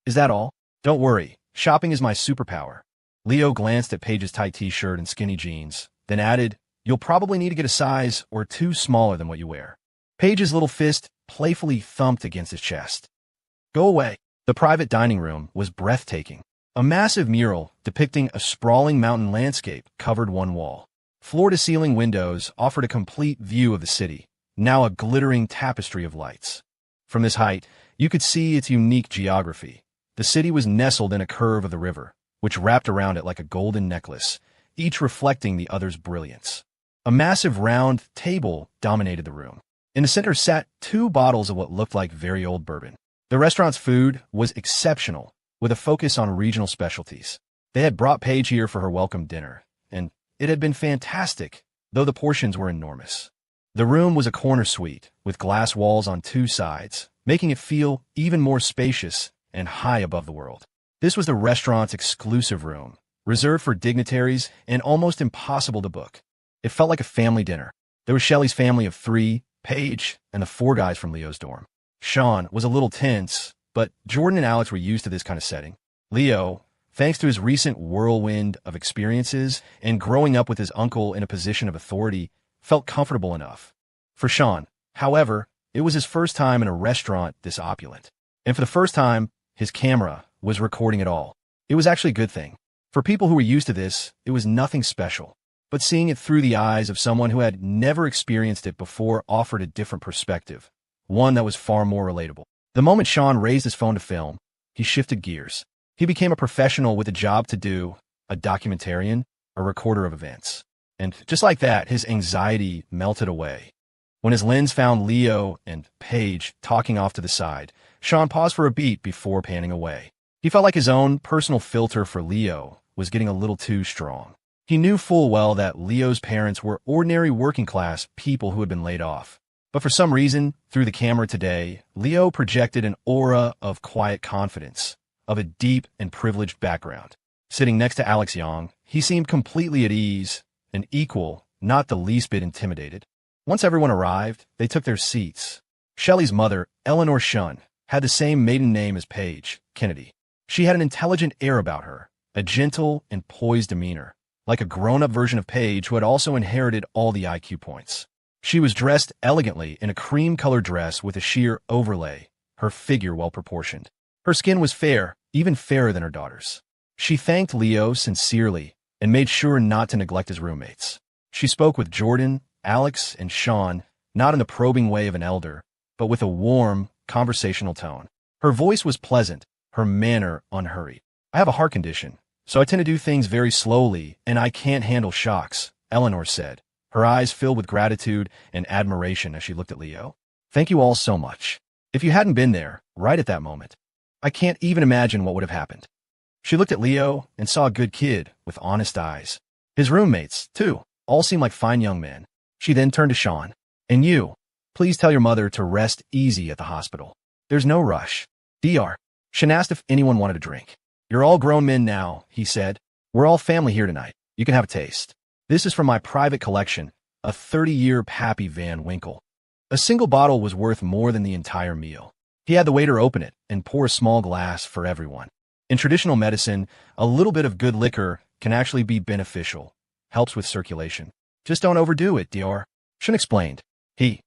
Is that all? Don't worry. Shopping is my superpower. Leo glanced at Paige's tight t-shirt and skinny jeans, then added, you'll probably need to get a size or two smaller than what you wear. Paige's little fist playfully thumped against his chest. Go away. The private dining room was breathtaking. A massive mural depicting a sprawling mountain landscape covered one wall. Floor-to-ceiling windows offered a complete view of the city, now a glittering tapestry of lights. From this height, you could see its unique geography. The city was nestled in a curve of the river, which wrapped around it like a golden necklace, each reflecting the other's brilliance. A massive round table dominated the room. In the center sat 2 bottles of what looked like very old bourbon. The restaurant's food was exceptional, with a focus on regional specialties. They had brought Paige here for her welcome dinner, and it had been fantastic, though the portions were enormous. The room was a corner suite, with glass walls on 2 sides, making it feel even more spacious and high above the world. This was the restaurant's exclusive room, reserved for dignitaries and almost impossible to book. It felt like a family dinner. There was Shelley's family of 3, Paige, and the 4 guys from Leo's dorm. Sean was a little tense, but Jordan and Alex were used to this kind of setting. Leo, thanks to his recent whirlwind of experiences and growing up with his uncle in a position of authority, felt comfortable enough. For Sean, however, it was his first time in a restaurant this opulent. And for the first time, his camera was recording it all. It was actually a good thing. For people who were used to this, it was nothing special. But seeing it through the eyes of someone who had never experienced it before offered a different perspective, one that was far more relatable. The moment Sean raised his phone to film, he shifted gears. He became a professional with a job to do, a documentarian, a recorder of events. And just like that, his anxiety melted away. When his lens found Leo and Paige talking off to the side, Sean paused for a beat before panning away. He felt like his own personal filter for Leo was getting a little too strong. He knew full well that Leo's parents were ordinary working-class people who had been laid off. But for some reason, through the camera today, Leo projected an aura of quiet confidence, of a deep and privileged background. Sitting next to Alex Young, he seemed completely at ease, an equal, not the least bit intimidated. Once everyone arrived, they took their seats. Shelley's mother, Eleanor Shun, had the same maiden name as Paige, Kennedy. She had an intelligent air about her, a gentle and poised demeanor, like a grown-up version of Paige who had also inherited all the IQ points. She was dressed elegantly in a cream-colored dress with a sheer overlay, her figure well-proportioned. Her skin was fair, even fairer than her daughter's. She thanked Leo sincerely and made sure not to neglect his roommates. She spoke with Jordan, Alex, and Sean, not in the probing way of an elder, but with a warm, conversational tone. Her voice was pleasant, her manner unhurried. I have a heart condition, so I tend to do things very slowly, and I can't handle shocks, Eleanor said, her eyes filled with gratitude and admiration as she looked at Leo. Thank you all so much. If you hadn't been there, right at that moment, I can't even imagine what would have happened. She looked at Leo and saw a good kid with honest eyes. His roommates, too, all seemed like fine young men. She then turned to Sean. And you, please tell your mother to rest easy at the hospital. There's no rush. Dr. Sean asked if anyone wanted a drink. You're all grown men now, he said. We're all family here tonight. You can have a taste. This is from my private collection, a 30-year Pappy Van Winkle. A single bottle was worth more than the entire meal. He had the waiter open it and pour a small glass for everyone. In traditional medicine, a little bit of good liquor can actually be beneficial. Helps with circulation. Just don't overdo it, Dr. Sean explained. He,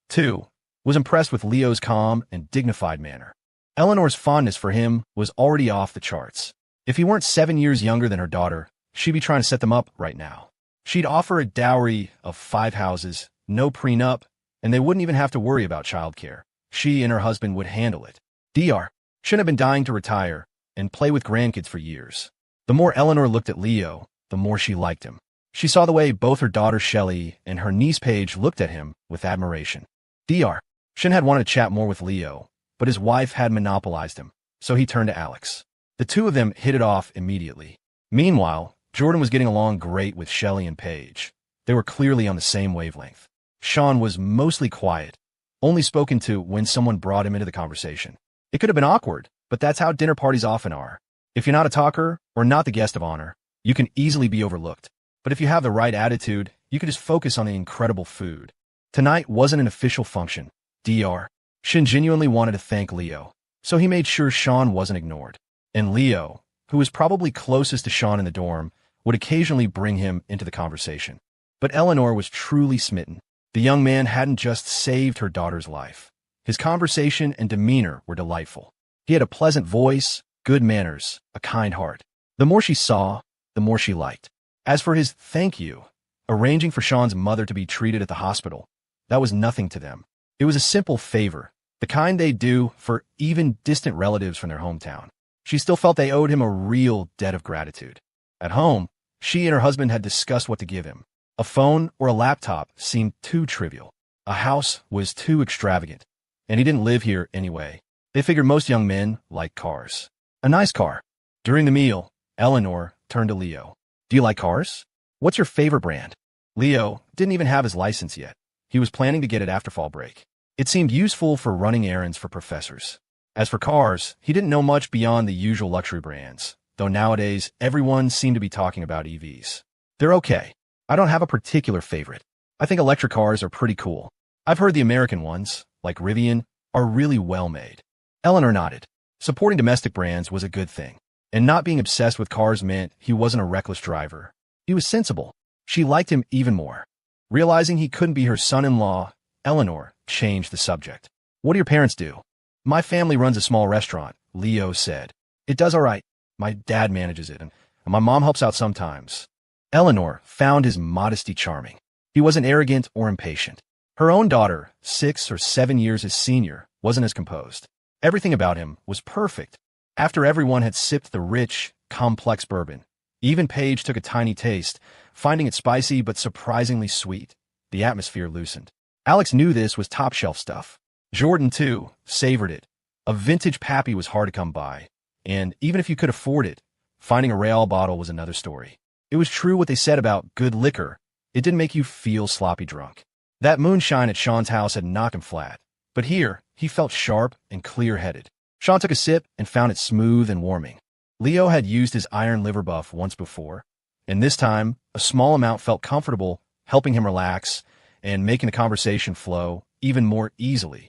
too, was impressed with Leo's calm and dignified manner. Eleanor's fondness for him was already off the charts. If he weren't 7 years younger than her daughter, she'd be trying to set them up right now. She'd offer a dowry of 5 houses, no prenup, and they wouldn't even have to worry about childcare. She and her husband would handle it. Dr. Sean had been dying to retire and play with grandkids for years. The more Eleanor looked at Leo, the more she liked him. She saw the way both her daughter Shelley and her niece Paige looked at him with admiration. Dr. Sean had wanted to chat more with Leo, but his wife had monopolized him, so he turned to Alex. The two of them hit it off immediately. Meanwhile, Jordan was getting along great with Shelley and Paige. They were clearly on the same wavelength. Sean was mostly quiet, only spoken to when someone brought him into the conversation. It could have been awkward, but that's how dinner parties often are. If you're not a talker or not the guest of honor, you can easily be overlooked. But if you have the right attitude, you can just focus on the incredible food. Tonight wasn't an official function. Dr. Sean genuinely wanted to thank Leo, so he made sure Sean wasn't ignored. And Leo, who was probably closest to Sean in the dorm, would occasionally bring him into the conversation. But Eleanor was truly smitten. The young man hadn't just saved her daughter's life. His conversation and demeanor were delightful. He had a pleasant voice, good manners, a kind heart. The more she saw, the more she liked. As for his thank you, arranging for Sean's mother to be treated at the hospital, that was nothing to them. It was a simple favor, the kind they'd do for even distant relatives from their hometown. She still felt they owed him a real debt of gratitude. At home, she and her husband had discussed what to give him. A phone or a laptop seemed too trivial. A house was too extravagant, and he didn't live here anyway. They figured most young men like cars. A nice car. During the meal, Eleanor turned to Leo. Do you like cars? What's your favorite brand? Leo didn't even have his license yet. He was planning to get it after fall break. It seemed useful for running errands for professors. As for cars, he didn't know much beyond the usual luxury brands, though nowadays everyone seemed to be talking about EVs. They're okay. I don't have a particular favorite. I think electric cars are pretty cool. I've heard the American ones, like Rivian, are really well made. Eleanor nodded. Supporting domestic brands was a good thing, and not being obsessed with cars meant he wasn't a reckless driver. He was sensible. She liked him even more. Realizing he couldn't be her son-in-law, Eleanor changed the subject. What do your parents do? My family runs a small restaurant, Leo said. It does all right. My dad manages it, and my mom helps out sometimes. Eleanor found his modesty charming. He wasn't arrogant or impatient. Her own daughter, 6 or 7 years his senior, wasn't as composed. Everything about him was perfect. After everyone had sipped the rich, complex bourbon, even Paige took a tiny taste, finding it spicy but surprisingly sweet. The atmosphere loosened. Alex knew this was top-shelf stuff. Jordan, too, savored it. A vintage Pappy was hard to come by, and even if you could afford it, finding a Real bottle was another story. It was true what they said about good liquor. It didn't make you feel sloppy drunk. That moonshine at Sean's house had knocked him flat, but here he felt sharp and clear-headed. Sean took a sip and found it smooth and warming. Leo had used his iron liver buff once before, and this time a small amount felt comfortable, helping him relax and making the conversation flow even more easily.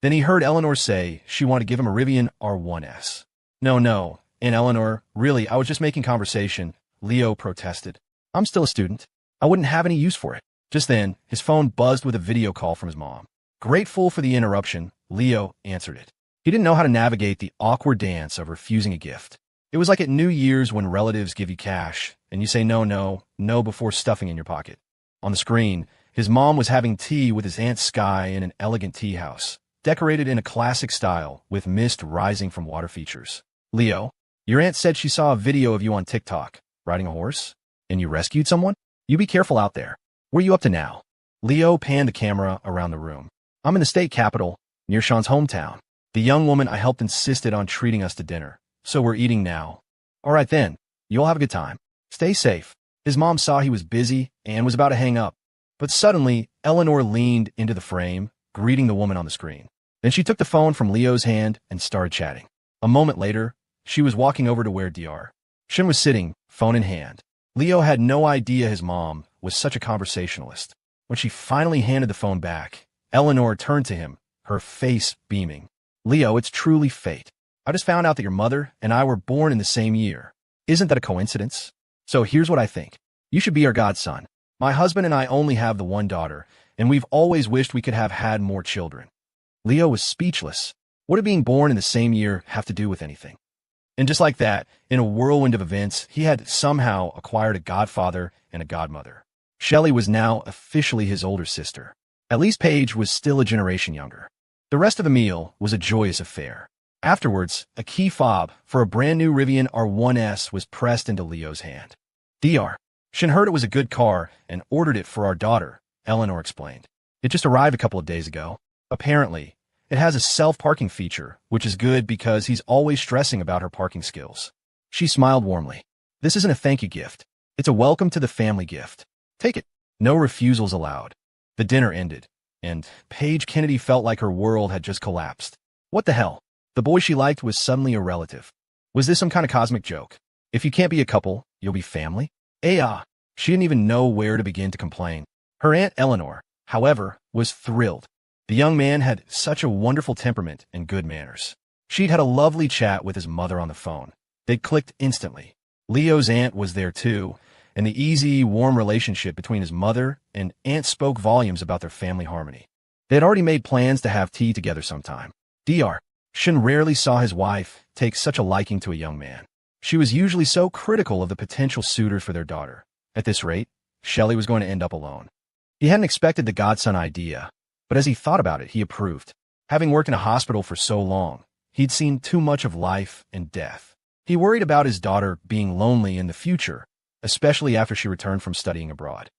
Then he heard Eleanor say she wanted to give him a Rivian R1S. No, and Eleanor, really, I was just making conversation, Leo protested. I'm still a student. I wouldn't have any use for it. Just then, his phone buzzed with a video call from his mom. Grateful for the interruption, Leo answered it. He didn't know how to navigate the awkward dance of refusing a gift. It was like at New Year's when relatives give you cash, and you say no, no, no before stuffing in your pocket. On the screen, his mom was having tea with his Aunt Sky in an elegant tea house, decorated in a classic style with mist rising from water features. Leo, your aunt said she saw a video of you on TikTok, riding a horse, and you rescued someone? You be careful out there. What are you up to now? Leo panned the camera around the room. I'm in the state capital, near Sean's hometown. The young woman I helped insisted on treating us to dinner, so we're eating now. All right then, you'll have a good time. Stay safe. His mom saw he was busy and was about to hang up. But suddenly, Eleanor leaned into the frame, greeting the woman on the screen. Then she took the phone from Leo's hand and started chatting. A moment later, she was walking over to where Dr. Shin was sitting, phone in hand. Leo had no idea his mom was such a conversationalist. When she finally handed the phone back, Eleanor turned to him, her face beaming. Leo, it's truly fate. I just found out that your mother and I were born in the same year. Isn't that a coincidence? So here's what I think. You should be our godson. My husband and I only have the one daughter, and we've always wished we could have had more children. Leo was speechless. What did being born in the same year have to do with anything? And just like that, in a whirlwind of events, he had somehow acquired a godfather and a godmother. Shelley was now officially his older sister. At least Paige was still a generation younger. The rest of the meal was a joyous affair. Afterwards, a key fob for a brand new Rivian R1S was pressed into Leo's hand. Dr. Shin heard it was a good car and ordered it for our daughter, Eleanor explained. It just arrived a couple of days ago. Apparently, it has a self-parking feature, which is good because he's always stressing about her parking skills. She smiled warmly. This isn't a thank you gift. It's a welcome to the family gift. Take it. No refusals allowed. The dinner ended, and Paige Kennedy felt like her world had just collapsed. What the hell? The boy she liked was suddenly a relative. Was this some kind of cosmic joke? If you can't be a couple, you'll be family? She didn't even know where to begin to complain. Her Aunt Eleanor, however, was thrilled. The young man had such a wonderful temperament and good manners. She'd had a lovely chat with his mother on the phone. They'd clicked instantly. Leo's aunt was there too, and the easy, warm relationship between his mother and aunt spoke volumes about their family harmony. They had already made plans to have tea together sometime. Dr. Shin rarely saw his wife take such a liking to a young man. She was usually so critical of the potential suitors for their daughter. At this rate, Shelley was going to end up alone. He hadn't expected the godson idea, but as he thought about it, he approved. Having worked in a hospital for so long, he'd seen too much of life and death. He worried about his daughter being lonely in the future, especially after she returned from studying abroad.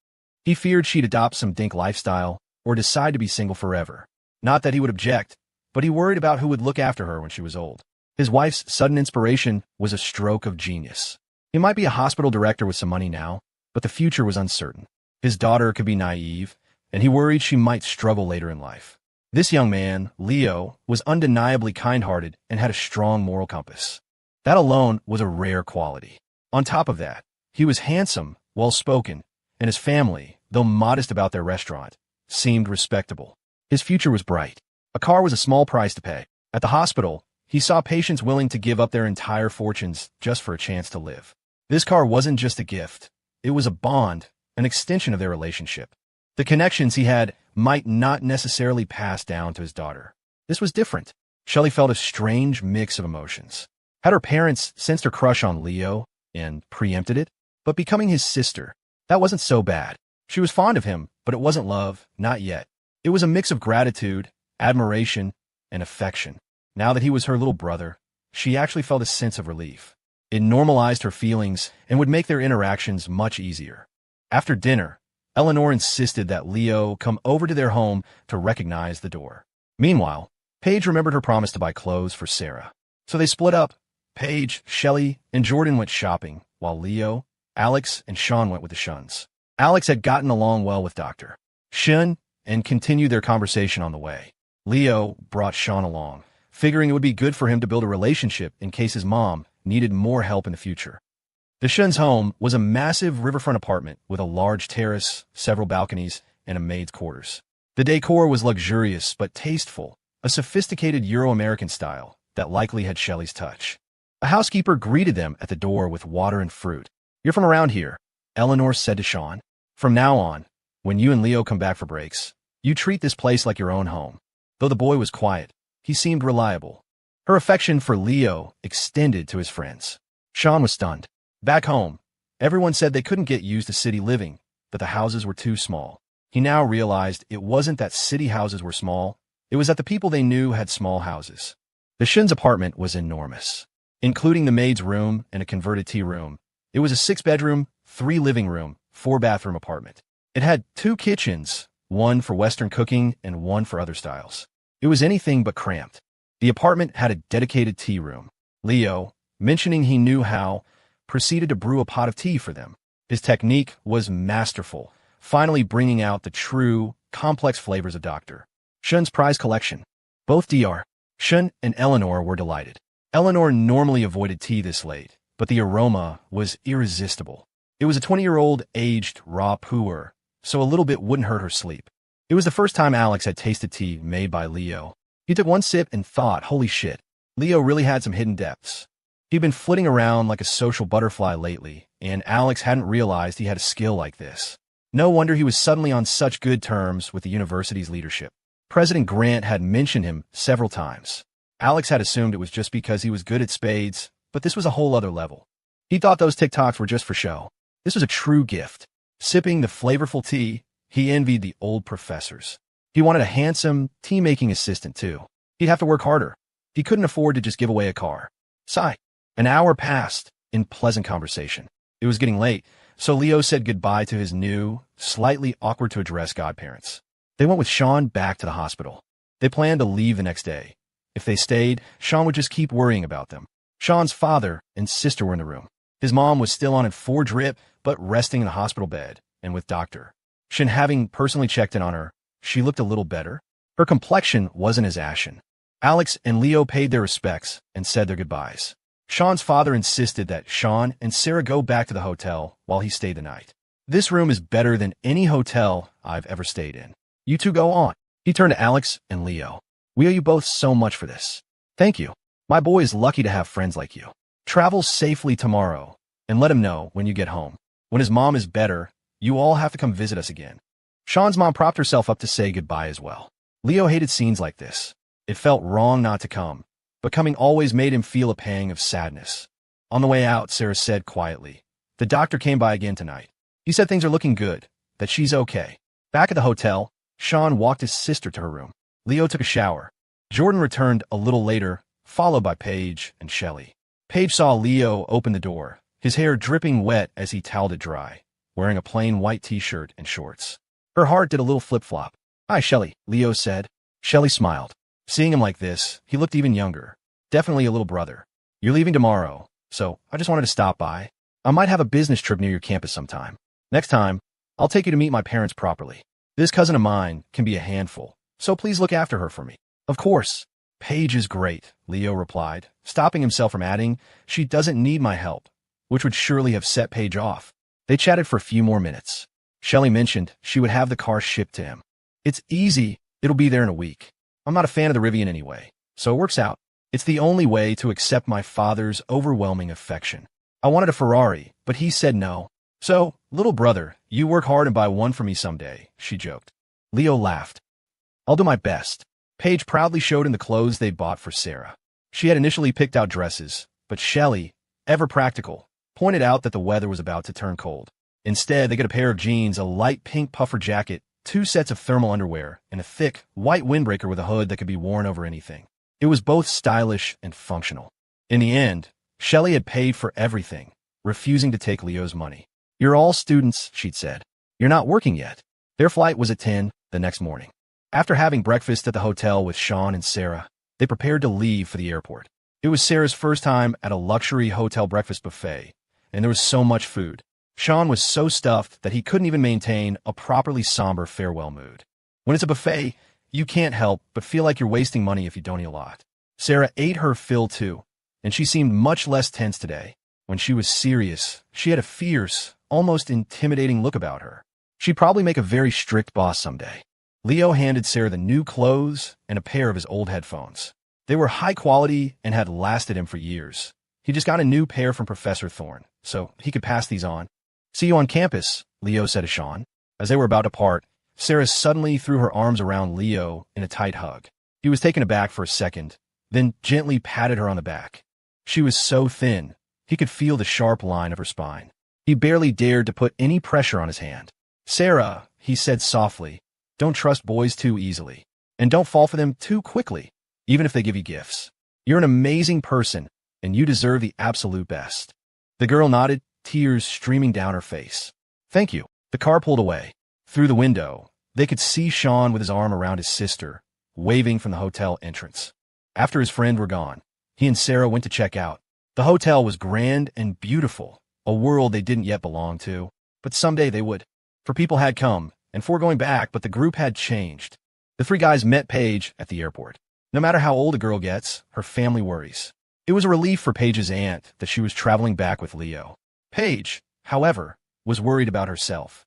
He feared she'd adopt some dink lifestyle or decide to be single forever. Not that he would object, but he worried about who would look after her when she was old. His wife's sudden inspiration was a stroke of genius. He might be a hospital director with some money now, but the future was uncertain. His daughter could be naive, and he worried she might struggle later in life. This young man, Leo, was undeniably kind-hearted and had a strong moral compass. That alone was a rare quality. On top of that, he was handsome, well-spoken, and his family, though modest about their restaurant, seemed respectable. His future was bright. A car was a small price to pay. At the hospital, he saw patients willing to give up their entire fortunes just for a chance to live. This car wasn't just a gift. It was a bond, an extension of their relationship. The connections he had might not necessarily pass down to his daughter. This was different. Shelley felt a strange mix of emotions. Had her parents sensed her crush on Leo and preempted it? But becoming his sister, that wasn't so bad. She was fond of him, but it wasn't love, not yet. It was a mix of gratitude, admiration, and affection. Now that he was her little brother, she actually felt a sense of relief. It normalized her feelings and would make their interactions much easier. After dinner, Eleanor insisted that Leo come over to their home to recognize the door. Meanwhile, Paige remembered her promise to buy clothes for Sarah. So they split up. Paige, Shelley, and Jordan went shopping, while Leo, Alex, and Sean went with the Shuns. Alex had gotten along well with Dr. Shin and continued their conversation on the way. Leo brought Sean along, figuring it would be good for him to build a relationship in case his mom needed more help in the future. The Shuns' home was a massive riverfront apartment with a large terrace, several balconies, and a maid's quarters. The decor was luxurious but tasteful, a sophisticated Euro-American style that likely had Shelley's touch. A housekeeper greeted them at the door with water and fruit. "You're from around here," Eleanor said to Sean. "From now on, when you and Leo come back for breaks, you treat this place like your own home." Though the boy was quiet, he seemed reliable. Her affection for Leo extended to his friends. Sean was stunned. Back home, everyone said they couldn't get used to city living, that the houses were too small. He now realized it wasn't that city houses were small, it was that the people they knew had small houses. The Shin's apartment was enormous, including the maid's room and a converted tea room. It was a 6-bedroom, 3-living room, 4-bathroom apartment. It had 2 kitchens, one for Western cooking and one for other styles. It was anything but cramped. The apartment had a dedicated tea room. Leo, mentioning he knew how, proceeded to brew a pot of tea for them. His technique was masterful, finally bringing out the true, complex flavors of Dr. Shin's prize collection. Both Dr. Shin and Eleanor were delighted. Eleanor normally avoided tea this late, but the aroma was irresistible. It was a 20-year-old aged raw pu'er, so a little bit wouldn't hurt her sleep. It was the first time Alex had tasted tea made by Leo. He took one sip and thought, holy shit, Leo really had some hidden depths. He'd been flitting around like a social butterfly lately, and Alex hadn't realized he had a skill like this. No wonder he was suddenly on such good terms with the university's leadership. President Grant had mentioned him several times. Alex had assumed it was just because he was good at spades, but this was a whole other level. He thought those TikToks were just for show. This was a true gift. Sipping the flavorful tea, he envied the old professors. He wanted a handsome, tea-making assistant, too. He'd have to work harder. He couldn't afford to just give away a car. Sigh. An hour passed in pleasant conversation. It was getting late, so Leo said goodbye to his new, slightly awkward-to-address godparents. They went with Sean back to the hospital. They planned to leave the next day. If they stayed, Sean would just keep worrying about them. Sean's father and sister were in the room. His mom was still on a 4-drip, but resting in the hospital bed, and with Dr. Shin having personally checked in on her, she looked a little better. Her complexion wasn't as ashen. Alex and Leo paid their respects and said their goodbyes. Sean's father insisted that Sean and Sarah go back to the hotel while he stayed the night. This room is better than any hotel I've ever stayed in. You two go on. He turned to Alex and Leo. We owe you both so much for this. Thank you. My boy is lucky to have friends like you. Travel safely tomorrow, and let him know when you get home. When his mom is better, you all have to come visit us again. Sean's mom propped herself up to say goodbye as well. Leo hated scenes like this. It felt wrong not to come, but coming always made him feel a pang of sadness. On the way out, Sarah said quietly, the doctor came by again tonight. He said things are looking good, that she's okay. Back at the hotel, Sean walked his sister to her room. Leo took a shower. Jordan returned a little later, followed by Paige and Shelley. Paige saw Leo open the door, his hair dripping wet as he toweled it dry, wearing a plain white t-shirt and shorts. Her heart did a little flip-flop. Hi, Shelley, Leo said. Shelley smiled. Seeing him like this, he looked even younger. Definitely a little brother. You're leaving tomorrow, so I just wanted to stop by. I might have a business trip near your campus sometime. Next time, I'll take you to meet my parents properly. This cousin of mine can be a handful, so please look after her for me. Of course. Paige is great, Leo replied, stopping himself from adding, she doesn't need my help, which would surely have set Paige off. They chatted for a few more minutes. Shelley mentioned she would have the car shipped to him. It's easy, it'll be there in a week. I'm not a fan of the Rivian anyway, so it works out. It's the only way to accept my father's overwhelming affection. I wanted a Ferrari, but he said no. So, little brother, you work hard and buy one for me someday, she joked. Leo laughed. I'll do my best. Paige proudly showed him the clothes they bought for Sarah. She had initially picked out dresses, but Shelley, ever practical, pointed out that the weather was about to turn cold. Instead, they got a pair of jeans, a light pink puffer jacket, 2 sets of thermal underwear, and a thick, white windbreaker with a hood that could be worn over anything. It was both stylish and functional. In the end, Shelley had paid for everything, refusing to take Leo's money. You're all students, she'd said. You're not working yet. Their flight was at 10 the next morning. After having breakfast at the hotel with Sean and Sarah, they prepared to leave for the airport. It was Sarah's first time at a luxury hotel breakfast buffet, and there was so much food. Sean was so stuffed that he couldn't even maintain a properly somber farewell mood. When it's a buffet, you can't help but feel like you're wasting money if you don't eat a lot. Sarah ate her fill too, and she seemed much less tense today. When she was serious, she had a fierce, almost intimidating look about her. She'd probably make a very strict boss someday. Leo handed Sarah the new clothes and a pair of his old headphones. They were high quality and had lasted him for years. He just got a new pair from Professor Thorne, so he could pass these on. See you on campus, Leo said to Sean. As they were about to part, Sarah suddenly threw her arms around Leo in a tight hug. He was taken aback for a second, then gently patted her on the back. She was so thin, He could feel the sharp line of her spine. He barely dared to put any pressure on his hand. "Sarah," he said softly, "don't trust boys too easily. And don't fall for them too quickly, even if they give you gifts. You're an amazing person, and you deserve the absolute best." The girl nodded, tears streaming down her face. "Thank you." The car pulled away. Through the window, they could see Sean with his arm around his sister, waving from the hotel entrance. After his friend were gone, he and Sarah went to check out. The hotel was grand and beautiful, a world they didn't yet belong to, but someday they would. For people had come, and for going back, but the group had changed. The three guys met Paige at the airport. No matter how old a girl gets, her family worries. It was a relief for Paige's aunt that she was traveling back with Leo. Paige, however, was worried about herself.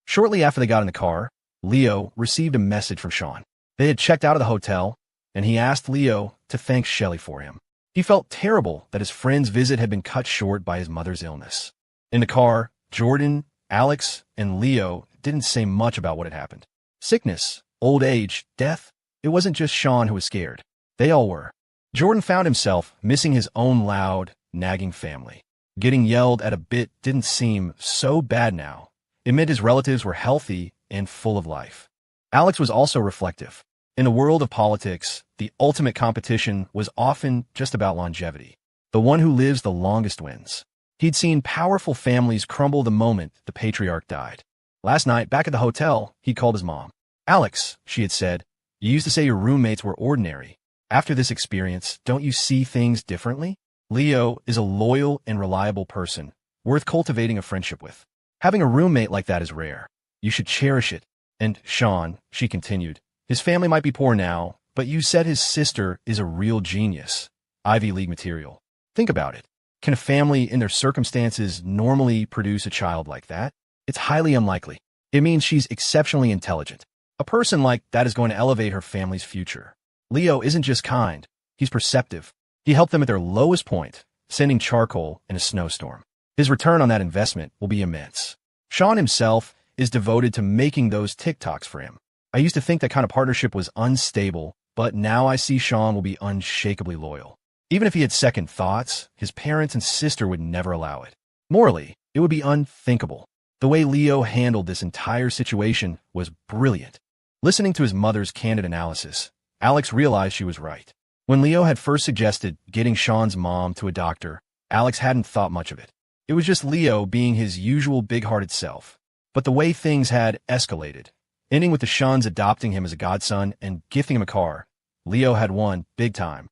Shortly after they got in the car, Leo received a message from Sean. They had checked out of the hotel, and he asked Leo to thank Shelley for him. He felt terrible that his friend's visit had been cut short by his mother's illness. In the car, Jordan, Alex, and Leo didn't say much about what had happened. Sickness, old age, death, it wasn't just Sean who was scared. They all were. Jordan found himself missing his own loud, nagging family. Getting yelled at a bit didn't seem so bad now. It meant his relatives were healthy and full of life. Alex was also reflective. In the world of politics, the ultimate competition was often just about longevity. The one who lives the longest wins. He'd seen powerful families crumble the moment the patriarch died. Last night, back at the hotel, he called his mom. "Alex," she had said, "you used to say your roommates were ordinary. After this experience, don't you see things differently? Leo is a loyal and reliable person, worth cultivating a friendship with. Having a roommate like that is rare. You should cherish it. And Sean," she continued, "his family might be poor now, but you said his sister is a real genius. Ivy League material. Think about it. Can a family in their circumstances normally produce a child like that? It's highly unlikely. It means she's exceptionally intelligent. A person like that is going to elevate her family's future. Leo isn't just kind, he's perceptive. He helped them at their lowest point, sending charcoal in a snowstorm. His return on that investment will be immense. Sean himself is devoted to making those TikToks for him. I used to think that kind of partnership was unstable, but now I see Sean will be unshakably loyal. Even if he had second thoughts, his parents and sister would never allow it. Morally, it would be unthinkable. The way Leo handled this entire situation was brilliant. Listening to his mother's candid analysis, Alex realized she was right. When Leo had first suggested getting Sean's mom to a doctor, Alex hadn't thought much of it. It was just Leo being his usual big-hearted self. But the way things had escalated, ending with the Shuns adopting him as a godson and gifting him a car, Leo had won big time.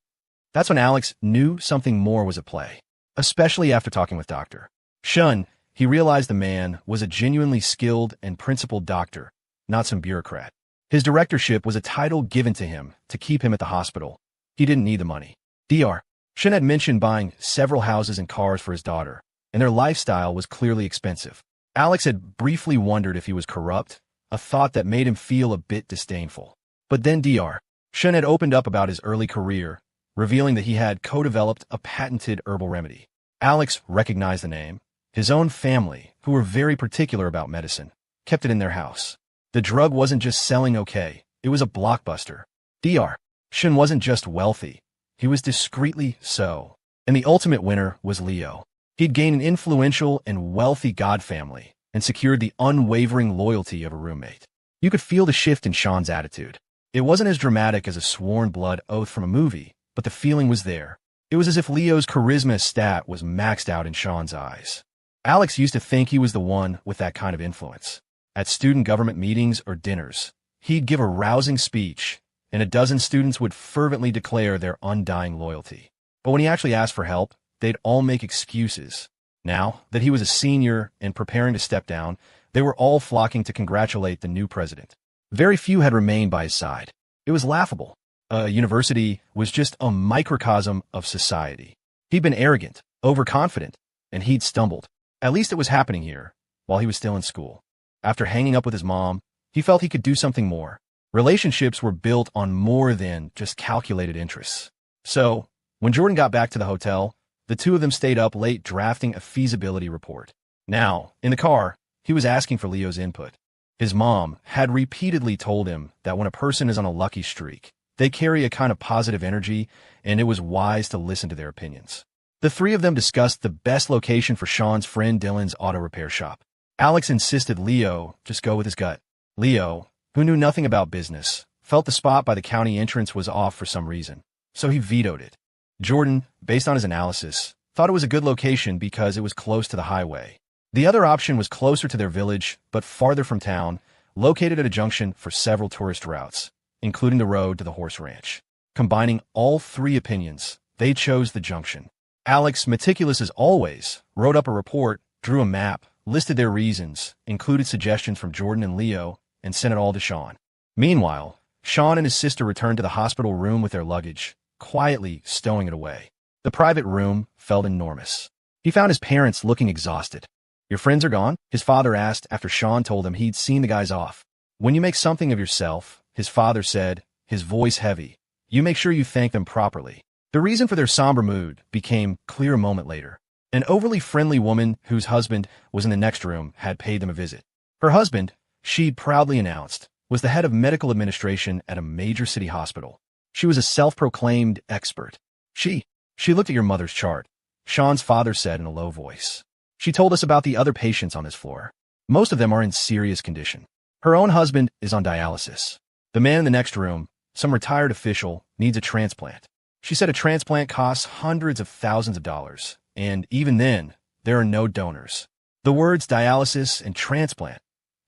That's when Alex knew something more was at play, especially after talking with Dr. Shun. He realized the man was a genuinely skilled and principled doctor, not some bureaucrat. His directorship was a title given to him to keep him at the hospital. He didn't need the money. Dr. Shun had mentioned buying several houses and cars for his daughter, and their lifestyle was clearly expensive. Alex had briefly wondered if he was corrupt, a thought that made him feel a bit disdainful. But then Dr. Shun had opened up about his early career, revealing that he had co-developed a patented herbal remedy. Alex recognized the name. His own family, who were very particular about medicine, kept it in their house. The drug wasn't just selling okay, it was a blockbuster. Dr. Shun wasn't just wealthy, he was discreetly so. And the ultimate winner was Leo. He'd gained an influential and wealthy god family and secured the unwavering loyalty of a roommate. You could feel the shift in Sean's attitude. It wasn't as dramatic as a sworn blood oath from a movie, but the feeling was there. It was as if Leo's charisma stat was maxed out in Sean's eyes. Alex used to think he was the one with that kind of influence. At student government meetings or dinners, he'd give a rousing speech, and a dozen students would fervently declare their undying loyalty. But when he actually asked for help, they'd all make excuses. Now that he was a senior and preparing to step down, they were all flocking to congratulate the new president. Very few had remained by his side. It was laughable. A university was just a microcosm of society. He'd been arrogant, overconfident, and he'd stumbled. At least it was happening here, while he was still in school. After hanging up with his mom, he felt he could do something more. Relationships were built on more than just calculated interests. So, when Jordan got back to the hotel, the two of them stayed up late drafting a feasibility report. Now, in the car, he was asking for Leo's input. His mom had repeatedly told him that when a person is on a lucky streak, they carry a kind of positive energy, and it was wise to listen to their opinions. The three of them discussed the best location for Sean's friend Dylan's auto repair shop. Alex insisted Leo just go with his gut. Leo, who knew nothing about business, felt the spot by the county entrance was off for some reason, so he vetoed it. Jordan, based on his analysis, thought it was a good location because it was close to the highway. The other option was closer to their village, but farther from town, located at a junction for several tourist routes, including the road to the horse ranch. Combining all three opinions, they chose the junction. Alex, meticulous as always, wrote up a report, drew a map, listed their reasons, included suggestions from Jordan and Leo, and sent it all to Sean. Meanwhile, Sean and his sister returned to the hospital room with their luggage, quietly stowing it away. The private room felt enormous. He found his parents looking exhausted. "Your friends are gone?" his father asked after Sean told him he'd seen the guys off. "When you make something of yourself," his father said, his voice heavy, "you make sure you thank them properly." The reason for their somber mood became clear a moment later. An overly friendly woman whose husband was in the next room had paid them a visit. Her husband, she'd proudly announced, was the head of medical administration at a major city hospital. She was a self-proclaimed expert. She looked at your mother's chart, Sean's father said in a low voice. "She told us about the other patients on this floor. Most of them are in serious condition. Her own husband is on dialysis. The man in the next room, some retired official, needs a transplant. She said a transplant costs hundreds of thousands of dollars, and even then, there are no donors." The words dialysis and transplant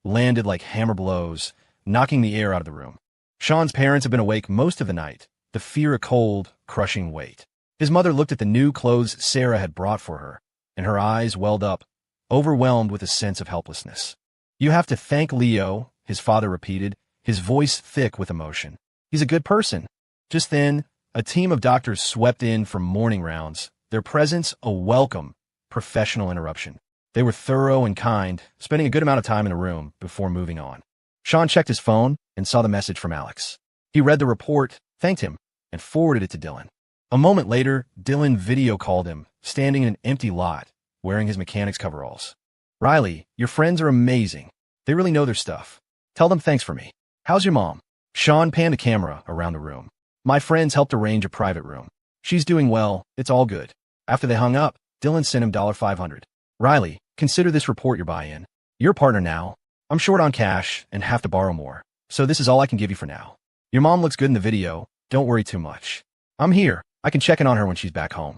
landed like hammer blows, knocking the air out of the room. Sean's parents had been awake most of the night, the fear a cold, crushing weight. His mother looked at the new clothes Sarah had brought for her, and her eyes welled up, overwhelmed with a sense of helplessness. "You have to thank Leo," his father repeated, his voice thick with emotion. "He's a good person." Just then, a team of doctors swept in from morning rounds, their presence a welcome, professional interruption. They were thorough and kind, spending a good amount of time in the room before moving on. Sean checked his phone and saw the message from Alex. He read the report, thanked him, and forwarded it to Dylan. A moment later, Dylan video called him, standing in an empty lot, wearing his mechanic's coveralls. "Riley, your friends are amazing. They really know their stuff. Tell them thanks for me. How's your mom?" Sean panned a camera around the room. "My friends helped arrange a private room. She's doing well. It's all good." After they hung up, Dylan sent him $500. "Riley, consider this report your buy-in. You're a partner now. I'm short on cash and have to borrow more, so this is all I can give you for now. Your mom looks good in the video. Don't worry too much. I'm here. I can check in on her when she's back home."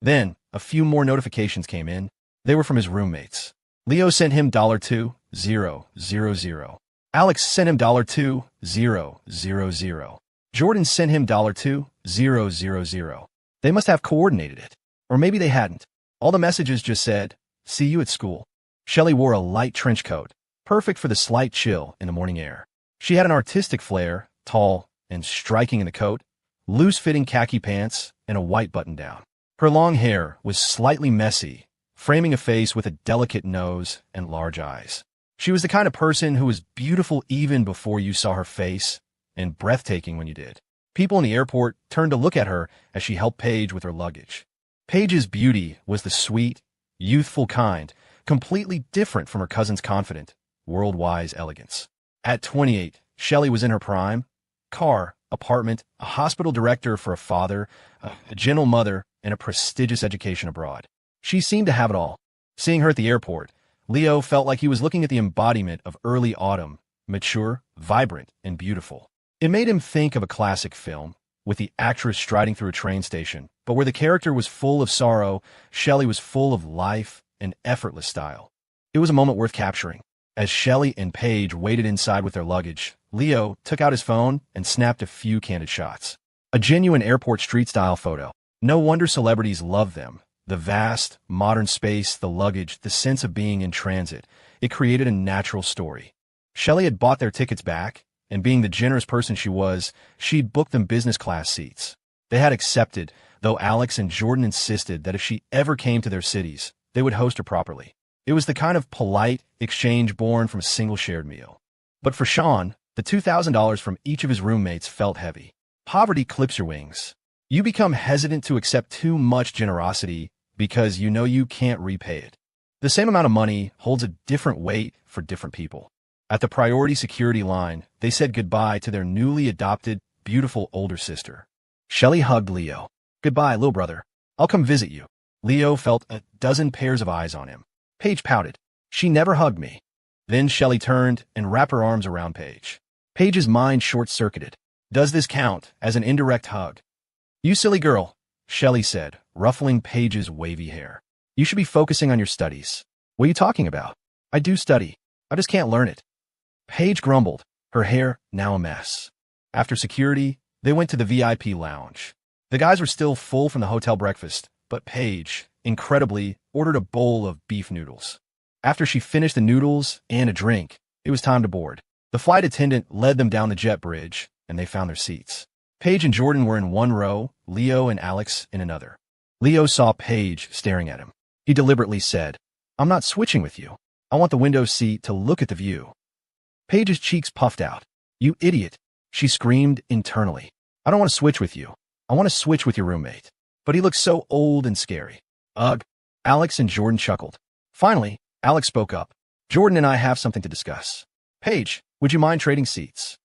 Then, a few more notifications came in. They were from his roommates. Leo sent him $2,000. Alex sent him $2,000. Jordan sent him $2,000. They must have coordinated it. Or maybe they hadn't. All the messages just said, "See you at school." Shelley wore a light trench coat, perfect for the slight chill in the morning air. She had an artistic flair, tall and striking in the coat, loose-fitting khaki pants, and a white button-down. Her long hair was slightly messy, framing a face with a delicate nose and large eyes. She was the kind of person who was beautiful even before you saw her face, and breathtaking when you did. People in the airport turned to look at her as she helped Paige with her luggage. Paige's beauty was the sweet, youthful kind, completely different from her cousin's confident, world-wise elegance. At 28, Shelley was in her prime. Car, apartment, a hospital director for a father, a gentle mother, and a prestigious education abroad. She seemed to have it all. Seeing her at the airport, Leo felt like he was looking at the embodiment of early autumn, mature, vibrant, and beautiful. It made him think of a classic film, with the actress striding through a train station, but where the character was full of sorrow, Shelley was full of life and effortless style. It was a moment worth capturing. As Shelley and Paige waited inside with their luggage, Leo took out his phone and snapped a few candid shots. A genuine airport street-style photo. No wonder celebrities love them. The vast, modern space, the luggage, the sense of being in transit. It created a natural story. Shelley had bought their tickets back, and being the generous person she was, she'd booked them business class seats. They had accepted, though Alex and Jordan insisted that if she ever came to their cities, they would host her properly. It was the kind of polite exchange born from a single shared meal. But for Sean, the $2,000 from each of his roommates felt heavy. Poverty clips your wings. You become hesitant to accept too much generosity because you know you can't repay it. The same amount of money holds a different weight for different people. At the priority security line, they said goodbye to their newly adopted, beautiful older sister. Shelley hugged Leo. "Goodbye, little brother. I'll come visit you." Leo felt a dozen pairs of eyes on him. Paige pouted. She never hugged me. Then Shelley turned and wrapped her arms around Paige. Paige's mind short-circuited. Does this count as an indirect hug? You silly girl, Shelley said, ruffling Paige's wavy hair. You should be focusing on your studies. What are you talking about? I do study. I just can't learn it. Paige grumbled, her hair now a mess. After security, they went to the VIP lounge. The guys were still full from the hotel breakfast, but Paige, incredibly, ordered a bowl of beef noodles. After she finished the noodles and a drink, it was time to board. The flight attendant led them down the jet bridge, and they found their seats. Paige and Jordan were in one row, Leo and Alex in another. Leo saw Paige staring at him. He deliberately said, I'm not switching with you. I want the window seat to look at the view. Paige's cheeks puffed out. You idiot, she screamed internally. I don't want to switch with you. I want to switch with your roommate. But he looks so old and scary. Ugh. Alex and Jordan chuckled. Finally, Alex spoke up. Jordan and I have something to discuss. Paige, would you mind trading seats?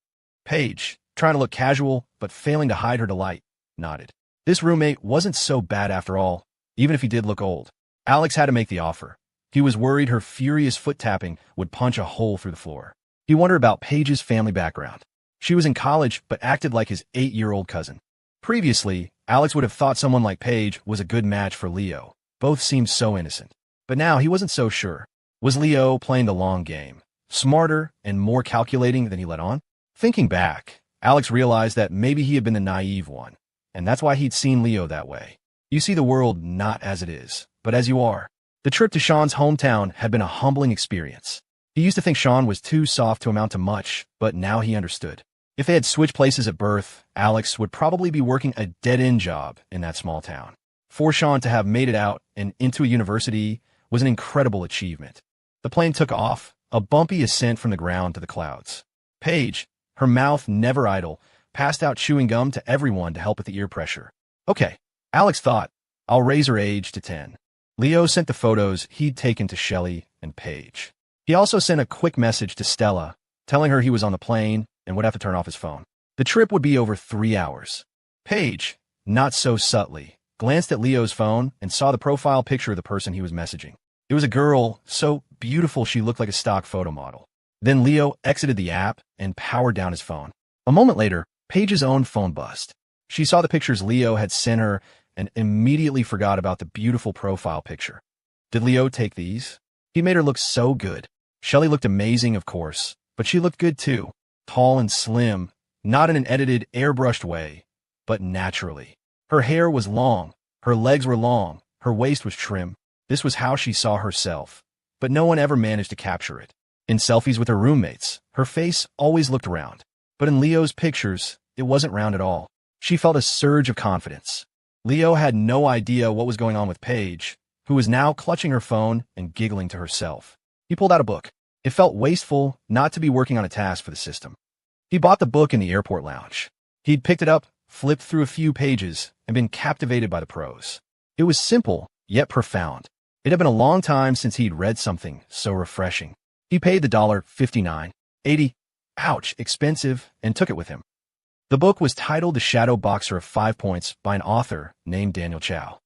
Paige, trying to look casual, but failing to hide her delight, nodded. This roommate wasn't so bad after all, even if he did look old. Alex had to make the offer. He was worried her furious foot-tapping would punch a hole through the floor. He wondered about Paige's family background. She was in college, but acted like his 8-year-old cousin. Previously, Alex would have thought someone like Paige was a good match for Leo. Both seemed so innocent. But now he wasn't so sure. Was Leo playing the long game, smarter and more calculating than he let on? Thinking back, Alex realized that maybe he had been the naive one, and that's why he'd seen Leo that way. You see the world not as it is, but as you are. The trip to Sean's hometown had been a humbling experience. He used to think Sean was too soft to amount to much, but now he understood. If they had switched places at birth, Alex would probably be working a dead-end job in that small town. For Sean to have made it out and into a university was an incredible achievement. The plane took off, a bumpy ascent from the ground to the clouds. Paige, her mouth never idle, passed out chewing gum to everyone to help with the ear pressure. Okay, Alex thought, I'll raise her age to 10. Leo sent the photos he'd taken to Shelley and Paige. He also sent a quick message to Stella, telling her he was on the plane and would have to turn off his phone. The trip would be over 3 hours. Paige, not so subtly, glanced at Leo's phone and saw the profile picture of the person he was messaging. It was a girl, so beautiful she looked like a stock photo model. Then Leo exited the app and powered down his phone. A moment later, Paige's own phone buzzed. She saw the pictures Leo had sent her and immediately forgot about the beautiful profile picture. Did Leo take these? He made her look so good. Shelley looked amazing, of course, but she looked good too. Tall and slim, not in an edited, airbrushed way, but naturally. Her hair was long, her legs were long, her waist was trim. This was how she saw herself, but no one ever managed to capture it. In selfies with her roommates, her face always looked round. But in Leo's pictures, it wasn't round at all. She felt a surge of confidence. Leo had no idea what was going on with Paige, who was now clutching her phone and giggling to herself. He pulled out a book. It felt wasteful not to be working on a task for the system. He bought the book in the airport lounge. He'd picked it up, flipped through a few pages, and been captivated by the prose. It was simple, yet profound. It had been a long time since he'd read something so refreshing. He paid the $59.80, ouch, expensive, and took it with him. The book was titled The Shadow Boxer of 5 Points by an author named Daniel Chow.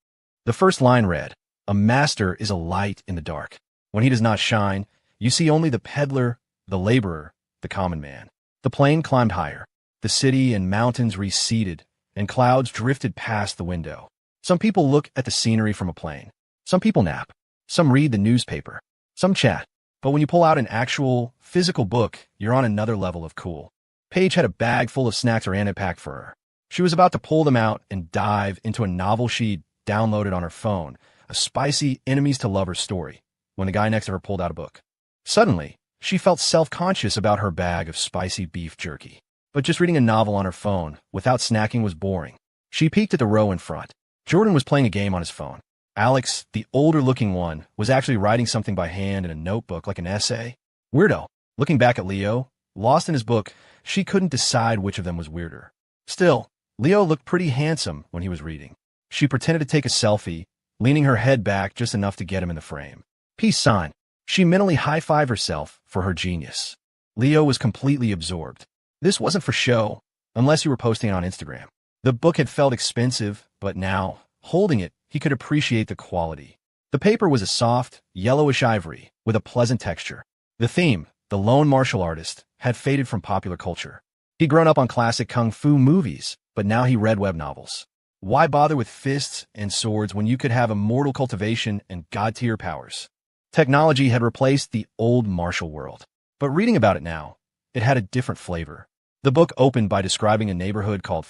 The first line read, "A master is a light in the dark. When he does not shine, you see only the peddler, the laborer, the common man." The plane climbed higher. The city and mountains receded, and clouds drifted past the window. Some people look at the scenery from a plane. Some people nap. Some read the newspaper. Some chat. But when you pull out an actual, physical book, you're on another level of cool. Paige had a bag full of snacks her aunt had packed for her. She was about to pull them out and dive into a novel she'd downloaded on her phone, a spicy enemies-to-lovers story, when the guy next to her pulled out a book. Suddenly, she felt self-conscious about her bag of spicy beef jerky. But just reading a novel on her phone, without snacking, was boring. She peeked at the row in front. Jordan was playing a game on his phone. Alex, the older-looking one, was actually writing something by hand in a notebook like an essay. Weirdo. Looking back at Leo, lost in his book, she couldn't decide which of them was weirder. Still, Leo looked pretty handsome when he was reading. She pretended to take a selfie, leaning her head back just enough to get him in the frame. Peace sign. She mentally high-fived herself for her genius. Leo was completely absorbed. This wasn't for show, unless you were posting it on Instagram. The book had felt expensive, but now, holding it, he could appreciate the quality. The paper was a soft, yellowish ivory with a pleasant texture. The theme, the lone martial artist, had faded from popular culture. He'd grown up on classic kung fu movies, but now he read web novels. Why bother with fists and swords when you could have immortal cultivation and god-tier powers? Technology had replaced the old martial world. But reading about it now, it had a different flavor. The book opened by describing a neighborhood called